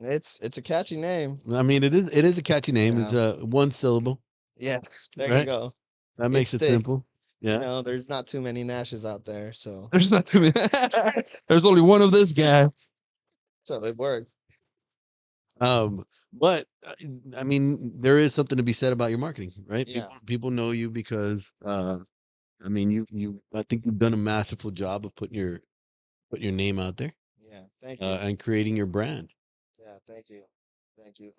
It's a catchy name. I mean, it is a catchy name. It's Yeah. one syllable, Yeah, there you right? go. That It makes it stick. simple. Yeah. There's not too many Nashes out there, so There's not too many. There's only one of this guy. it worked. But I mean, there is something to be said about your marketing, right? Yeah. People know you because I mean, I think you've done a masterful job of putting your name out there Yeah, thank you. and creating your brand. Yeah, thank you. Thank you.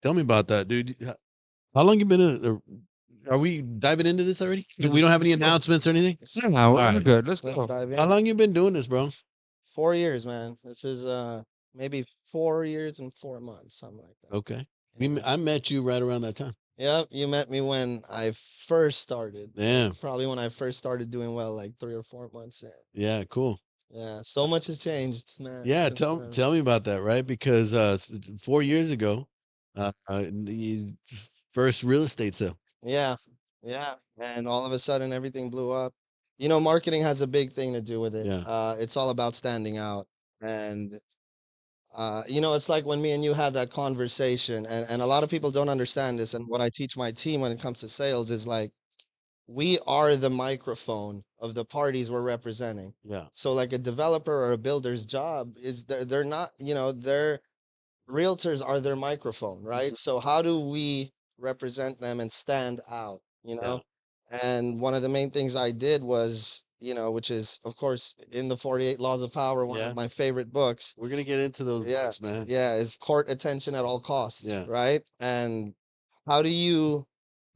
Tell me about that, dude. How long you been are we diving into this already? We don't have any announcements or anything? No, we're Alright. good. Let's Let's go. dive How in. long you been doing this, bro? 4 years, man. This is maybe 4 years and 4 months, something like that. Okay. Yeah. I met you right around that time. Yep, you met me when I first started. Yeah. Probably when I first started doing well, like 3 or 4 months in. Yeah, cool. Yeah, so much has changed, man. Yeah, since then. tell me about that, right? Because 4 years ago, the first real estate sale. Yeah, yeah, and all of a sudden everything blew up. Marketing has a big thing to do with it. Yeah. It's all about standing out, and it's like when me and you had that conversation, and a lot of people don't understand this. And what I teach my team when it comes to sales is like we are the microphone of the parties we're representing. Yeah. So like a developer or a builder's job is they're not, their realtors are their microphone, right? So how do we represent them and stand out, Yeah. And one of the main things I did was, which is of course in the 48 Laws of Power, one Yeah. of my favorite books. We're gonna get into those Yeah. books, man. Yeah, is court attention at all costs, Yeah. right? And how do you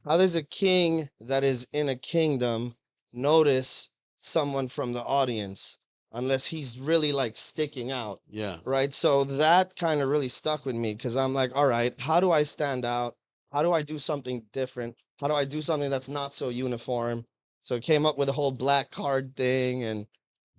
how does a king that is in a kingdom notice someone from the audience unless he's really like sticking out, Yeah. right? So that kind of really stuck with me because I'm like, all right, how do I stand out? How do I do something different? How do I do something that's not so uniform? So it came up with a whole black card thing, and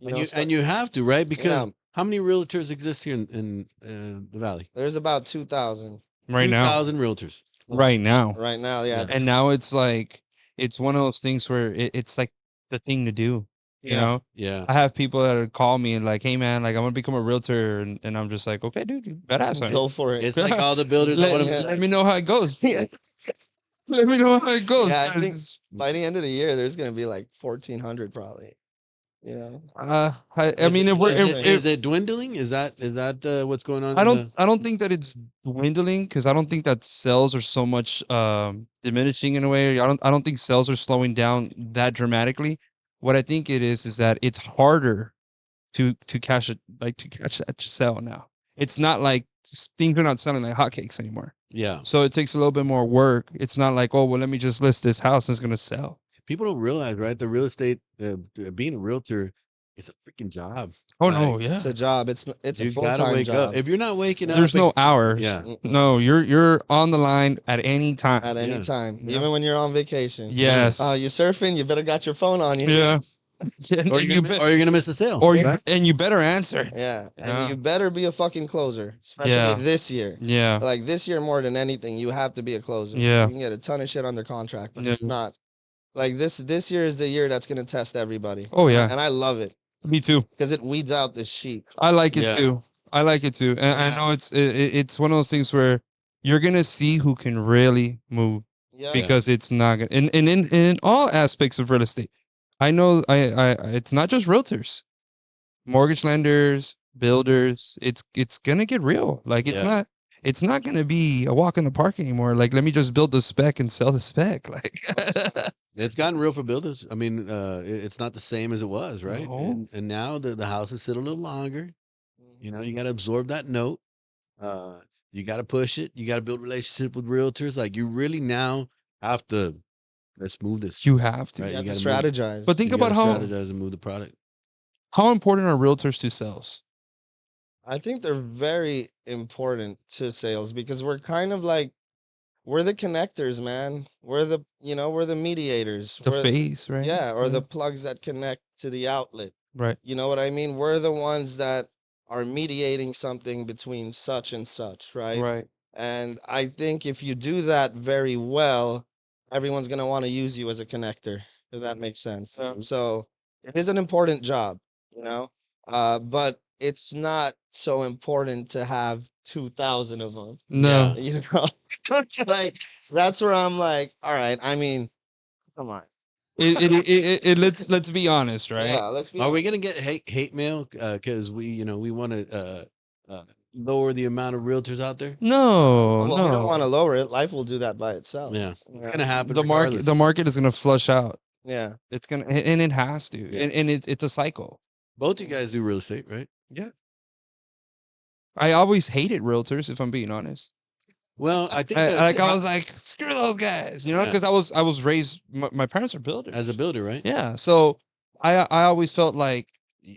And you have to, right? Because yeah, how many realtors exist here in the valley? there's about 2,000 Right now. 2,000 realtors. Right now. right now. Yeah, Yeah. And now it's like, it's one of those things where it's like the thing to do. You Yeah. know, Yeah. I have people that call me and like, hey man, like I'm gonna become a realtor, and I'm just like, okay, dude, you badass. Man. go for it. It's like all the builders. Let, wanna- yeah. let me know how it goes. Yeah. Let me know how it goes. Yeah, I think 'cause, by the end of the year, there's gonna be like 1,400 probably. I mean, if we're, is it dwindling? Is that what's going on? I don't think that it's dwindling because I don't think that sales are so much diminishing in a way. I don't think sales are slowing down that dramatically. What I think it is that it's harder to catch it, like to catch that sale now. It's not like things are not selling like hotcakes anymore. Yeah. So it takes a little bit more work. It's not like, oh well, let me just list this house and it's gonna sell. People don't realize, right? The real estate, being a realtor, is a freaking job. Oh Like, no, yeah. It's a job. It's a You full gotta time wake job up. If you're not waking up, There's no hours. Yeah. No, you're on the line at any time. at any Yeah. time, Yeah. even when you're on vacation. Yes. You're surfing. You better got your phone on you. Yeah. Or you're gonna miss a sale. Or you, right? and you better answer. Yeah, Yeah. and you better be a fucking closer, especially Yeah. this year. Yeah. Like this year more than anything, you have to be a closer. Yeah. You can get a ton of shit under contract, but Yeah. it's not. Like this year is the year that's gonna test everybody. Oh yeah. And I love it Me too. because it weeds out the sheep. I like it Yeah. too. I like it too. And I Yeah. know it's one of those things where you're gonna see who can really move Yeah. because it's not gonna and in all aspects of real estate. I know I it's not just realtors, mortgage lenders, builders. It's gonna get real. Like Yeah. it's not gonna be a walk in the park anymore. Like let me just build the spec and sell the spec. Like It's gotten real for builders. I mean, it's not the same as it was, right? No. And now the houses sit a little longer. You know, you got to absorb that note. You got to push it. You got to build relationship with realtors. Like you really now have to let's move this. you have to. Right. You have to gotta move it. strategize. But think You about gotta how strategize and move the product. important are realtors to sales? I think they're very important to sales because we're kind of like we're the connectors, man. We're the mediators. The We're, face, right? yeah, or the plugs that connect to the outlet. right. You know what I mean? We're the ones that are mediating something between such and such, right? Right. And I think if you do that very well, everyone's going to want to use you as a connector, if that makes sense. Yeah. So it is an important job, But it's not so important to have 2,000 of them. No, You know, like that's where I'm like, all right. I mean, come on. let's be honest, right? Yeah, let's be Are we honest. gonna get hate mail? Because we want to lower the amount of realtors out there. No, Well, we don't want to no. lower it. Life will do that by itself. Yeah, it's Yeah. gonna happen The regardless. market is gonna flush out. Yeah. It's gonna, and it has to, Yeah. and it's a cycle. Both you guys do real estate, right? Yeah. I always hated realtors, if I'm being honest. Well, I think I was like, screw those guys, you know, Yeah. because I was raised. My parents are builders. as a builder, right? Yeah, so I always felt like,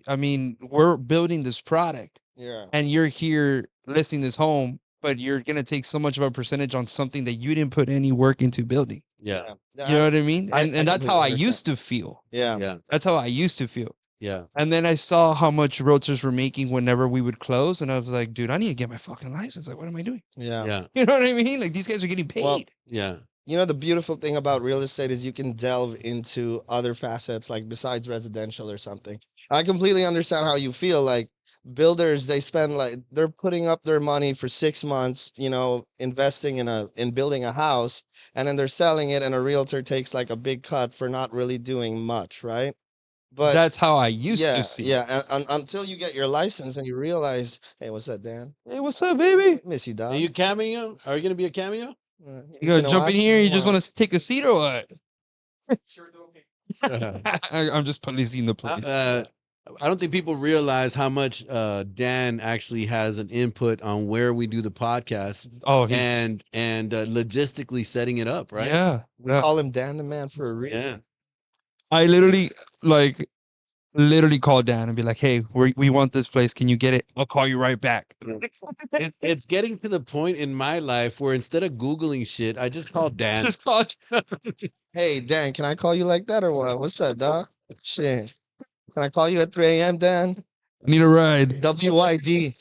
I mean, we're building this product, Yeah. and you're here listing this home, but you're gonna take so much of a percentage on something that you didn't put any work into building. Yeah, Yeah. You know what I mean? I And that's how completely I understand. used to feel. Yeah. yeah, That's how I used to feel. yeah. And then I saw how much realtors were making whenever we would close, and I was like, dude, I need to get my fucking license. Like, what am I doing? Yeah. Yeah, You know what I mean? Like, these guys are getting paid. Well, yeah, You know, the beautiful thing about real estate is you can delve into other facets, like besides residential or something. I completely understand how you feel. Like builders, they spend like they're putting up their money for 6 months, investing in building a house, and then they're selling it, and a realtor takes like a big cut for not really doing much, right? But That's how I used yeah, to see. yeah, until you get your license and you realize, hey, what's that, Dan? Hey, what's up, baby? Miss you, Are dog. you cameo? Are you gonna be a cameo? You gonna jump in watch here? me? You just What? want to take a seat or what? Sure, okay. I'm just policing the place. I don't think people realize how much Dan actually has an input on where we do the podcast Oh, he's and logistically setting it up, right? yeah. We yeah. call him Dan the Man for a reason. Yeah. I literally call Dan and be like, "Hey, we want this place. Can you get it? I'll call you right back." It's getting to the point in my life where instead of Googling shit, I just call Dan. Just call. Hey, Dan, can I call you like that or what? What's up, dog? Shit. Can I call you at 3 a.m., Dan? I need a ride. WYD.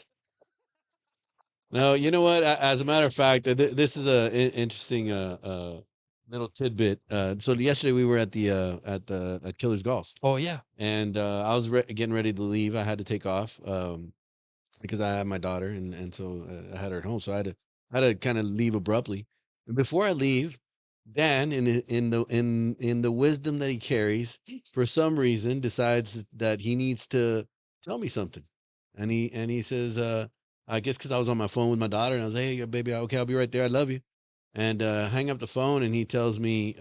No, you know what? As a matter of fact, this is a interesting little tidbit. So yesterday we were at at Killers Golf, Oh yeah. and I was getting ready to leave. I had to take off because I had my daughter, and so I had her at home. So I had to kind of leave abruptly. And before I leave, Dan, in the wisdom that he carries, for some reason decides that he needs to tell me something, and he says, I guess because I was on my phone with my daughter, and I was, hey baby, okay, I'll be right there. I love you, and hang up the phone, and he tells me,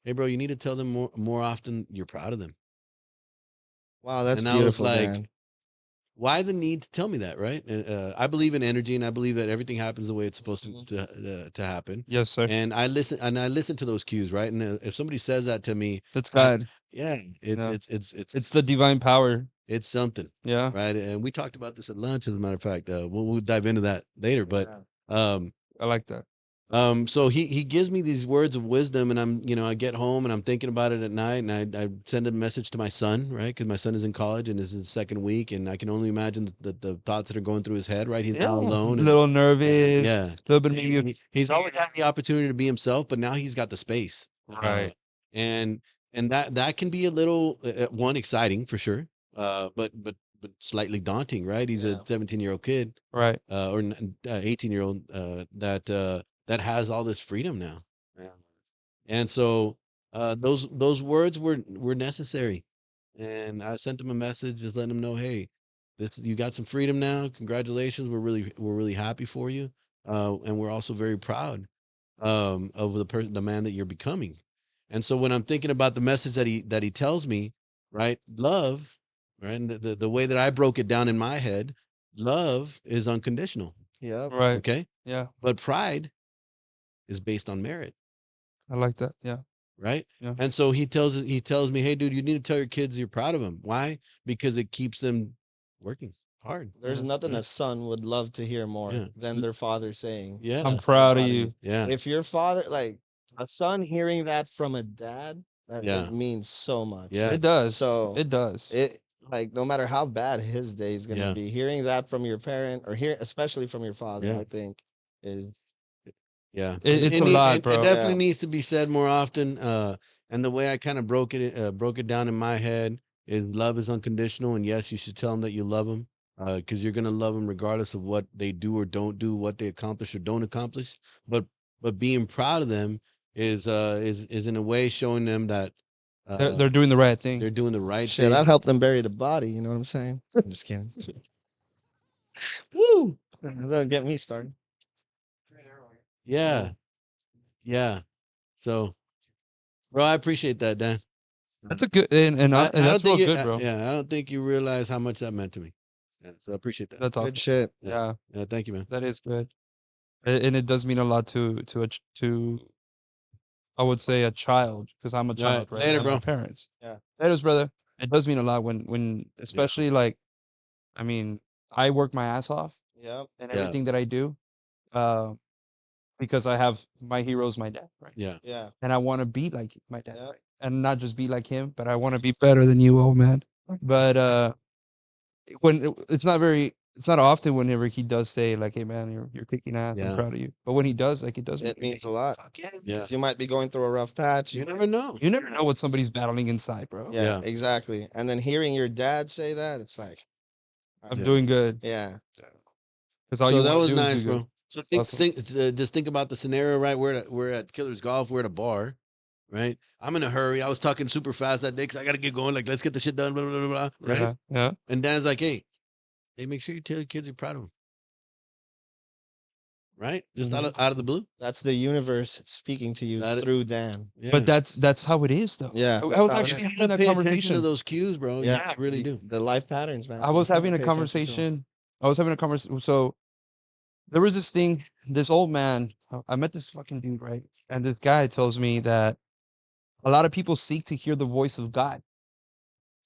hey bro, you need to tell them more often you're proud of them. Wow, that's And I was beautiful, like, Dan. why the need to tell me that, right? I believe in energy, and I believe that everything happens the way it's supposed Mhm. to happen. Yes, sir. And I listen to those cues, right? And if somebody says that to me, That's I- God. yeah, it's Yeah. it's It's the divine power. it's something, Yeah. right? And we talked about this at lunch, as a matter of fact. We'll dive into that later, but I like that. so he gives me these words of wisdom, and I get home and I'm thinking about it at night, and I send a message to my son, right? Because my son is in college and is in his second week, and I can only imagine the thoughts that are going through his head, right? He's now alone. A and- little nervous. yeah. A little bit maybe. He's always had the opportunity to be himself, but now he's got the space. Right. And that can be a little one exciting for sure. But slightly daunting, right? He's Yeah. a 17-year-old kid, Right. or 18-year-old that has all this freedom now. Yeah. And so those words were necessary. And I sent him a message just letting him know, hey, you got some freedom now. Congratulations. We're really happy for you. And we're also very proud of the man that you're becoming. And so when I'm thinking about the message that he tells me, right? Love, right? And the way that I broke it down in my head, love is unconditional. Yep. Right. Okay. Yeah. But pride is based on merit, I like that. Yeah. right? Yeah. And so he tells me, hey dude, you need to tell your kids you're proud of them. Why? Because it keeps them working hard. There's Yeah. nothing Yeah. a son would love to hear more Yeah. than their father saying, Yeah. I'm proud of proud of you. Yeah. If your father, like a son hearing that from a dad, Yeah. it means so much. Yeah. It does. So, it does. It like no matter how bad his day is gonna Yeah. be, hearing that from your parent or especially from your father, Yeah. I think is Yeah. It's a lot, it bro. definitely Yeah. needs to be said more often. And the way I kind of broke it down in my head is love is unconditional. And yes, you should tell them that you love them. because you're gonna love them regardless of what they do or don't do, what they accomplish or don't accomplish. But being proud of them is in a way showing them that They're doing the right thing. they're doing the right Shit, thing. I'd help them bury the body. You know what I'm saying? I'm just kidding. Woo! Don't get me started. Yeah, yeah. So, bro, I appreciate that, Dan. That's a good and I that's don't real think good, bro. yeah, I don't think you realize how much that meant to me. Yeah, so I appreciate that. That's awesome. Good shit. Yeah, Yeah, thank you, man. that is good. And it does mean a lot to I would say a child, because I'm a All right, child, right? later, And my bro. parents. Yeah. That is, brother. It does mean a lot when especially like, I mean, I work my ass off Yep. and Yeah. everything that I do, uh, because I have my hero's my dad, right? Yeah, Yeah. And I want to be like my dad, Yeah. right? And not just be like him, but I want to be better than you, old man. But it's not often whenever he does say like, "Hey man, you're kicking ass. I'm Yeah. proud of you." But when he does, like, it does It make me means a lot. fuck yeah. yeah. 'Cause you might be going through a rough patch. You never know. You never know what somebody's battling inside, bro. Yeah, Yeah. exactly. And then hearing your dad say that, it's like, I'm Yeah. doing good. yeah, Because all So you that wanna was do is nice, do good. bro. So think, Awesome. just think about the scenario, right? We're at Killer's Golf. We're at a bar, right? I'm in a hurry. I was talking super fast that day because I got to get going. Like, let's get the shit done, blah, blah, blah, blah, right? Yeah, yeah. And Dan's like, hey, make sure you tell your kids you're proud of them. Right? Just out of the blue. that's the universe speaking to you That is- through Dan. Yeah. But that's how it is, though. Yeah, I that's was how it actually is. you having gotta that pay attention to conversation. those cues, bro. Yeah, You really do. The life patterns, man. I was You having a pay attention to 'em. conversation. I was having a conversation. So there was this thing, this old man. I met this fucking dude, right? And this guy tells me that a lot of people seek to hear the voice of God.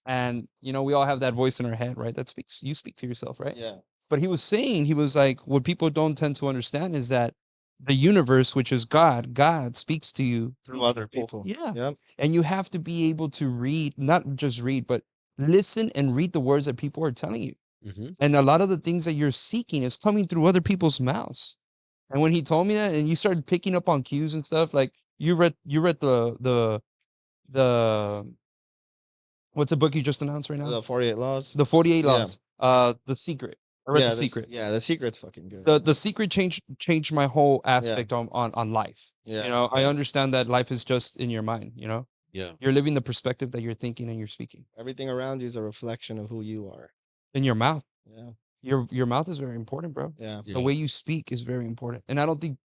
And we all have that voice in our head, right? You speak to yourself, right? Yeah, But he was saying, he was like, what people don't tend to understand is that the universe, which is God speaks to you through other people. Yeah. Yep. And you have to be able to read, not just read, but listen and read the words that people are telling you. Mm-hmm. And a lot of the things that you're seeking is coming through other people's mouths. And when he told me that, and you started picking up on cues and stuff, like you read the what's the book you just announced right now? The 48 laws. The 48 Yeah. Laws. The Secret. I read Yeah, The Secret. Yeah, The Secret's fucking good. The Secret changed my whole aspect on life. Yeah. I understand that life is just in your mind. Yeah. You're living the perspective that you're thinking and you're speaking. Everything around you is a reflection of who you are. In your mouth. Yeah. Your mouth is very important, bro. Yeah. Yeah. The way you speak is very important. And I don't think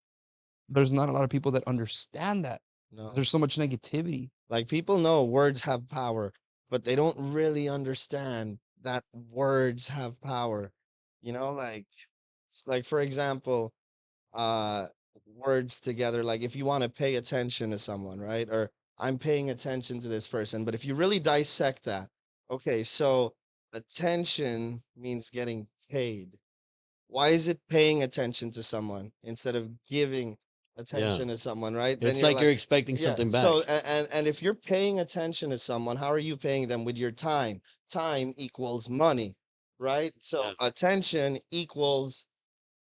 there's not a lot of people that understand that. No. There's so much negativity. Like people know words have power, but they don't really understand that words have power. Like for example, words together, like if you want to pay attention to someone, right? Or I'm paying attention to this person, but if you really dissect that, okay, so attention means getting paid. Why is it paying attention to someone instead of giving attention to someone, right? Then It's like you're expecting yeah, something back. so and if you're paying attention to someone, how are you paying them? With your time. Time equals money, right? So Yeah. attention equals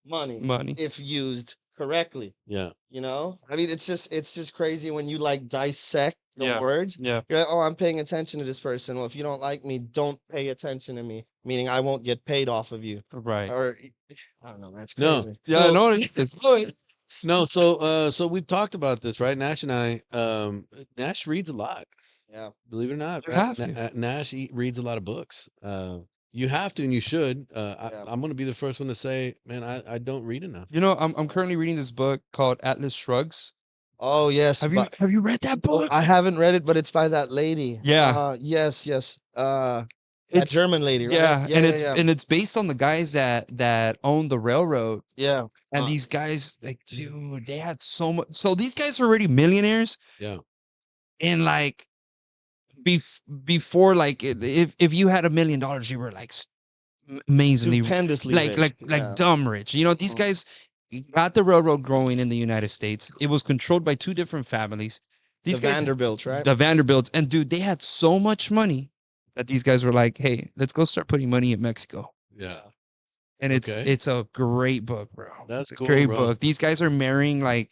money Money. if used correctly. Yeah. I mean, it's just crazy when you like dissect the Yeah. words. Yeah. You're like, oh, I'm paying attention to this person. Well, if you don't like me, don't pay attention to me. Meaning I won't get paid off of you. Right. Or I don't know. That's No. crazy. Yeah, So- no, it's No, so we've talked about this, right? Nash and I, Nash reads a lot, Yeah. believe it or not. You right? have to. Nash reads a lot of books. You have to, and you should. Yeah. I'm going to be the first one to say, man, I don't read enough. I'm currently reading this book called Atlas Shrugs. Oh yes. Have you read that book? I haven't read it, but it's by that lady. Yeah. Yes. That It's German lady, right? yeah, and it's yeah. and it's based on the guys that owned the railroad. Yeah. And these guys, like, dude, they had so much. So these guys are already millionaires. Yeah. And like, before, like, if you had $1 million, you were like amazingly, Stupendously like, rich. Yeah. dumb rich. These guys got the railroad growing in the United States. It was controlled by two different families. These The guys, Vanderbilt, right? the Vanderbilts, and dude, they had so much money that these guys were like, "Hey, let's go start putting money in Mexico." Yeah. And Okay. it's a great book, bro. That's It's a cool, great bro. book. These guys are marrying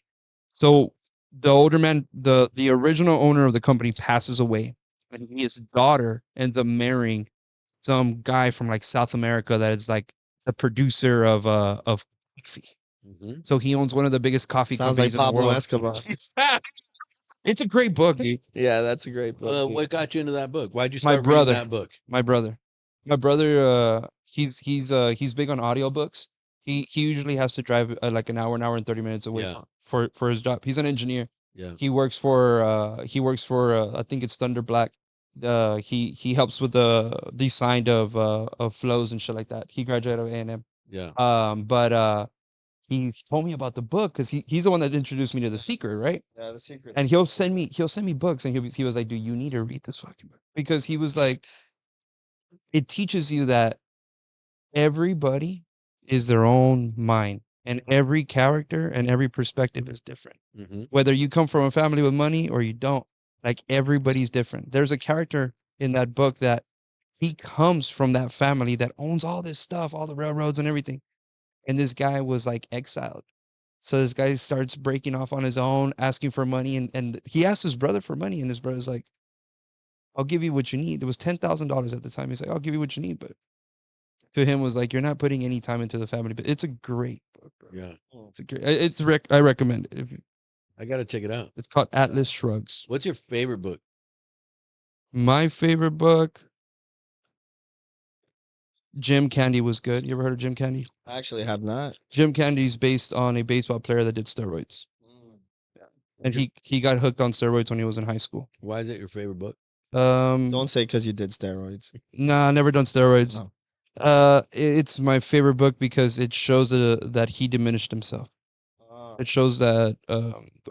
so the older man, the original owner of the company passes away, and his daughter ends up marrying some guy from like South America that is like the producer of coffee. Mhm. So he owns one of the biggest coffee Sounds like companies in the Pablo world. Escobar. It's a great book, dude. Yeah, that's a great book. dude. What got you into that book? Why'd you My start reading brother. that book? My brother, he's big on audiobooks. He usually has to drive like an hour and 30 minutes away Yeah. for his job. He's an engineer. Yeah. He works for I think it's Thunder Black. He helps with the design of flows and shit like that. He graduated of A&M. Yeah. But he told me about the book because he's the one that introduced me to The Secret, right? Yeah, the secret. And he'll send me books, and he was like, "Dude, you need to read this fucking book," because he was like, it teaches you that everybody is their own mind, and every character and every perspective is different. Mm-hmm. Whether you come from a family with money or you don't, like everybody's different. There's a character in that book that he comes from that family that owns all this stuff, all the railroads and everything. And this guy was like exiled. So this guy starts breaking off on his own, asking for money, and he asked his brother for money, and his brother's like, "I'll give you what you need." It was $10,000 at the time. He's like, "I'll give you what you need," but to him was like, "You're not putting any time into the family." But it's a great book, bro. Yeah. It's a great. I recommend it. I got to check it out. It's called Atlas Shrugs. What's your favorite book? My favorite book, Jim Candy was good. You ever heard of Jim Candy? I actually have not. Jim Candy's based on a baseball player that did steroids, and he got hooked on steroids when he was in high school. Why is it your favorite book? Don't say because you did steroids. Nah, never done steroids. No. It's my favorite book because it shows that he diminished himself. It shows that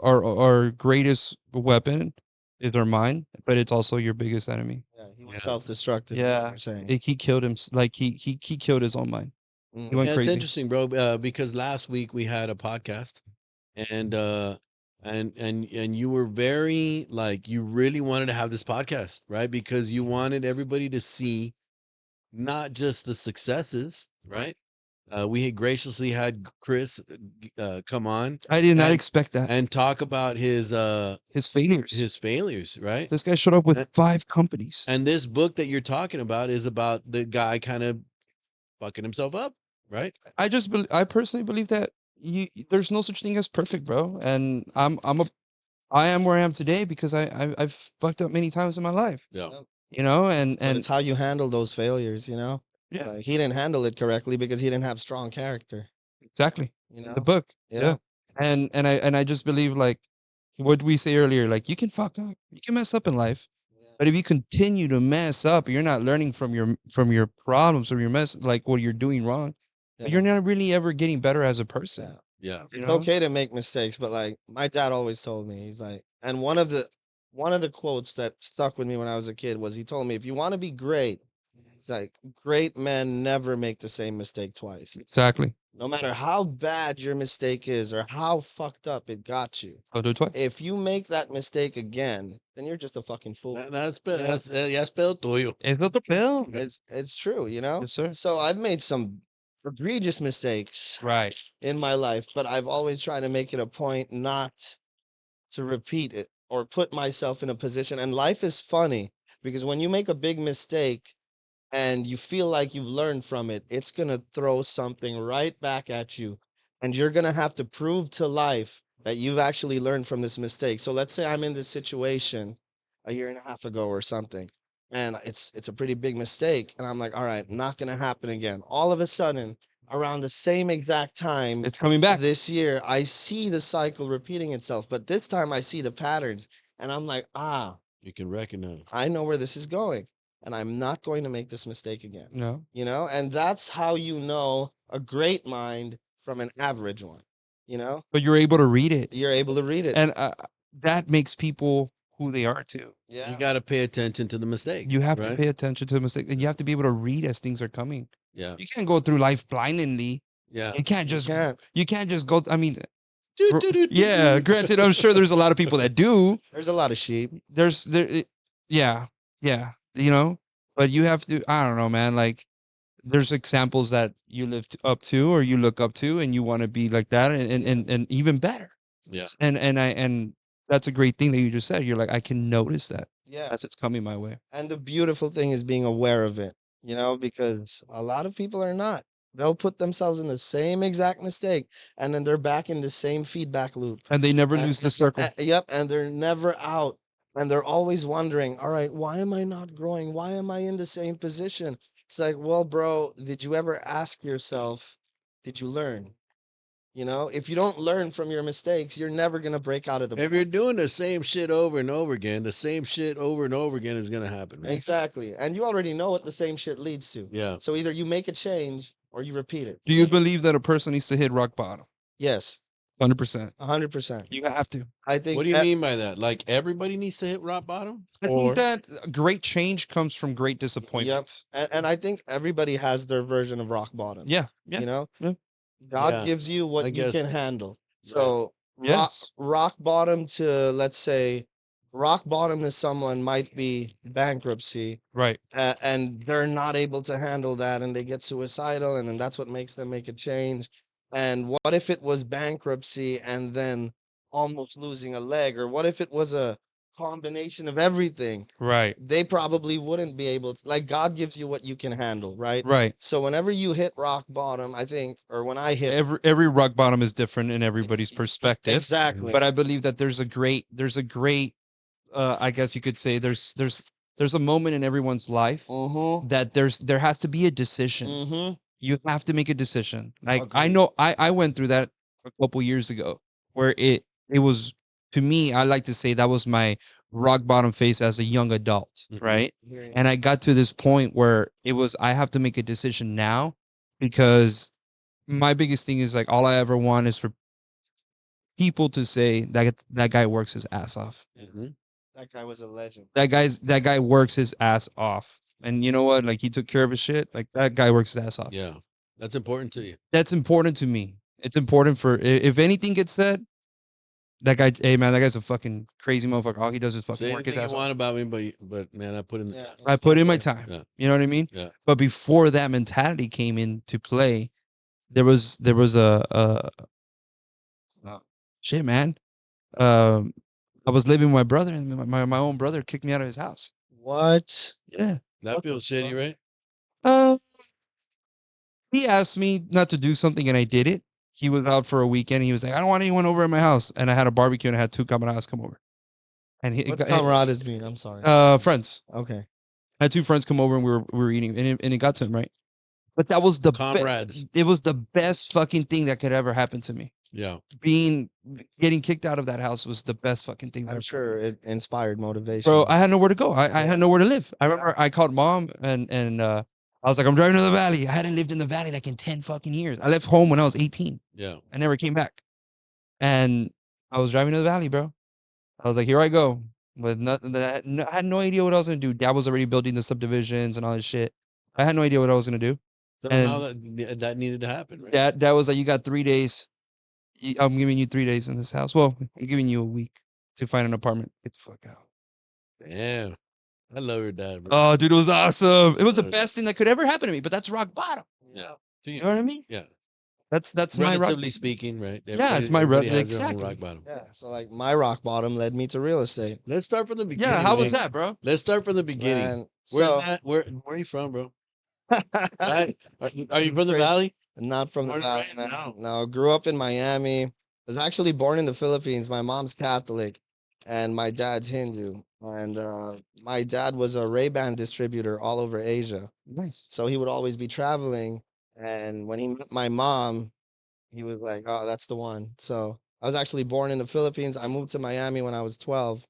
our greatest weapon is our mind, but it's also your biggest enemy. Yeah, he was Yeah. self-destructive. Yeah. You're saying. He killed him. Like he killed his own mind. Mm. He went Yeah, it's crazy. interesting, bro. Because last week we had a podcast, and you were very like you really wanted to have this podcast, right? Because you wanted everybody to see not just the successes, right? We had graciously had Chris come on I did not and- expect that. and talk about his Failures. right? This guy showed up with And- 5 companies. And this book that you're talking about is about the guy kind of fucking himself up, right? I personally believe that there's no such thing as perfect, bro. And I am where I am today because I've fucked up many times in my life. Yeah. You know, and But it's how you handle those failures, you know? yeah, Like, he didn't handle it correctly because he didn't have strong character. exactly. You know? The book. Yeah. And I just believe like what we say earlier, like you can fuck up, you can mess up in life, but if you continue to mess up, you're not learning from your problems or your mess, like what you're doing wrong. Yeah. You're not really ever getting better as a person. Yeah. You It's know? okay to make mistakes, but like my dad always told me, he's like, and one of the quotes that stuck with me when I was a kid was he told me, if you want to be great, he's like, great men never make the same mistake twice. Exactly. No matter how bad your mistake is or how fucked up it got you, I'll do it twice. if you make that mistake again, then you're just a fucking fool. That's pedo tuyo. Es otro pedo. It's true, you know? Yes, sir. So I've made some egregious mistakes Right. in my life, but I've always tried to make it a point not to repeat it or put myself in a position. And life is funny because when you make a big mistake and you feel like you've learned from it, it's going to throw something right back at you. And you're going to have to prove to life that you've actually learned from this mistake. So let's say I'm in this situation a year and a half ago or something, and it's a pretty big mistake. And I'm like, all right, not going to happen again. All of a sudden, around the same exact time It's coming back. this year, I see the cycle repeating itself, but this time I see the patterns and I'm like, You can recognize. I know where this is going and I'm not going to make this mistake again, No. you know? And that's how you know a great mind from an average one, you know? But you're able to read it. You're able to read it. And that makes people who they are too. Yeah. You got to pay attention to the mistake. You have to right? pay attention to the mistake, and you have to be able to read as things are coming. Yeah. You can't go through life blindly. Yeah. You can't just can't. you can't just go. I mean, Do, Gr- do, do, do, yeah. do. Granted, I'm sure there's a lot of people that do. There's a lot of sheep. Yeah. You know, but you have to. I don't know, man. Like, there's examples that you up to or you look up to, and you want to be like that, and even better. Yeah. And that's a great thing that you just said. You're like, I can notice that Yeah. as it's coming my way. And the beautiful thing is being aware of it. because a lot of people are not. They'll put themselves in the same exact mistake, and then they're back in the same feedback loop. And they never And, lose the circle. yep, and they're never out. And they're always wondering, all right, why am I not growing? Why am I in the same position? It's like, well, bro, did you ever ask yourself, did you learn? If you don't learn from your mistakes, you're never gonna break out of the If you're doing the same shit over and over again, the same shit over and over again is gonna happen. Right? Exactly. And you already know what the same shit leads to. Yeah. So either you make a change or you repeat it. Do you believe that a person needs to hit rock bottom? Yes, 100%. 100%. You have to. I think What do you mean by that? Like everybody needs to hit rock bottom? I Or think that great change comes from great disappointments. And I think everybody has their version of rock bottom. Yeah. Yeah. Yeah. God Yeah, gives you what I you guess. can handle. Right. So Yes. rock bottom to, let's say, rock bottom to someone might be bankruptcy, Right. and they're not able to handle that, and they get suicidal, and then that's what makes them make a change. And what if it was bankruptcy and then almost losing a leg? Or what if it was a combination of everything? Right. They probably wouldn't be able to, like, God gives you what you can handle, right? Right. So whenever you hit rock bottom, I think, or when I hit Every rock bottom is different in everybody's perspective. exactly, But I believe that there's a great I guess you could say there's a moment in everyone's life mm-hmm, that there has to be a decision. mm-hmm, You have to make a decision. Like I Agreed. know I went through that a couple years ago where it was, to me, I like to say that was my rock bottom phase as a young adult, Mhm. right? And I got to this point where it was I have to make a decision now, because my biggest thing is like all I ever want is for people to say that guy works his ass off. Mhm. that guy was a legend. That guy works his ass off. And you know what? Like he took care of his shit. Like that guy works his ass off. Yeah. That's important to you. That's important to me. It's important for if anything gets said, that guy, hey man, that guy's a fucking crazy motherfucker. All he does is fucking Say work his anything ass you off. want about me, but man, I put in the Yeah, time. I put in my time. Yeah. You know what I mean? Yeah. But before that mentality came into play, there was shit, man. I was living with my brother, and my own brother kicked me out of his house. What? Yeah. That What the feels shitty, fuck? right? Uh, he asked me not to do something, and I did it. He was out for a weekend. And he was like, "I don't want anyone over at my house," and I had a barbecue, and I had two camaradas come over. And What's camaradas mean? I'm sorry. friends. Okay. I had two friends come over, and we were eating, and it got to him, right? But that was the Comrades. it was the best fucking thing that could ever happen to me. Yeah. Getting kicked out of that house was the best fucking thing. That I'm ever sure it inspired motivation. Bro, I had nowhere to go. I had nowhere to live. I remember I called mom and I was like, I'm driving to the valley. I hadn't lived in the valley like in 10 fucking years. I left home when I was 18. Yeah. I never came back. And I was driving to the valley, bro. I was like, here I go. With nothing, I had no idea what I was gonna do. Dad was already building the subdivisions and all this shit. I had no idea what I was gonna do. Somehow that needed to happen, right? Dad was like, you got 3 days. I'm giving you 3 days in this house. Well, I'm giving you a week to find an apartment. Get the fuck out. Damn. I love your dad, bro. Oh, dude, it was awesome. It was the Right. best thing that could ever happen to me, but that's rock bottom. Yeah. You know what I mean? Yeah. That's my rock. Relatively speaking, right? Yeah, it's my everybody re- has their own exactly. rock bottom. Yeah. So like my rock bottom led me to real estate. Let's start from the beginning. Yeah, how was man. that, bro? Let's start from the beginning. Man, Where's so that? Where are you from, bro? Right? Are you from the valley? not from the Born and valley, raised? man. No. No, grew up in Miami. Was actually born in the Philippines. My mom's Catholic, and my dad's Hindu. And my dad was a Ray-Ban distributor all over Asia. Nice. So he would always be traveling. And when he met my mom, he was like, "Oh, that's the one." So I was actually born in the Philippines. I moved to Miami when I was 12.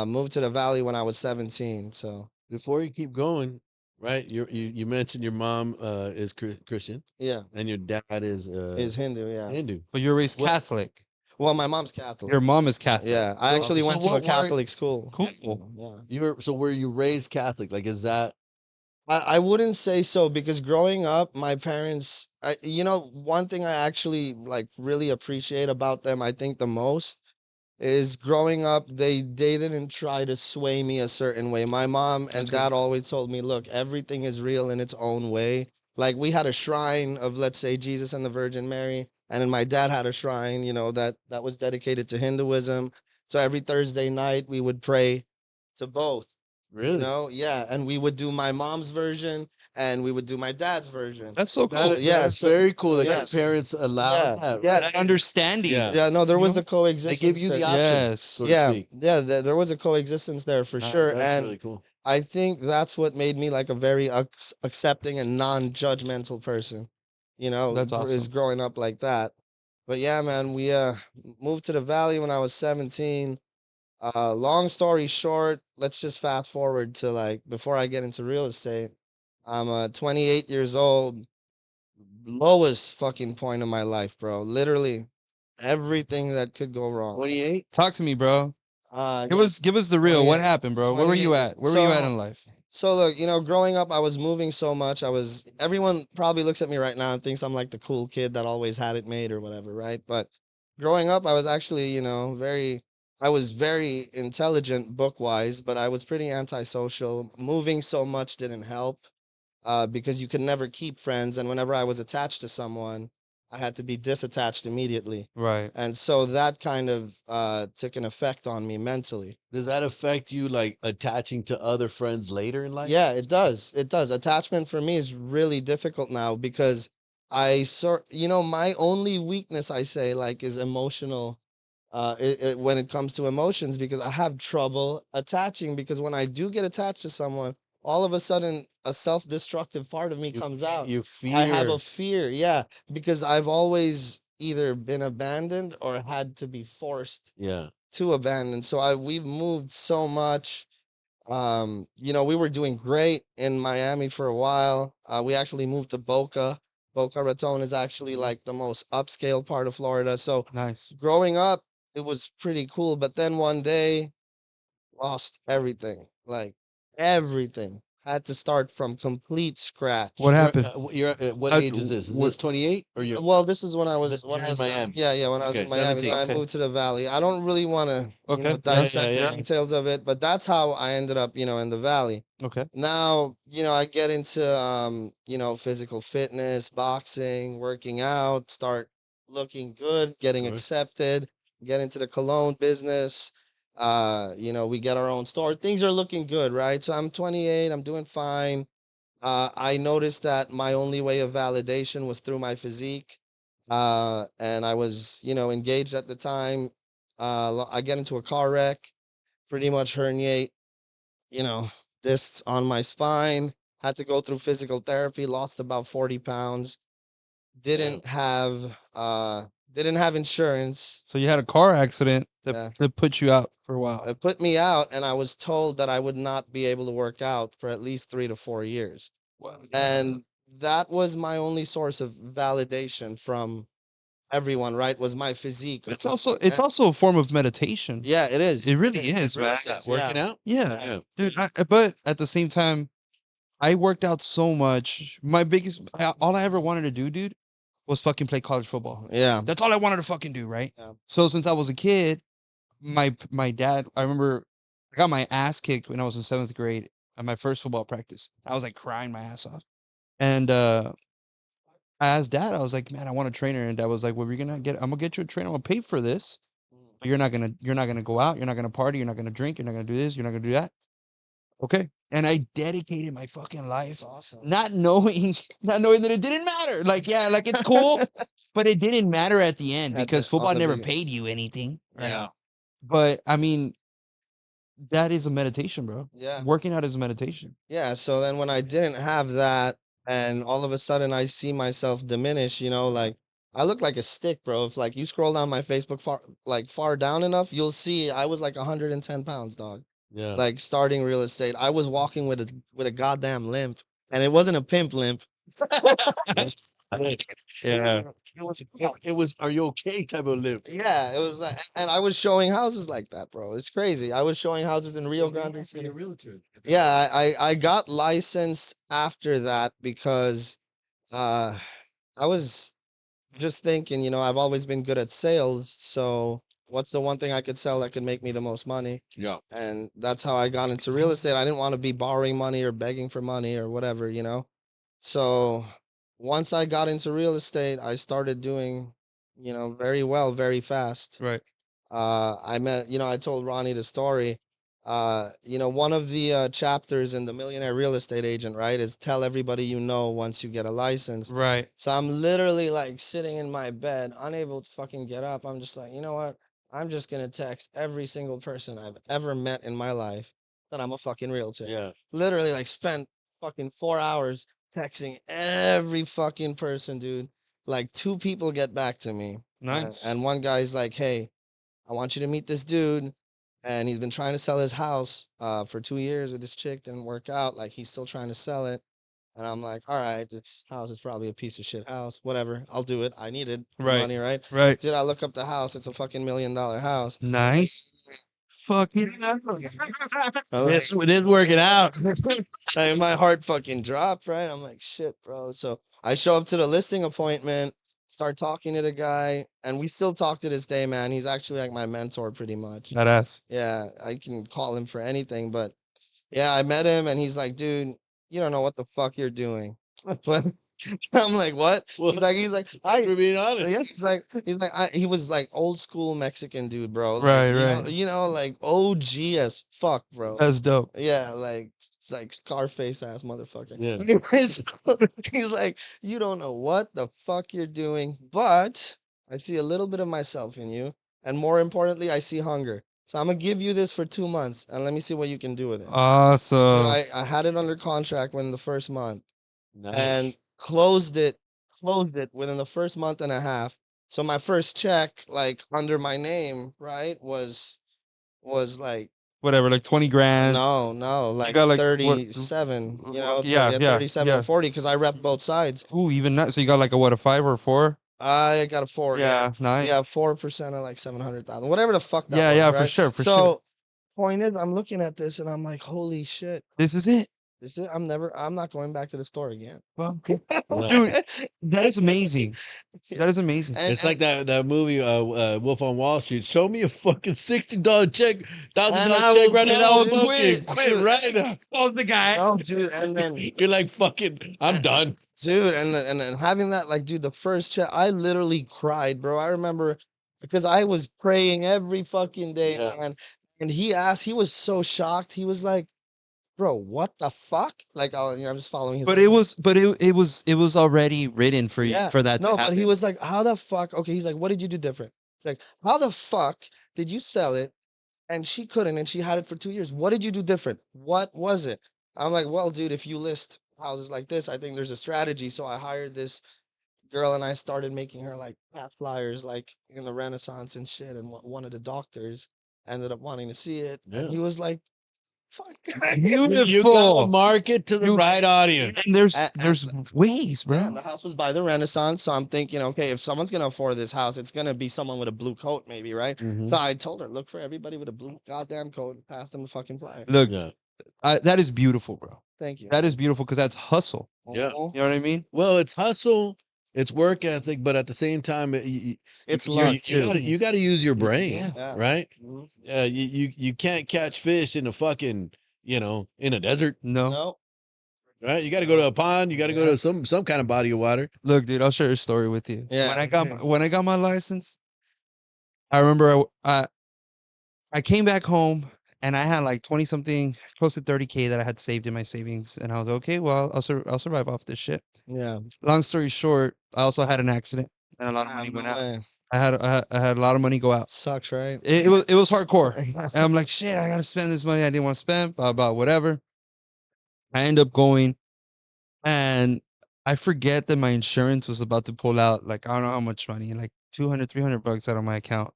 Moved to the Valley when I was 17. So Before you keep going, right? You mentioned your mom is Christian yeah, and your dad is Hindu. Yeah. Hindu. But you're raised What- Catholic. Well, my mom's Catholic. Your mom is Catholic. Yeah, I So- actually so went to a what were- Catholic school. Cool. Yeah. So were you raised Catholic? Like, is that I wouldn't say so because growing up, my parents, one thing I actually like really appreciate about them, I think the most is growing up, they didn't try to sway me a certain way. My mom and That's good. dad always told me, look, everything is real in its own way. Like we had a shrine of, let's say, Jesus and the Virgin Mary, and then my dad had a shrine, that was dedicated to Hinduism. So every Thursday night we would pray to both. really? Yeah, and we would do my mom's version, and we would do my dad's version. That's so cool. Yeah, That's so- very cool that yes. your parents allowed that. Yeah, That understanding. Yeah. yeah. No, there You was know? a coexistence. They give you the there. option, Yes. so to Yeah, speak. yeah. There was a coexistence there for sure, That's and really cool. I think that's what made me like a very accepting and non-judgmental person. You know, That's is awesome. growing up like that. But yeah, man, we moved to the Valley when I was 17. Long story short, let's just fast forward to like before I get into real estate. I'm 28 years old, lowest fucking point of my life, bro. Literally everything that could go wrong. 28. Talk to me, bro. Give Yeah. us the real. What 28 happened, bro? Where were you 28 at? Where were you at So- in life? So look, you know, growing up, I was moving so much. Everyone probably looks at me right now and thinks I'm like the cool kid that always had it made or whatever, right? But growing up, I was actually, you know, I was very intelligent book wise, but I was pretty antisocial. Moving so much didn't help because you could never keep friends. And whenever I was attached to someone, I had to be disattached immediately. Right. And so that kind of took an effect on me mentally. Does that affect you, like attaching to other friends later in life? Yeah, it does. It does. Attachment for me is really difficult now because you know, my only weakness, I say, like, is emotional. When it comes to emotions, because I have trouble attaching. Because when I do get attached to someone, all of a sudden, a self-destructive part of me comes out. You fear. I have a fear, yeah, because I've always either been abandoned or had to be forced Yeah. to abandon. So we've moved so much. You know, we were doing great in Miami for a while. We actually moved to Boca. Boca Raton is actually like the most upscale part of Florida. So Nice. growing up, it was pretty cool. But then one day, lost everything. Like everything. Had to start from complete scratch. What happened? What Uh, age is this? Is this 28 or you're? Well, this is when I was This- when you're I in was Miami. yeah, when I was Okay, in Miami. Then 17. I Okay. moved to the Valley. I don't really want to Okay. dissect yeah. the details of it, but that's how I ended up, you know, in the Valley. Okay. Now, you know, I get into you know, physical fitness, boxing, working out, start looking good, getting Good. accepted, get into the cologne business. You know, we get our own store. Things are looking good, right? So I'm 28, I'm doing fine. I noticed that my only way of validation was through my physique. And I was, you know, engaged at the time. I get into a car wreck, pretty much herniate, you know, discs on my spine. Had to go through physical therapy, lost about 40 pounds. Didn't have insurance. So you had a car accident Yeah. that put you out for a while. It put me out, and I was told that I would not be able to work out for at least 3 to 4 years. And that was my only source of validation from everyone, right? Was my physique. It's also a form of meditation. Yeah, it is. It really is, man. Working out. Yeah. Yeah. Dude, but at the same time, I worked out so much. All I ever wanted to do, dude, was fucking play college football. Yeah. That's all I wanted to fucking do, right? Yeah. So since I was a kid, my dad, I remember I got my ass kicked when I was in 7th grade at my first football practice. I was like crying my ass off. And I asked dad, I was like, man, I want a trainer. And dad was like, well, I'm gonna get you a trainer. I'm gonna pay for this. But you're not gonna go out, you're not gonna party, you're not gonna drink, you're not gonna do this, you're not gonna do that. Okay. And I dedicated my fucking life That's awesome. not knowing that it didn't matter. Like, yeah, like it's cool, but it didn't matter at the end At because the- football on the never big- paid you anything. Right? Yeah. But I mean, that is a meditation, bro. Yeah. Working out is a meditation. Yeah. So then when I didn't have that, and all of a sudden I see myself diminish, you know, like I look like a stick, bro. If like you scroll down my Facebook far down enough, you'll see I was like 110 pounds, dog. Yeah. Like starting real estate. I was walking with a goddamn limp. And it wasn't a pimp limp. Yeah. It was. Are you okay? Type of live. Yeah, it was like, and I was showing houses like that, bro. It's crazy. I was showing houses in Rio Grande City. realtor. Yeah, I got licensed after that because I was just thinking, you know, I've always been good at sales, so what's the one thing I could sell that could make me the most money? Yeah. And that's how I got into real estate. I didn't want to be borrowing money or begging for money or whatever, you know. So once I got into real estate, I started doing, you know, very well, very fast. Right. I met, you know, I told Ronnie the story. one of the chapters in the Millionaire Real Estate Agent, right, is tell everybody you know once you get a license. Right. So I'm literally like sitting in my bed, unable to fucking get up. I'm just like, you know what? I'm just gonna text every single person I've ever met in my life that I'm a fucking realtor. Yeah. Literally, like, spent fucking 4 hours texting every fucking person, dude. Like, 2 people get back to me. Nice. And one guy's like, hey, I want you to meet this dude. And he's been trying to sell his house for 2 years with this chick. Didn't work out. Like, he's still trying to sell it. And I'm like, all right, this house is probably a piece of shit house. Whatever. I'll do it. I needed Right. money, right? Right. Dude, I look up the house. It's a fucking $1 million house. Nice. Fucking. I'm like, It is working out. like, my heart fucking dropped, right? I'm like, shit, bro. So I show up to the listing appointment, start talking to the guy, and we still talk to this day, man. He's actually like my mentor pretty much. That ass. Yeah, I can call him for anything, but yeah, I met him and he's like, dude, you don't know what the fuck you're doing. But I'm like, what? Well, He's like, I for being honest. yeah, he was like old school Mexican dude, bro. Like, Right, right. like OG as fuck, bro. That's dope. Yeah, like it's like Scarface ass motherfucker. Yeah. Anyways, he's like, you don't know what the fuck you're doing, but I see a little bit of myself in you, and more importantly, I see hunger. So I'm gonna give you this for 2 months, and let me see what you can do with it. Dude, Awesome. I had it under contract within the first month, and Nice. closed it within the first month and a half. So my first check, like under my name, right, was like Whatever, like 20 grand. no, like got, like, what- 37, Yeah, yeah, 37 yeah. or 40, because I rep both sides. Ooh, even that. So you got like a 5 or a 4? I got a 4. Nice. Yeah, 4% of like 700,000, whatever the fuck that Yeah, was, yeah, for right? sure, for So sure. point is, I'm looking at this and I'm like, holy shit, This is it. this is I'm not going back to the store again. Well, Right. dude, that is amazing. That is amazing. And- It's like that movie, Wolf on Wall Street. Show me a fucking $60 check, $1,000 And I check will right now. quit. I will Dude, quit right now. Oh, the guy. Oh, dude, and then You're like, fucking, I'm done. dude, and then having that, like, dude, the first check, I literally cried, bro. I remember because I was praying every fucking day, Yeah. man. And he was so shocked. He was like, bro, what the fuck? Like, I'm just following his. But it was already written for you Yeah, for that. to no, but he happen. was like, how the fuck? Okay, he's like, what did you do different? He's like, how the fuck did you sell it? And she couldn't, and she had it for 2 years. What did you do different? What was it? I'm like, well, dude, if you list houses like this, I think there's a strategy. So I hired this girl and I started making her like pass flyers, like in the Renaissance and shit. And one of the doctors ended up wanting to see it. And Yeah. he was like, fuck. You got to Beautiful. market to the You- right audience. And there's A- there's ways, Yeah, bro. the house was by the Renaissance, so I'm thinking, okay, if someone's gonna afford this house, it's gonna be someone with a blue coat, maybe, right? Mhm. So I told her, look for everybody with a blue goddamn coat and pass them the fucking flyer. Look, Yeah. that is beautiful, bro. Thank you. That is beautiful because that's hustle. Yeah. Mhm. You know what I mean? Well, it's hustle, it's work ethic, but at the same time, It's you're- luck too. You got to use your brain, Yeah. right? Mhm. You can't catch fish in a fucking, in a desert, No. No. right? You got to go to a pond. You got to go to some kind of body of water. Look, dude, I'll share a story with you. Yeah. When I got my license, I remember I came back home and I had like 20 something, close to 30K that I had saved in my savings, and I was like, okay, well, I'll survive off this shit. Yeah. Long story short, I also had an accident and a lot of money went out. way. I had a lot of money go out. Sucks, right? It was hardcore. And I'm like, shit, I gotta spend this money I didn't want to spend, blah, blah, whatever. I end up going and I forget that my insurance was about to pull out, like, I don't know how much money, like $200-$300 out of my account.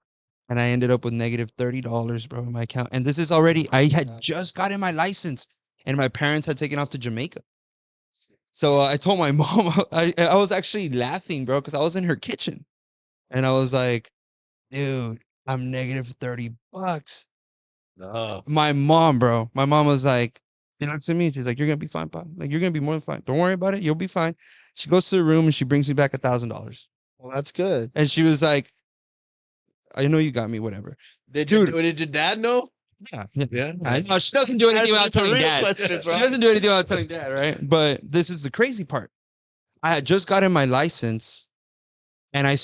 And I ended up with negative $30, bro, in my account. And this is already, I had just gotten my license and my parents had taken off to Jamaica. So I told my mom, I was actually laughing, bro, because I was in her kitchen. And I was like, dude, I'm negative $30. Oh, My mom, bro, my mom was like, she looks at me, she's like, you're gonna be fine, Pop. Like, you're gonna be more than fine. Don't worry about it. You'll be fine. She goes to the room and she brings me back $1,000. Well, that's good. And she was like, I know you got me, whatever. did Dude. your dad know? Yeah. Yeah. I know she doesn't do anything without the telling real dad. questions, She right? doesn't do anything without telling dad, right? But this is the crazy part. I had just gotten my license and I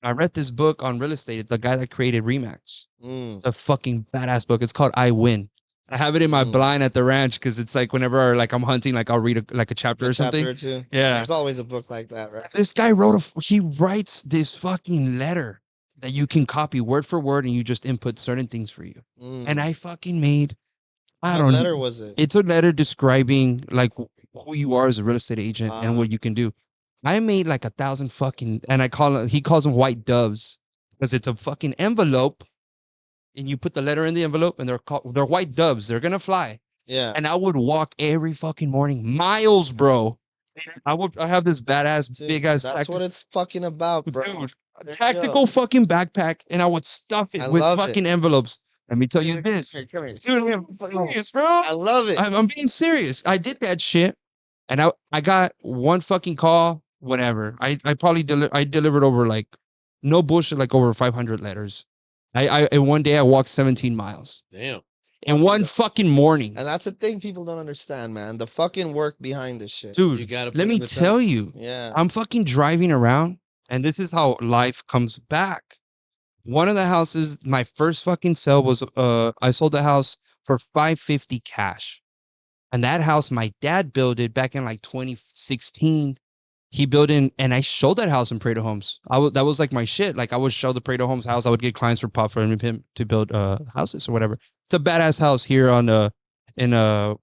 I read this book on real estate. It's the guy that created Remax. Mm. It's a fucking badass book. It's called I Win. I have it in my Mm. blind at the ranch because it's like whenever like I'm hunting, like I'll read a chapter A or something. chapter or two. Yeah. There's always a book like that, right? This guy he writes this fucking letter that you can copy word for word and you just input certain things for you. Mm. And I fucking made, I What don't letter know. was it? It's a letter describing like who you are as a real estate agent and what you can do. I made like 1,000 fucking, and he calls them white doves because it's a fucking envelope and you put the letter in the envelope and they're white doves. They're going to fly. Yeah. And I would walk every fucking morning, miles, bro. I have this badass, Dude, big ass that's what it's fucking about, bro. dude, a There you tactical go. fucking backpack, and I would stuff it I with love it. fucking envelopes. Let me tell you this, Here, come here. dude, I'm serious, bro. I love it. I'm being serious. I did that shit, and I got one fucking call. Whatever. I probably delivered over like no bullshit, like over 500 letters. In one day I walked 17 miles Damn. in Fucking one go- fucking morning, And that's the thing people don't understand, man. The fucking work behind this shit. dude. You gotta Let put me in the time. tell you. Yeah. I'm fucking driving around, and this is how life comes back. One of the houses, my first fucking sale was I sold the house for $550 cash. And that house, my dad built it back in like 2016. He built in, and I showed that house in Prado Homes. That was like my shit. Like I would show the Prado Homes house. I would get clients for Pop for him to build houses or whatever. It's a badass house here in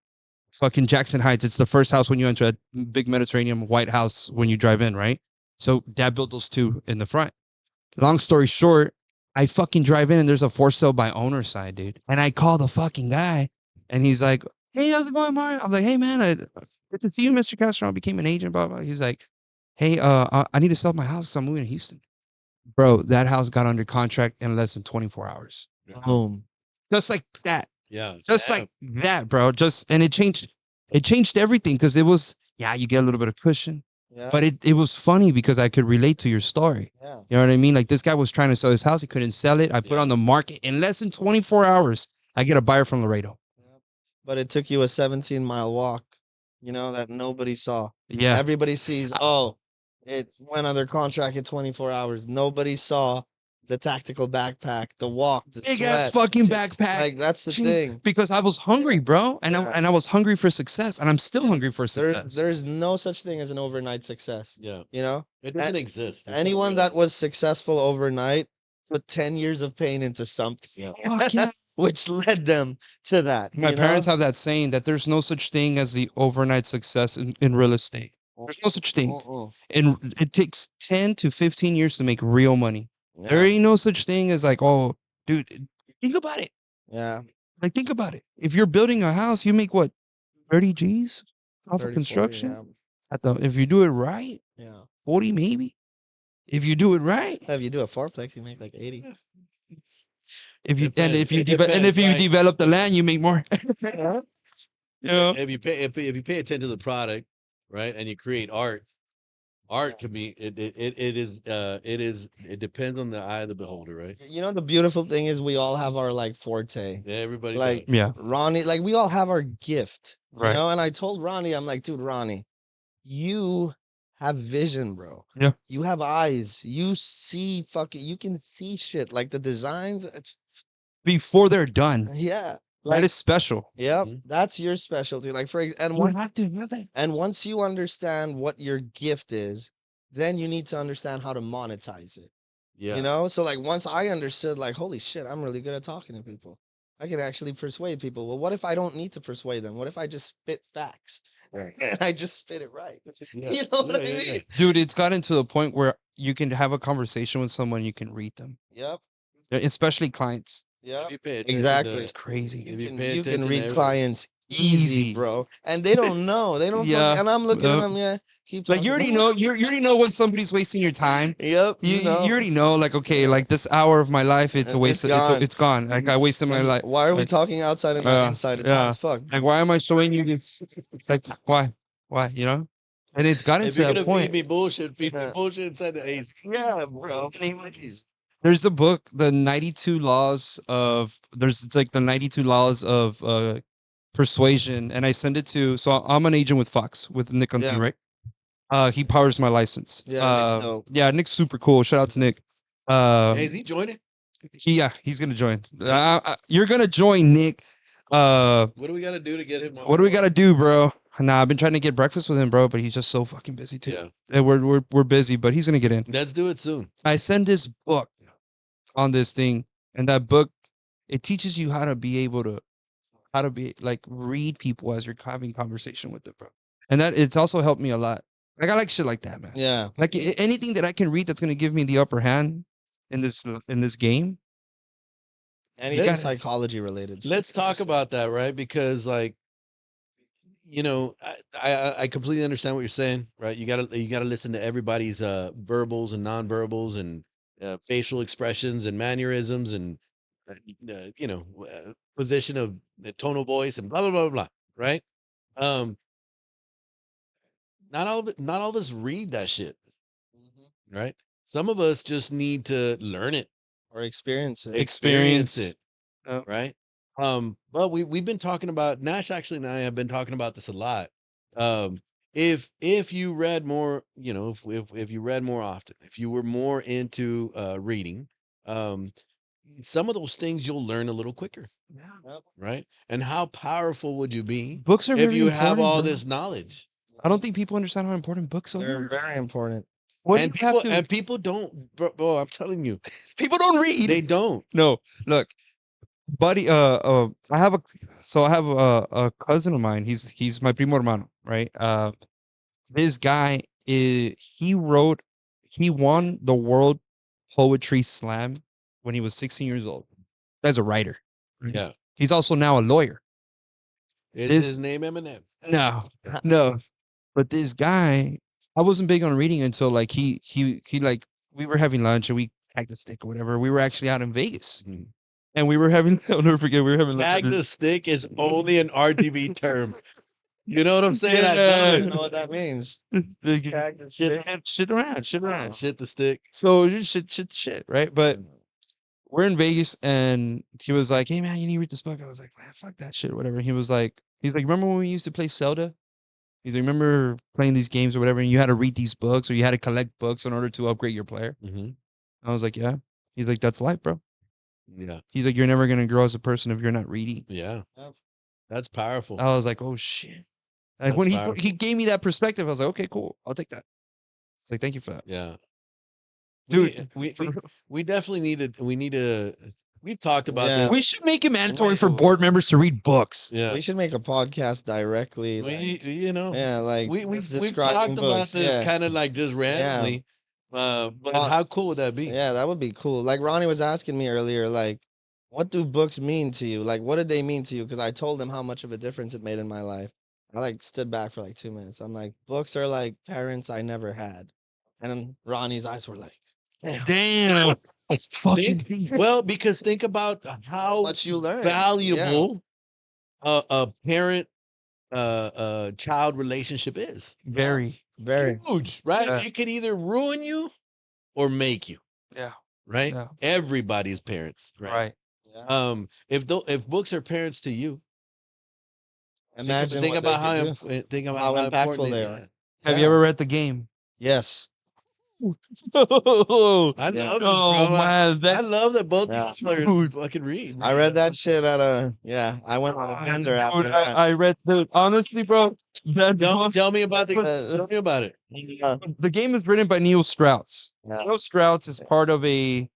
fucking Jackson Heights. It's the first house when you enter a big Mediterranean white house when you drive in, right? So dad built those two in the front. Long story short, I fucking drive in and there's a for sale by owner side, dude. And I call the fucking guy and he's like, "Hey, how's it going, Mario?" I'm like, "Hey man, good to see you, Mr. Castro. I became an agent, blah, blah." He's like, "Hey, I need to sell my house because I'm moving to Houston." Bro, that house got under contract in less than 24 hours. Boom. Just like that. Yeah. Just damn. like that, bro. And it changed everything because it was, yeah, you get a little bit of cushion. Yeah. But it was funny because I could relate to your story. Yeah. You know what I mean? Like this guy was trying to sell his house. He couldn't sell it. I put it Yeah. on the market in less than 24 hours. I get a buyer from Laredo. But it took you a 17-mile walk, you know, that nobody saw. Yeah. Everybody sees, oh, it went under contract in 24 hours. Nobody saw the tactical backpack, the walk, the Big ass sweat. fucking backpack. Like, that's the Ching. thing. Because I was hungry, bro. And Yeah. I was hungry for success. And I'm still hungry for success. There's no such thing as an overnight success. Yeah. You know, It doesn't exist. It's anyone unreal. that was successful overnight put 10 years of pain into something, Yeah. Fuck yeah. which led them to that. My you parents know? have that saying that there's no such thing as the overnight success in real estate. There's no such thing. And it takes 10 to 15 years to make real money. There Yeah. ain't no such thing as like, oh, dude, think about it. Yeah. Like, think about it. If you're building a house, you make what, 30 G's off 30, of 40, construction? If you do it right, Yeah. 40 maybe. If you do it right. If you do a fourplex, you make like 80. If you Depends. if you It if you depends, like- develop the land, you make more. You know? If you pay attention to the product, right, and you create art, art can be it depends on the eye of the beholder, right? You know, the beautiful thing is we all have our like forte. Yeah, everybody Like, does. Yeah. Ronnie, like we all have our gift, Right. you know? And I told Ronnie, I'm like, dude, Ronnie, you have vision, bro. Yeah. You have eyes. You see you can see shit. Like the designs, Before they're done. yeah. That Like, is special. yep, Mhm. that's your specialty. Like and once you understand what your gift is, then you need to understand how to monetize it. Yeah. You know? So like once I understood, like, holy shit, I'm really good at talking to people. I can actually persuade people. Well, what if I don't need to persuade them? What if I just spit facts? Right. And I just spit it right. Yeah. You know what I Yeah, yeah, yeah. mean? Dude, it's gotten to the point where you can have a conversation with someone, you can read them. Yep. Especially clients. Yep. If you pay attention Exactly. to- It's crazy. If you You pay can attention to read everything- clients Easy. easy, bro. And they don't know. They don't Yeah, and I'm looking at yep. them, yeah. Keep Like you already know, you already know when somebody's wasting your time. Yep. You already know, like, okay, like this hour of my life, it's a It's waste. gone. It's gone. Like I wasted my And life. why are we like, talking outside and yeah, not inside? It's hot yeah. as fuck. Like, why am I showing you this? Like, why? You know? And it's gotten If to you're that gonna point. feed me bullshit, feed me Yeah. bullshit inside the AC. Yeah, bro. There's a book, the 92 laws of. It's like the 92 laws of persuasion, and I send it to. So I'm an agent with Fox with Nick on Yeah. right? He powers my license. Yeah, Nick's dope. Yeah, Nick's super cool. Shout out to Nick. Hey, is he joining? He's gonna join. You're gonna join, Nick. What do we got to do to get him? On What do we gotta do, bro? Nah, I've been trying to get breakfast with him, bro, but he's just so fucking busy too. Yeah, And we're busy, but he's gonna get in. let's do it soon. I send this book on this thing, and that book it teaches you how to be able to like read people as you're having conversation with them, bro. And that it's also helped me a lot. Like I like shit like that, man. Yeah. Like anything that I can read that's gonna give me the upper hand in this game. Anything Let's- psychology related. Let's talk about that, right? Because like, you know, I completely understand what you're saying, right? You gotta listen to everybody's verbals and nonverbals and facial expressions and mannerisms and you know, position of the tonal voice and blah blah blah blah, right? Um, not all of us read that shit, right? Some of us just need to learn it, Or experience it. experience Experience. it, right? But we've been talking about Nash actually and I have been talking about this a lot. If you read more, you know, if you read more often, if you were more into reading, some of those things you'll learn a little quicker, Yep. right? And how powerful would you be Books are if very you have important, all bro. this knowledge? I don't think people understand how important books They're are. very important. What And do you have people to? and people don't, bro, I'm telling you, People don't read. they don't. No, look, buddy. I have a cousin of mine. He's my primo hermano, right? This guy is he won the World Poetry Slam when he was 16 years old. As a writer. Yeah. He's also now a lawyer. Is This- his name Eminem? No, no. But this guy, I wasn't big on reading until like he like we were having lunch and we tagged the stick or whatever. We were actually out in Vegas Mhm. and we were having I'll never forget we were having lunch. Tag the stick is only an RGB term. You know what I'm saying? I I know don't it. even know what that means. Shit around, shit around. Shit the stick. So just shit, right? But we're in Vegas and he was like, "Hey man, you need to read this book." I was like, "Man, fuck that shit, whatever." He's like, "Remember when we used to play Zelda? He's like, remember playing these games or whatever, and you had to read these books or you had to collect books in order to upgrade your player?" Mm-hmm. I was like, "Yeah." He's like, "That's life, bro." Yeah. He's like, "You're never gonna grow as a person if you're not reading." Yeah. Yep. That's powerful. I was like, "Oh shit!" Like That's when he powerful. gave me that perspective, I was like, "Okay, cool, I'll take that." It's like, "Thank you for that, Yeah. dude." We definitely need to we've talked about Yeah. this. We should make it mandatory for board members to read books. Yeah. We should make a podcast directly. We, like, you know, yeah, like we've just talked describing about books. this Yeah. kind of like just randomly. But Well, how cool would that be? Yeah, that would be cool. Like Ronnie was asking me earlier, like, what do books mean to you? Like, what did they mean to you? Because I told him how much of a difference it made in my life. I like stood back for like 2 minutes. I'm like, books are like parents I never had. And then Ronnie's eyes were like, Damn, it's fucking Well, because think about how much you learn. valuable a parent child relationship is. very. Very. Huge, right? Yeah. It could either ruin you or make you. Yeah. Right? Yeah. Everybody's parents, right? Right. Yeah. If books are parents to you, Imagine think what they about how could do. think about How impactful important they it are. is. Have you Yeah. ever read The Game? Yes. Oh I love this, bro. man, I love that both Yeah. people fucking read. I read that shit at I went on a bender after Dude, that. I read the honestly, bro. That book, Tell me about Uh, tell me about it. The Game is written by Neil Strauss. Yeah. Neil Strauss is part of a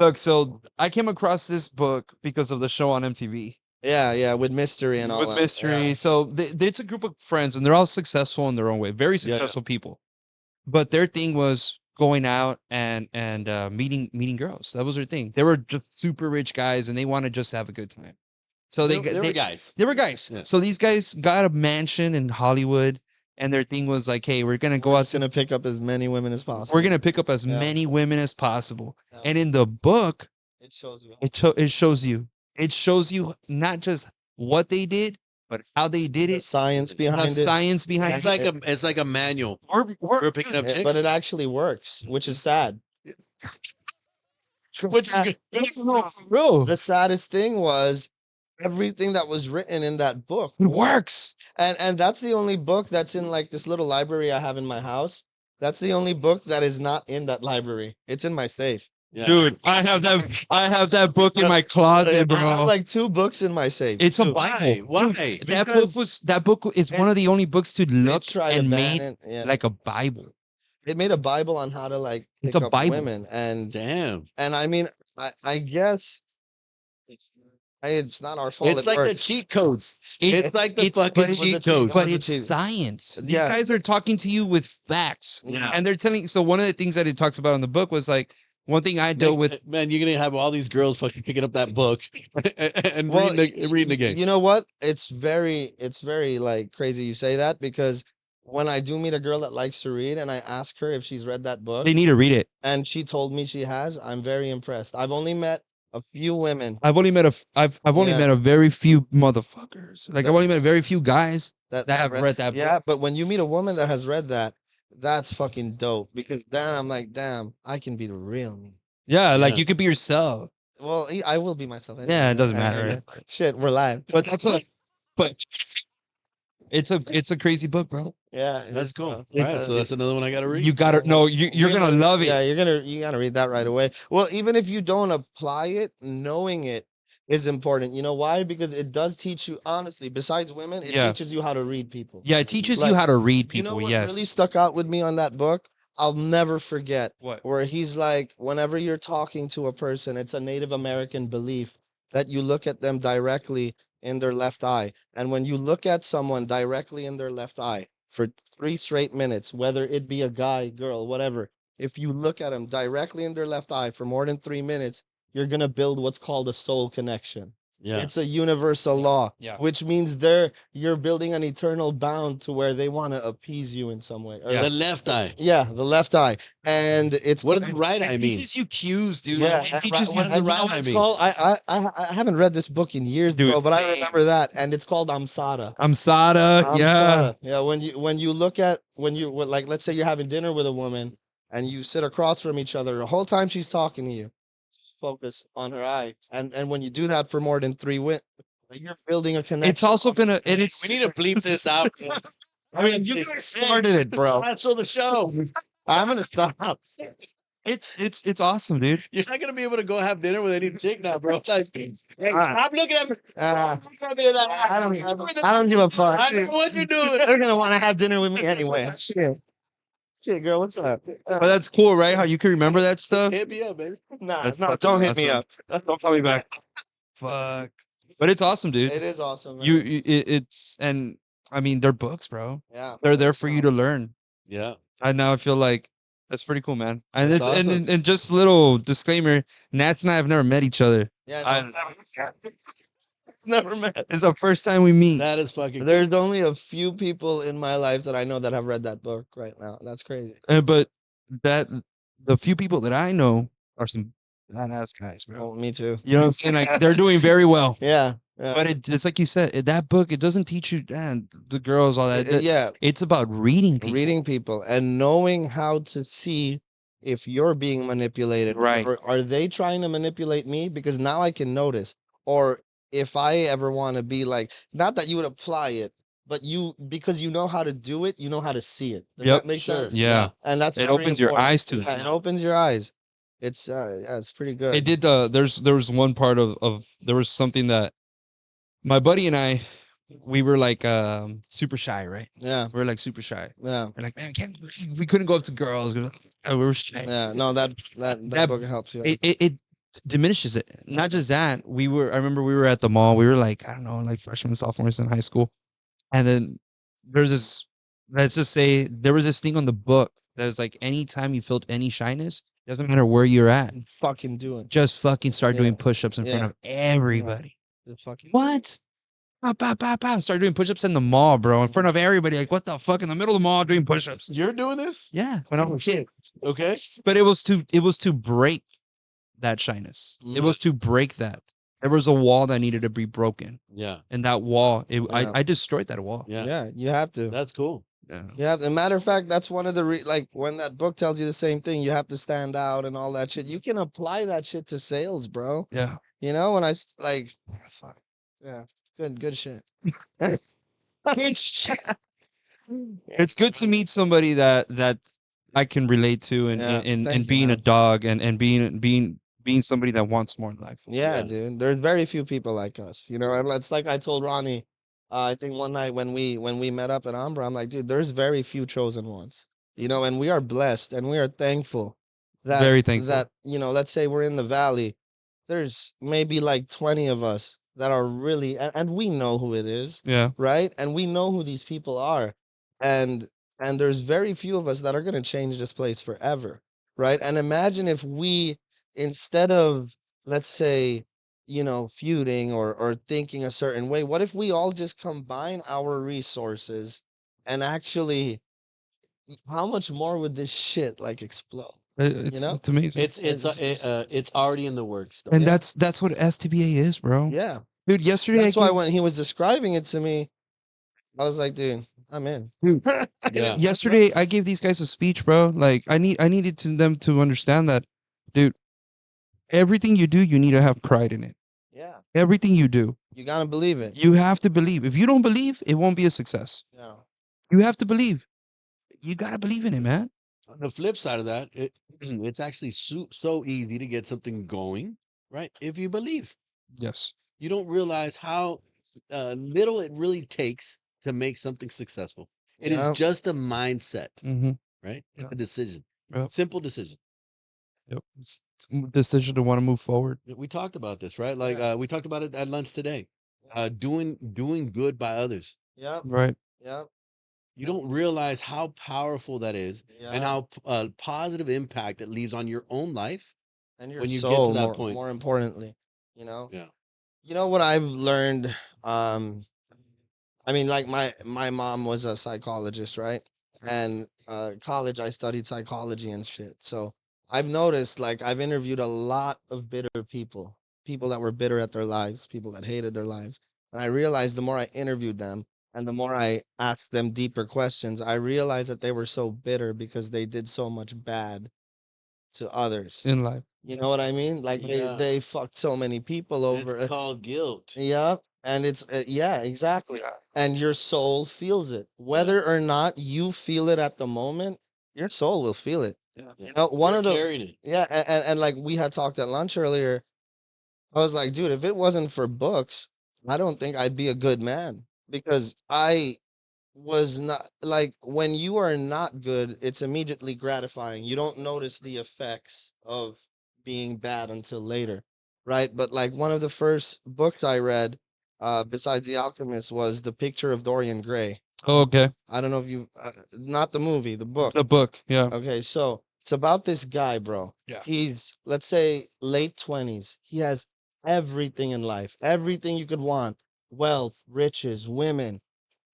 look. So I came across this book because of the show on MTV Yeah, with mystery and all with that. mystery. Yeah. So it's a group of friends, and they're all successful in their own way, very Yeah. successful people. But their thing was going out and meeting girls. That was their thing. They were just super rich guys, and they wanted just to have a good time. So They were guys. They were guys. Yeah. So these guys got a mansion in Hollywood, and their thing was like, "Hey, we're gonna go We're out. just gonna pick up as many women as possible. We're gonna pick up as Yeah. many women as possible." Yeah. And in the book, It shows you. it shows you not just what they did, but how they did The it, science the behind it. science behind It's it. like a manual We're for picking up Yeah, chicks. but it actually works, which is sad. Which- bro, The saddest thing was everything that was written in that book. it works. And that's the only book that's in like this little library I have in my house. That's the only book that is not in that library. It's in my safe. Yeah. Dude, I have that book in my closet, I have bro. like 2 books in my safe. It's a 2. Bible. Why? That book is one of the only books to They look try to and ban made it. Yeah. like a Bible. It made a Bible on how to like It's pick a up Bible. women, Damn. and I mean, I guess it's not our fault. It's It like the works. cheat codes. It- It's like the it's- fucking but it- cheat What's the cheat codes. code? But What's it's the cheat? science. These Yeah. guys are talking to you with facts. Yeah. And they're telling so one of the things that it talks about in the book was like one thing I dealt with. Man, you're gonna have all these girls fucking picking up that book and Well, reading the game. you know what? It's very like crazy you say that, because when I do meet a girl that likes to read and I ask her if she's read that book They need to read it. and she told me she has, I'm very impressed. I've only met a few women I've only met I've only Yeah. met a very few motherfuckers. Like That- I've only met very few guys that that have read that Yeah, book. but when you meet a woman that has read that, that's fucking dope, because then I'm like, damn, I can be the real me. Yeah, like Yeah. you could be yourself. Well, I will be myself. Anyway. Yeah, it doesn't matter. Shit, we're live. But that's a but it's a crazy book, bro. Yeah, That's cool. All right, It's- so that's another one I gotta read. You gotta no, you're gonna love it. Yeah, you gotta read that right away. Well, even if you don't apply it, knowing it is important. You know why? Because it does teach you, honestly, besides women, it Yeah. teaches you how to read people. Yeah, it teaches Like, you how to read You know people. what Yes. really stuck out with me on that book? I'll never forget, What? where he's like, whenever you're talking to a person, it's a Native American belief that you look at them directly in their left eye. And when you look at someone directly in their left eye for 3 straight minutes, whether it be a guy, girl, whatever, if you look at them directly in their left eye for more than 3 minutes, you're going to build what's called a soul connection. Yeah. It's a universal law, Yeah. which means you're building an eternal bound to where they want to appease you in some way. Or Yeah. The left eye. yeah, the left eye, and it's What does the right eye mean? teaches you cues, dude. Yeah, It teaches you. what does the and you right know what eye it's mean? called? I haven't read this book in years, Dude, bro, but I same. remember that, and it's called Amsara. Amsada. Yeah. Yeah. When you look at like, let's say you're having dinner with a woman and you sit across from each other the whole time she's talking to you, focus on her eye, and when you do that for more than 3 you're building a connection. It's also gonna and it's We need to bleep this out. I mean, you guys started it, bro. Cancel the show. I'm gonna stop. it's awesome, dude. You're not gonna be able to go have dinner with any chick now, bro. It's like, hey, Ah. stop looking at me. Uh, Stop looking at that. I don't give a fuck. I know what you're doing. They're gonna want to have dinner with me anyway. Shit, girl, what's up? But that's cool, right? How you can remember that stuff. Hit me up, baby. Nah, That's no, fucking don't hit me awesome. up. Don't call me back. Fuck. But it's awesome, dude. It is awesome. Man. It's and I mean they're books, bro. yeah, They're there for you to learn. Yeah. And now I feel like that's pretty cool, man. And That's it's awesome. and just little disclaimer, Nats and I have never met each other. Yeah, I- no, never met. It's the first time we meet. That is fucking. There's only a few people in my life that I know that have read that book right now. That's crazy. But that the few people that I know are some badass guys, bro. Oh, me too. You know what I'm saying? Like they're doing very well. Yeah, yeah. But it's like you said, that book, it doesn't teach you the girls, all that. Yeah, It's about reading people. reading people and knowing how to see if you're being manipulated. Right. Or are they trying to manipulate me? Because now I can notice. Or if I ever want to be like, not that you would apply it, but because you know how to do it, you know how to see it. Does Yep. that make Sure. sense? Yeah. And that's It very opens your important. eyes to it. Yeah, it opens your eyes. It's yeah, it's pretty good. It did there was one part of there was something that my buddy and I we were like super shy, right? Yeah, We were like super shy. yeah, We're like, man, we couldn't go up to girls. We were shy. yeah. No, that That- book helps you. It diminishes it. Not just that. I remember we were at the mall. We were like, I don't know, like freshmen, sophomores in high school. And then there's this, let's just say there was this thing on the book that was like, anytime you felt any shyness, doesn't matter where you're at, Fucking doing. just fucking start doing Yeah. push-ups in front Yeah. of everybody. Just fucking. What? Pow, pow, pow, pow. Start doing push-ups in the mall, bro, in front of everybody. Like, what the fuck? In the middle of the mall doing push-ups. You're doing this? Yeah. When I was a kid. Okay. But it was to break that shyness. It was to break that. There was a wall that needed to be broken. Yeah. And that wall, Yeah. I destroyed that wall. Yeah. Yeah, you have to. That's cool. Yeah. You have. As a matter of fact, that's one of the like when that book tells you the same thing. You have to stand out and all that shit. You can apply that shit to sales, bro. Yeah. You know when like, fuck. Yeah, good shit. It's good to meet somebody that I can relate to in Yeah, in thank you, being a man. dog and being somebody that wants more in life. Yeah, Yeah. dude. There's very few people like us, you know. And it's like I told Ronnie, I think one night when we met up at Ambra, I'm like, dude, there's very few chosen ones, you know, and we are blessed and we are thankful that Very thankful. you know, let's say we're in the valley, there's maybe like 20 of us that are really, and we know who it is, Yeah. right? And we know who these people are, and there's very few of us that are gonna change this place forever, right? And imagine if we, instead of, let's say, you know, feuding or thinking a certain way, what if we all just combine our resources and actually, how much more would this shit like explode? You know? It's amazing. It's already in the works, though. And Yeah. that's what STBA is, bro. Yeah. Dude, yesterday That's why when he was describing it to me, I was like, dude, I'm in. Dude, Yeah. yesterday I gave these guys a speech, bro. Like I needed them to understand that, dude, everything you do, you need to have pride in it. Yeah. Everything you do, You gotta believe it. you have to believe. If you don't believe, it won't be a success. Yeah. You have to believe. You gotta believe in it, man. On the flip side of that, it's actually so easy to get something going, right? If you believe, Yes. you don't realize how little it really takes to make something successful. It is Yeah. just a mindset, Mm-hmm. right? Yeah. A decision, Yep. simple decision. Yep. Decision to want to move forward. We talked about this, right? Like Yeah. we talked about it at lunch today. Doing good by others. Yep. Right. Yep. You don't realize how powerful that is and Yeah. how positive impact it leaves on your own life And your when you get to soul, that point. more importantly, you know? Yeah. You know what I've learned? I mean, like my mom was a psychologist, right? And college, I studied psychology and shit. So I've noticed, like, I've interviewed a lot of bitter people, people that were bitter at their lives, people that hated their lives. And I realized the more I interviewed them and the more I asked them deeper questions, I realized that they were so bitter because they did so much bad to others. In life. You know what I mean? Like Yeah. they fucked so many people over It's it. called guilt. Yeah, and it's yeah, exactly. And your soul feels it. Whether or not you feel it at the moment, your soul will feel it. Yeah. You know, one You're of the carrying it. yeah, and like we had talked at lunch earlier, I was like, dude, if it wasn't for books, I don't think I'd be a good man because I was not like when you are not good, it's immediately gratifying. You don't notice the effects of being bad until later, right? But like one of the first books I read, besides The Alchemist, was The Picture of Dorian Gray. Oh, okay. I don't know if you, not the movie, the book. The book. Yeah. Okay, so it's about this guy, bro. Yeah. He's, let's say, late 20s. He has everything in life, everything you could want: wealth, riches, women,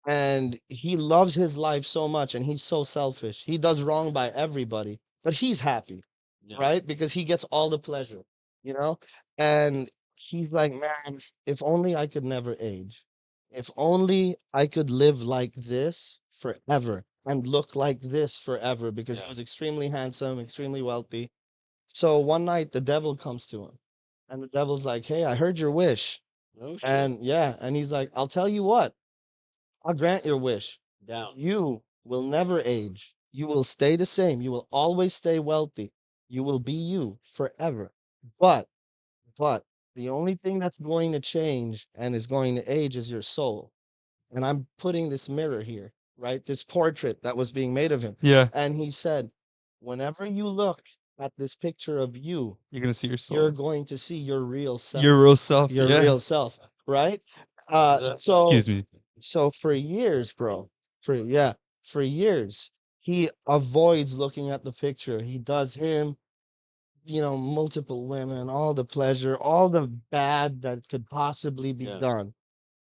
and he loves his life so much and he's so selfish. He does wrong by everybody, but he's happy, Yeah. right? Because he gets all the pleasure, you know? And he's like, man, if only I could never age. If only I could live like this forever and look like this forever, because he Yeah. was extremely handsome, extremely wealthy. So one night the devil comes to him and the devil's like, hey, I heard your wish. Oh shit. And yeah, and he's like, I'll tell you what, I'll grant your wish. Down. You will never age. You will stay the same. You will always stay wealthy. You will be you forever. But, but the only thing that's going to change and is going to age is your soul. And I'm putting this mirror here, right? This portrait that was being made of him. Yeah. And he said, whenever you look at this picture of you, You're gonna see your soul. you're going to see your real self. Your real self. Your Yeah. real self, right? So Excuse me. so for years, bro, for years, he avoids looking at the picture. He does him, you know, multiple women, all the pleasure, all the bad that could possibly be Yeah. done.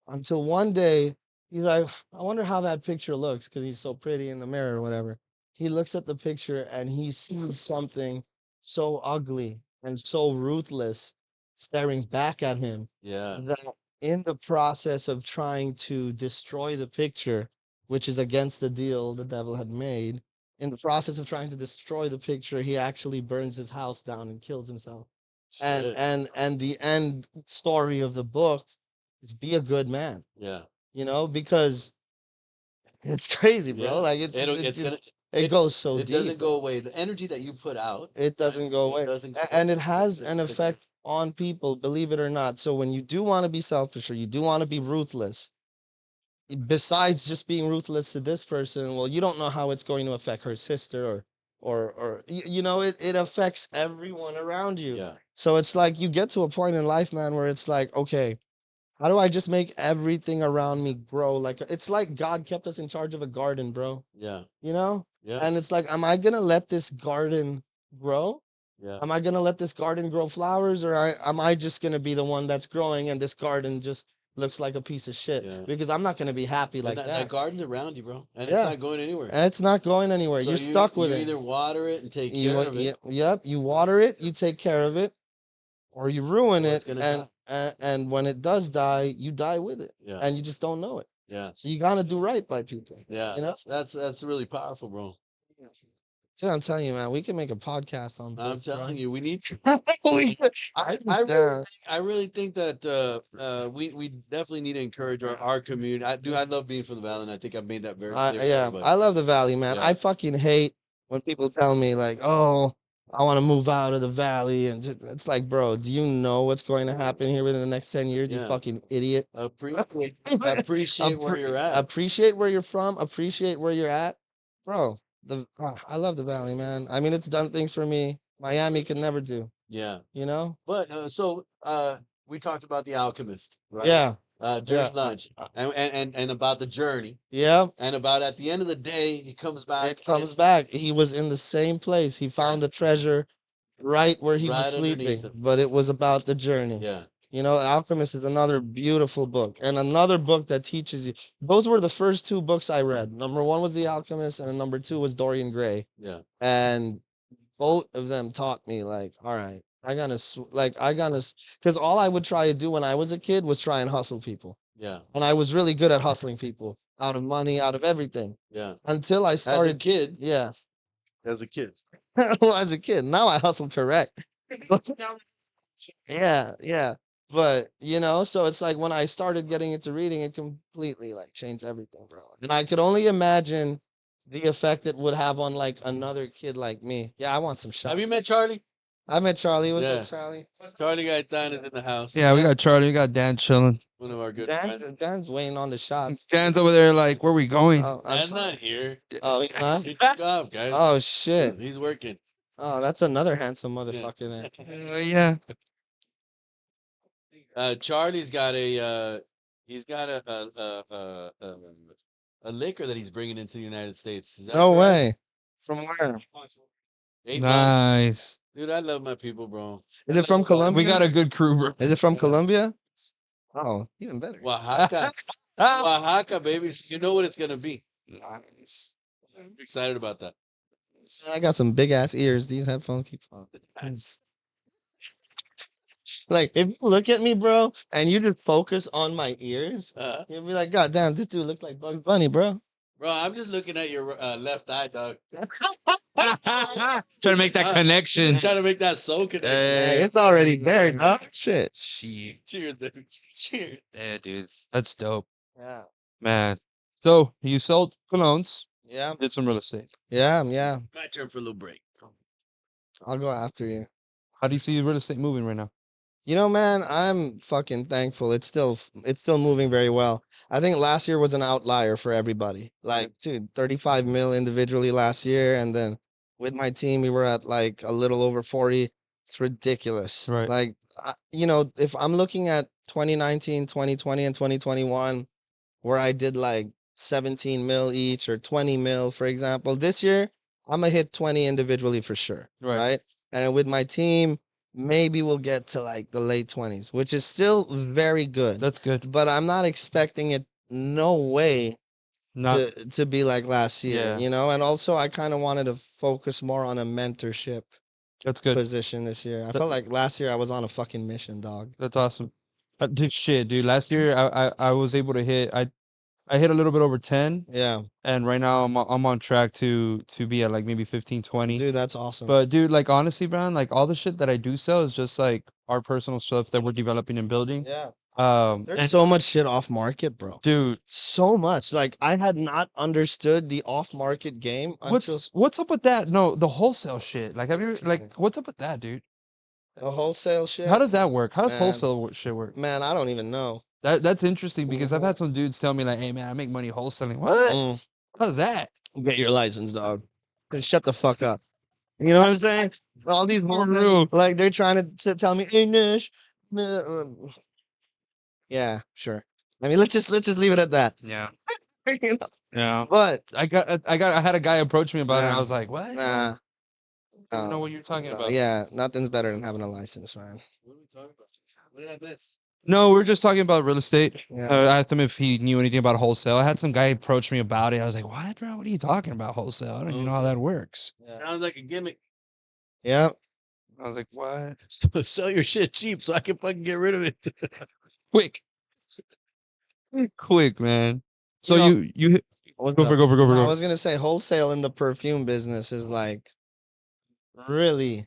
Until one day, he's like, I wonder how that picture looks because he's so pretty in the mirror or whatever. He looks at the picture and he sees something so ugly and so ruthless staring back at him Yeah. that in the process of trying to destroy the picture, which is against the deal the devil had made, in the process of trying to destroy the picture, he actually burns his house down and kills himself. And Shit. and the end story of the book is be a good man, Yeah. you know, because it's crazy, bro. Yeah. Like it's It'll, it it's just, gonna It goes so It deep. doesn't go away. The energy that you put out, It doesn't go away. doesn't go And away. it has It's an just- effect on people, believe it or not. So when you do want to be selfish or you do want to be ruthless, besides just being ruthless to this person, well, you don't know how it's going to affect her sister or you know, it affects everyone around you. Yeah. So it's like you get to a point in life, man, where it's like, okay, how do I just make everything around me grow? Like it's like God kept us in charge of a garden, bro. Yeah. You know? Yeah. And it's like, am I gonna let this garden grow? Yeah. Am I gonna let this garden grow flowers, or am I just gonna be the one that's growing and this garden just looks like a piece of shit? Yeah. Because I'm not gonna be happy like And that. that garden's around you, bro, and Yeah. it's not going anywhere. And it's not going anywhere. So You're stuck with you it. either water it and take You, care of it, yep. You water it, you take care of it, or you ruin or it, it's gonna and die. and when it does die, you die with it, Yeah. and you just don't know it. Yeah. So you gotta do right by people. Yeah. You know? That's really powerful, bro. Dude, I'm telling you, man, we can make a podcast on I'm this, bro. telling you, we need to. We- I Yeah. really think that we definitely need to encourage our community. I love being from the Valley, and I think I've made that very clear. Yeah, everybody. I love the Valley, man. Yeah. I fucking hate when people tell me like, "Oh, I want to move out of the Valley," and it's like, bro, do you know what's going to happen here within the next 10 years? You Yeah. fucking idiot. Appreciate where you're at. Appreciate where you're from. Appreciate where you're at, bro. I love the Valley, man. I mean, it's done things for me Miami could never do. Yeah. You know? But we talked about The Alchemist, right? Yeah. During Yeah. lunch, and about the journey, Yeah. and about at the end of the day, he comes back. It comes back. He was in the same place. He found the treasure right where he was Right underneath sleeping, him. but it was about the journey. Yeah. You know, Alchemist is another beautiful book and another book that teaches you. Those were the first two books I read. Number one was The Alchemist, and number two was Dorian Gray. Yeah. And both of them taught me, like, all right, because all I would try to do when I was a kid was try and hustle people. Yeah. And I was really good at hustling people out of money, out of everything Yeah. until I As a started. kid. Yeah. As a kid. Well, as a kid. Now I hustle correct. Yeah. But you know, so it's like when I started getting into reading, it completely like changed everything, bro. And I could only imagine the effect it would have on like another kid like me. Yeah, I want some shots. Have you met Charlie? I met Charlie. What's Yeah. up, Charlie? Charlie Gaetan is in the house. Yeah, we got Charlie, we got Dan chilling. One of our good Dan's, friends. Dan's waiting on the shots. Dan's over there like, where we going? Oh, I'm Dan's sorry. not here. Oh, he's not? He took off, guys. Oh shit. He's working. Oh, that's another handsome motherfucker there. Yeah. Charlie's got a a liquor that he's bringing into the United States. Is that No correct? way. From where? 8 months. Nice. Dude, I love my people, bro. Is it from Colombia? We got a good crew, bro. Is it from Colombia? Oh, even better. Oaxaca. Oaxaca, baby. So you know what it's gonna be. Nice. I'm excited about that. I got some big ass ears. These headphones keep on. Like, if you look at me, bro, and you just focus on my ears, you'll be like, God damn, this dude looks like Bugs Bunny, bro. Bro, I'm just looking at your left eye, dog. Trying to make that I'm connection. trying to make that soul connection. Hey, it's already there, dog. Shit. Shit. Cheers, dude. Cheers. Yeah, dude. That's dope. Yeah. Man. So you sold colognes, Yeah. did some real estate. Yeah. My turn for a little break. I'll go after you. How do you see real estate moving right now? You know, man, I'm fucking thankful. It's still moving very well. I think last year was an outlier for everybody. Like, dude, 35 mil individually last year, and then with my team, we were at like a little over 40. It's ridiculous. Right. Like, you know, if I'm looking at 2019, 2020, and 2021, where I did like 17 mil each or 20 mil, for example, this year I'm gonna hit 20 individually for sure. Right. And with my team, maybe we'll get to like the late 20s, which is still very good. That's good. But I'm not expecting it, no way, Not to be like last year, Yeah. you know? And also, I kind of wanted to focus more on a mentorship that's good. position this year. I felt like last year I was on a fucking mission, dog. That's awesome. Dude, shit, dude. Last year I was able to hit I hit a little bit over 10, Yeah. and right now I'm on track to be at like maybe 15, 20. Dude, that's awesome. But dude, like honestly, Brian, like all the shit that I do sell is just like our personal stuff that we're developing and building. Yeah. There's And so much shit off market, bro. dude, So much. Like I had not understood the off market game until what's up with that? No, the wholesale shit. Like, have you What's- like what's up with that, dude? the wholesale shit. How does that work? How does Man. wholesale shit work? Man, I don't even know. That's interesting because I've Mhm. had some dudes tell me like, "Hey, man, I make money wholesaling." What? Mm, How's that? get your license, dog. Just shut the fuck up. You know what I'm saying? All these For wholesalers, real. like they're trying to tell me, hey Nash. Yeah, sure. I mean, let's just leave it at that. Yeah. You know? Yeah. But I had a guy approach me about it. And I Nah. was like, "What? nah, I don't even know no, what you're talking no, about." yeah, nothing's better than having a license, man. What are we talking about? What is this? No, we're just talking about real estate. Yeah. I asked him if he knew anything about wholesale. I had some guy approach me about it. I was like, "What, bro? What are you talking about wholesale? I don't even know how that works." Sounds like a gimmick. Yeah. I was like, "What?" Sell your shit cheap so I can fucking get rid of it. Quick, quick, man. So know, you hit, What's go up? for No, I go. was gonna say wholesale in the perfume business is like really,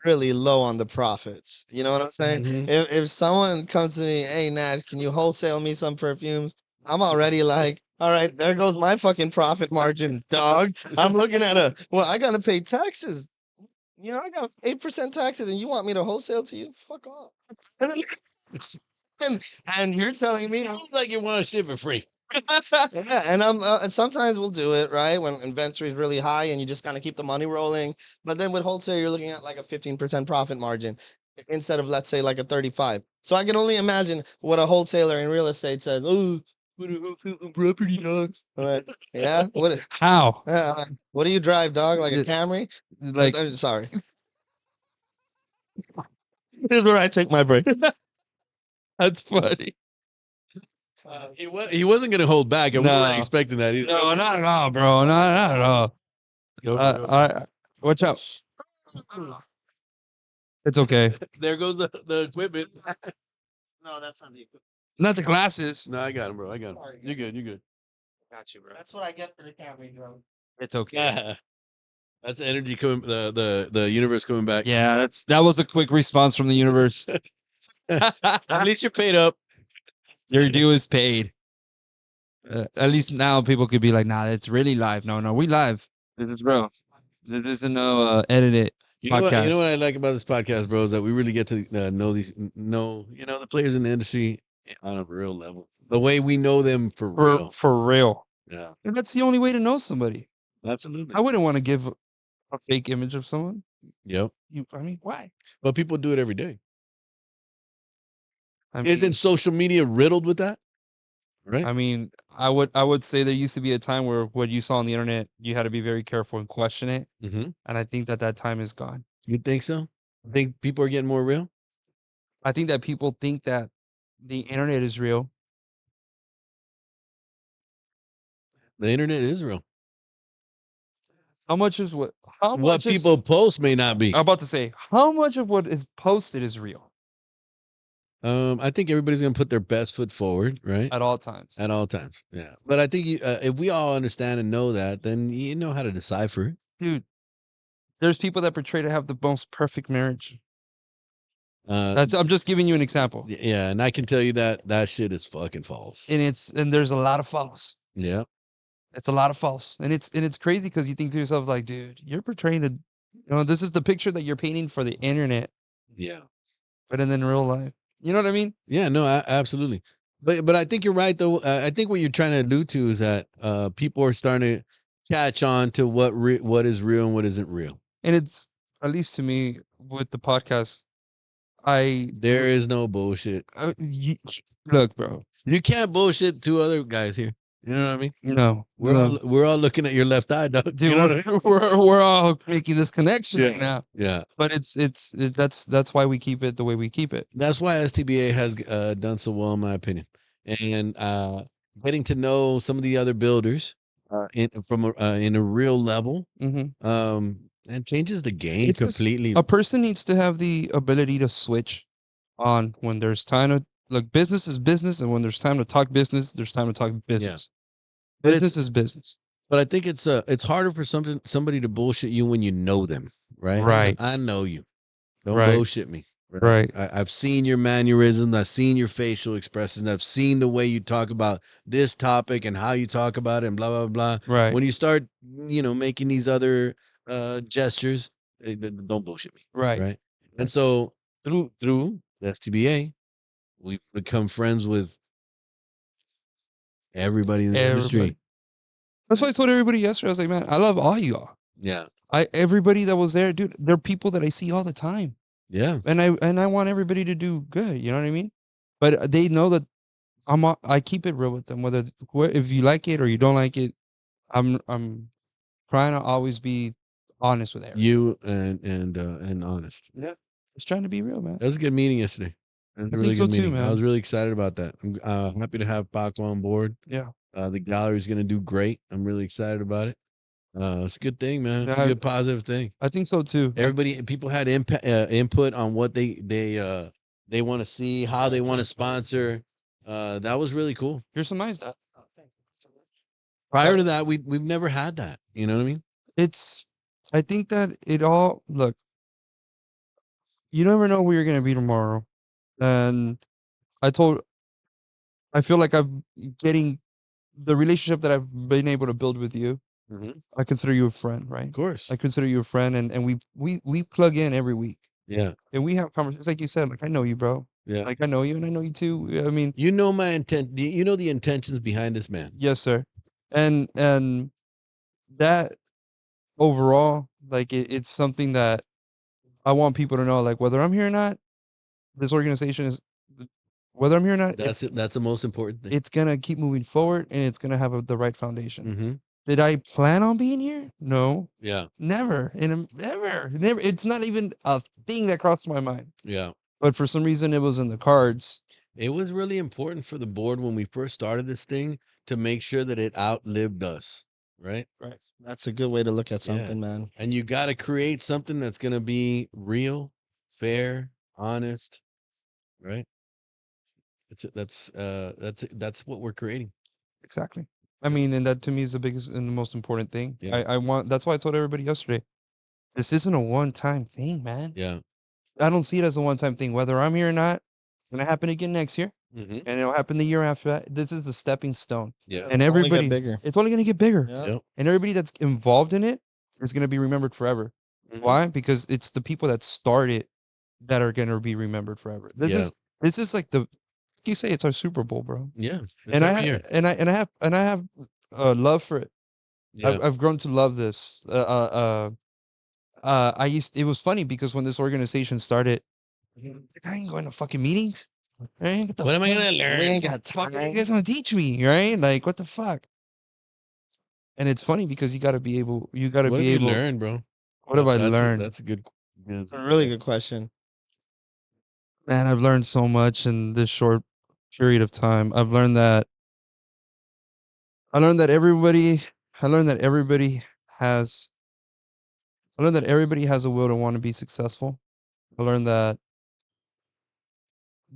really low on the profits. You know what I'm saying? Mhm. If someone comes to me, hey Nat, can you wholesale me some perfumes? I'm already like, all right, there goes my fucking profit margin, dog. I'm looking at I gotta pay taxes. You know, I got 8% taxes, and you want me to wholesale to you? Fuck off. and you're telling me Sounds like you want to ship it free. yeah, and and sometimes we'll do it right when inventory is really high and you just kind of keep the money rolling. But then with wholesale, you're looking at like a 15% profit margin instead of let's say like a 35. So I can only imagine what a wholesaler in real estate says. Oh, what a wholesale property, dog. Like, yeah, How? what do you drive, dog? Like a Yeah. Camry? Like, Sorry. Here's where I take my break. that's funny. He wasn't going to hold back. And we No. weren't expecting that either. No, not at all, bro. Not at all. Go, Watch out. It's okay. There goes the equipment. No, that's not the equipment. Not the glasses. No, I got him, bro. I got him. Sorry, You're good. You're good. Got you, bro. That's what I get for the Camry, bro. It's okay. Yeah. That's the energy coming, the universe coming back. Yeah, that was a quick response from the universe. At least you're paid up. Your due is paid. At least now people could be like, "Nah, it's really live." No, we live. This is real. This isn't no edited You podcast. know what I like about this podcast, bro, is that we really get to know the players in the industry on a real level. The way we know them for real. For real. Yeah, And that's the only way to know somebody. absolutely. I wouldn't want to give a fake image of someone. Yep. I mean, why? But people do it every day. I mean, Isn't social media riddled with that? Right? I mean, I would say there used to be a time where what you saw on the internet, you had to be very careful and question it. Mm-hmm. And I think that time is gone. You think so? I think people are getting more real? I think that people think that the internet is real. The internet is real. How much is what? How What much is, people post may not be. I'm about to say, how much of what is posted is real I think everybody's gonna put their best foot forward, right? at all times? At all times. Yeah. But I think if we all understand and know that, then you know how to decipher it. Dude, there's people that portray to have the most perfect marriage. Uh, I'm just giving you an example. yeah, and I can tell you that shit is fucking false. And there's a lot of false. Yeah. It's a lot of false. And it's crazy because you think to yourself, like, dude, you're portraying this is the picture that you're painting for the internet, Yeah. but in real life. You know what I mean? Yeah, no, absolutely. But I think you're right though. I think what you're trying to allude to is that people are starting to catch on to what is real and what isn't real. And it's, at least to me, with the podcast, There is no bullshit. look, bro. You can't bullshit two other guys here. You know what I mean? No, We're all looking at your left eye, dog. dude, You know what I mean? we're all making this connection right now. Yeah. But that's why we keep it the way we keep it. That's why STBA has done so well, in my opinion. And getting to know some of the other builders in a real level, Mm-hmm. and changes the game It's just- completely. A person needs to have the ability to switch on when there's time to look. Business is business, and when there's time to talk business, there's time to talk business. But Business is business. But I think it's harder for somebody to bullshit you when you know them, right? Right. I know you. Don't Right. bullshit me. Right. I've seen your mannerisms. I've seen your facial expressions. I've seen the way you talk about this topic and how you talk about it and blah, blah, blah. Right. When you start, making these other gestures, don't bullshit me. Right. Right. And so through the STBA, we've become friends with everybody in the Everybody. industry. That's why I told everybody yesterday. I was like, man, I love all y'all. Yeah. Everybody that was there, dude, they're people that I see all the time. Yeah. And I want everybody to do good, you know what I mean? But they know that I keep it real with them, whether if you like it or you don't like it. I'm trying to always be honest with everybody. You and honest. Yeah. Just trying to be real, man. That was a good meeting yesterday. It was a I really think so good too, meeting. I man. was really excited about that. I'm happy to have Paco on board. Yeah. The gallery's going to do great. I'm really excited about it. It's a good thing, man. It's Yeah, a good positive thing. I think so too. People had input on what they want to see, how they want to sponsor. That was really cool. Here's some eyes. Prior to that, we've never had that. You know what I mean? I think that it all, look, you never know where you're going to be tomorrow. And I feel like getting the relationship that I've been able to build with you. I consider you a friend, right? Of course. I consider you a friend, and we plug in every week, Yeah. and we have conversations. Like you said, like I know you, bro. Yeah. Like I know you, and I know you too. I mean, You know my intent. You know the intentions behind this man. yes, sir. And that overall, like it's something that I want people to know. Like whether I'm here or not, this organization is. Whether I'm here or not, That's it. That's the most important thing. it's gonna keep moving forward, and it's gonna have the right foundation. Mm-hmm. Did I plan on being here? No, Yeah. never. Never. It's not even a thing that crossed my mind. Yeah. But for some reason, it was in the cards. It was really important for the board when we first started this thing to make sure that it outlived us. Right. Right. That's a good way to look at Yeah. something, man. And you got to create something that's going to be real, fair, honest. Right. That's what we're creating. Exactly. I mean, and that to me is the biggest and the most important thing. Yeah. I want. That's why I told everybody yesterday. This isn't a one-time thing, man. Yeah. I don't see it as a one-time thing. Whether I'm here or not, it's gonna happen again next year, Mm-hmm. and it'll happen the year after that. This is a stepping stone, Yeah. and Only get everybody, bigger. it's only gonna get bigger, Yeah. Yep. and everybody that's involved in it is gonna be remembered forever. Mhm. Why? Because it's the people that started that are gonna be remembered forever. This Yeah. is like you say, it's our Super Bowl, bro. Yeah. And I here. have love for it. Yeah. I've grown to love this. It was funny because when this organization started, I ain't going to fucking meetings. Right? What am I gonna learn? We ain't got Fuck, you time. guys gonna teach me, right? Like what the fuck? And it's funny because you gotta be able. What have you learned, bro? What have I That's learned? That's a good. It's a really good question. Man, I've learned so much in this short period of time. I've learned that everybody has a will to want to be successful. I learned that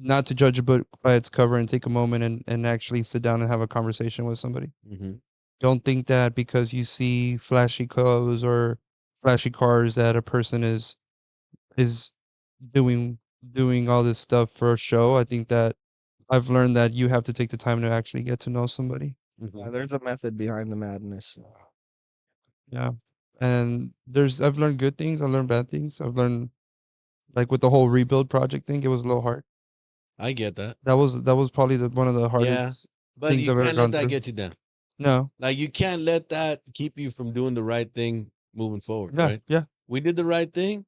not to judge a book by its cover and take a moment and actually sit down and have a conversation with somebody. Mm-hmm. Don't think that because you see flashy clothes or flashy cars that a person is doing all this stuff for a show. I think that I've learned that you have to take the time to actually get to know somebody. Yeah, there's a method behind the madness. Yeah. And I've learned good things, I've learned bad things. I've learned, like with the whole rebuild project thing, it was a little hard. I get that. That was probably one of the hardest But things you I've ever can't gone let that through. get you down. No. Like you can't let that keep you from doing the right thing moving forward. Yeah. Right? Yeah. We did the right thing,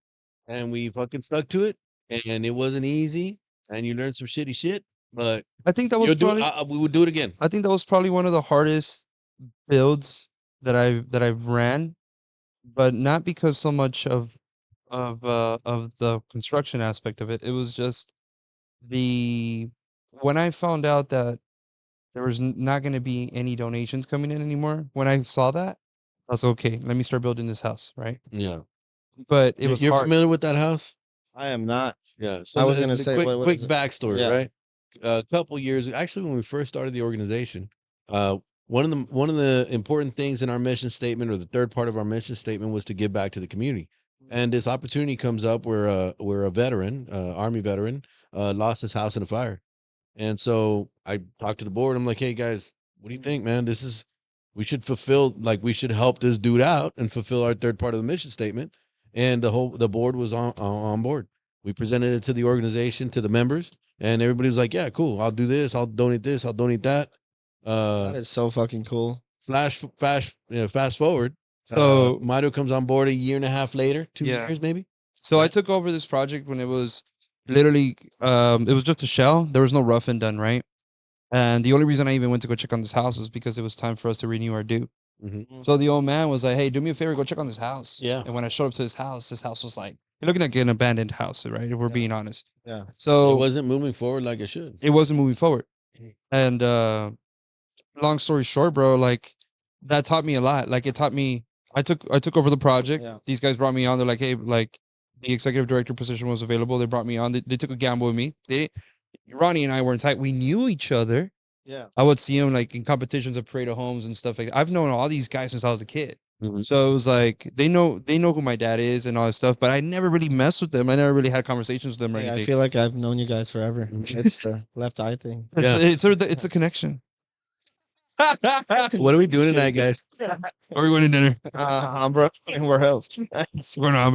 and we fucking stuck to it, and it wasn't easy, and you learned some shitty shit. But I think that was probably we would do it again. I think that was probably one of the hardest builds that I've ran, but not because so much of the construction aspect of it. It was just when I found out that there was not going to be any donations coming in anymore. When I saw that, I was okay. Let me start building this house, right? Yeah. But it was You're hard. familiar with that house? I am not. Yeah. I was gonna the say, quick, what quick is it? backstory, Yeah. right? A couple years, actually, when we first started the organization, one of the important things in our mission statement, or the third part of our mission statement, was to give back to the community. and this opportunity comes up where a veteran, Army veteran, lost his house in a fire. And so I talked to the board. I'm like, hey guys, what do you think, man? We should we should help this dude out and fulfill our third part of the mission statement. And the board was on board. We presented it to the organization, to the members, and everybody was like, yeah, cool. I'll do this. I'll donate this. I'll donate that. That is so fucking cool. Fast forward. So- Mario comes on board a year and a half later, 2 Yeah. years maybe. So I took over this project when it was literally it was just a shell. There was no rough and done, right? And the only reason I even went to go check on this house was because it was time for us to renew our due. Mhm. So the old man was like, "Hey, do me a favor, go check on this house." Yeah. And when I showed up to this house was like, you're looking at an abandoned house, right? If we're Yeah. being honest. Yeah. So It wasn't moving forward like it should. it wasn't moving forward. Mhm. And long story short, bro, like that taught me a lot. Like it taught me I took over the project. Yeah. These guys brought me on. They're like, hey, like the executive director position was available. They brought me on. They took a gamble with me. Ronnie and I weren't tight. We knew each other. Yeah. I would see him like in competitions of Pareto Homes and stuff like that. I've known all these guys since I was a kid. Mhm. So it was like they know who my dad is and all that stuff, but I never really messed with them. I never really had conversations with them or Hey, I anything. feel like I've known you guys forever. It's the left eye thing. Yeah. It's a connection. What are we doing tonight, guys? Are we going to dinner? Bro, where else? We're not,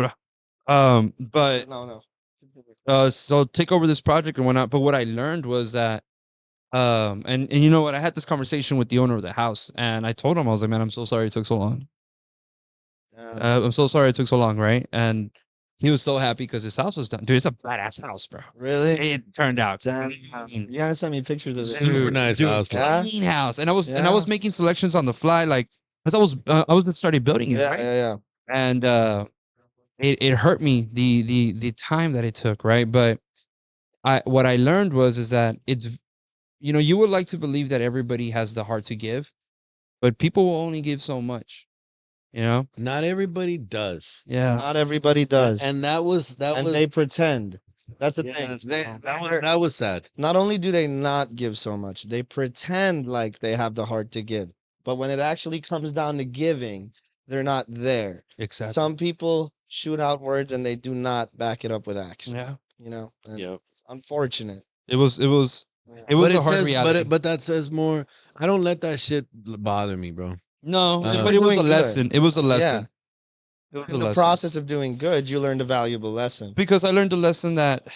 bro. But No. so take over this project and whatnot. But what I learned was that, and you know what? I had this conversation with the owner of the house, and I told him I was like, man, I'm so sorry it took so long. I'm so sorry it took so long, right? And he was so happy because his house was done. Dude, it's a badass house, bro. Really? It turned out. You gotta send me pictures of it. Super nice house, bro. Yeah. Clean house, and I was Yeah. making selections on the fly, like because I was just started building it, Yeah, right? yeah. And it hurt me the time that it took, right? But what I learned is that it's you would like to believe that everybody has the heart to give, but people will only give so much, Not everybody does. yeah. Not everybody does. And that was and they pretend. That's the yeah, thing. that was sad. Not only do they not give so much, they pretend like they have the heart to give. But when it actually comes down to giving, they're not there. Exactly. Some people shoot out words and they do not back it up with action. Yeah. And Yeah. it's unfortunate. It was Yeah. a hard reality. But that says more. I don't let that shit bother me, bro. No, Uh, but it was a doing good. lesson. It was a lesson. Yeah. It was a In the lesson. process of doing good, you learned a valuable lesson. Because I learned a lesson that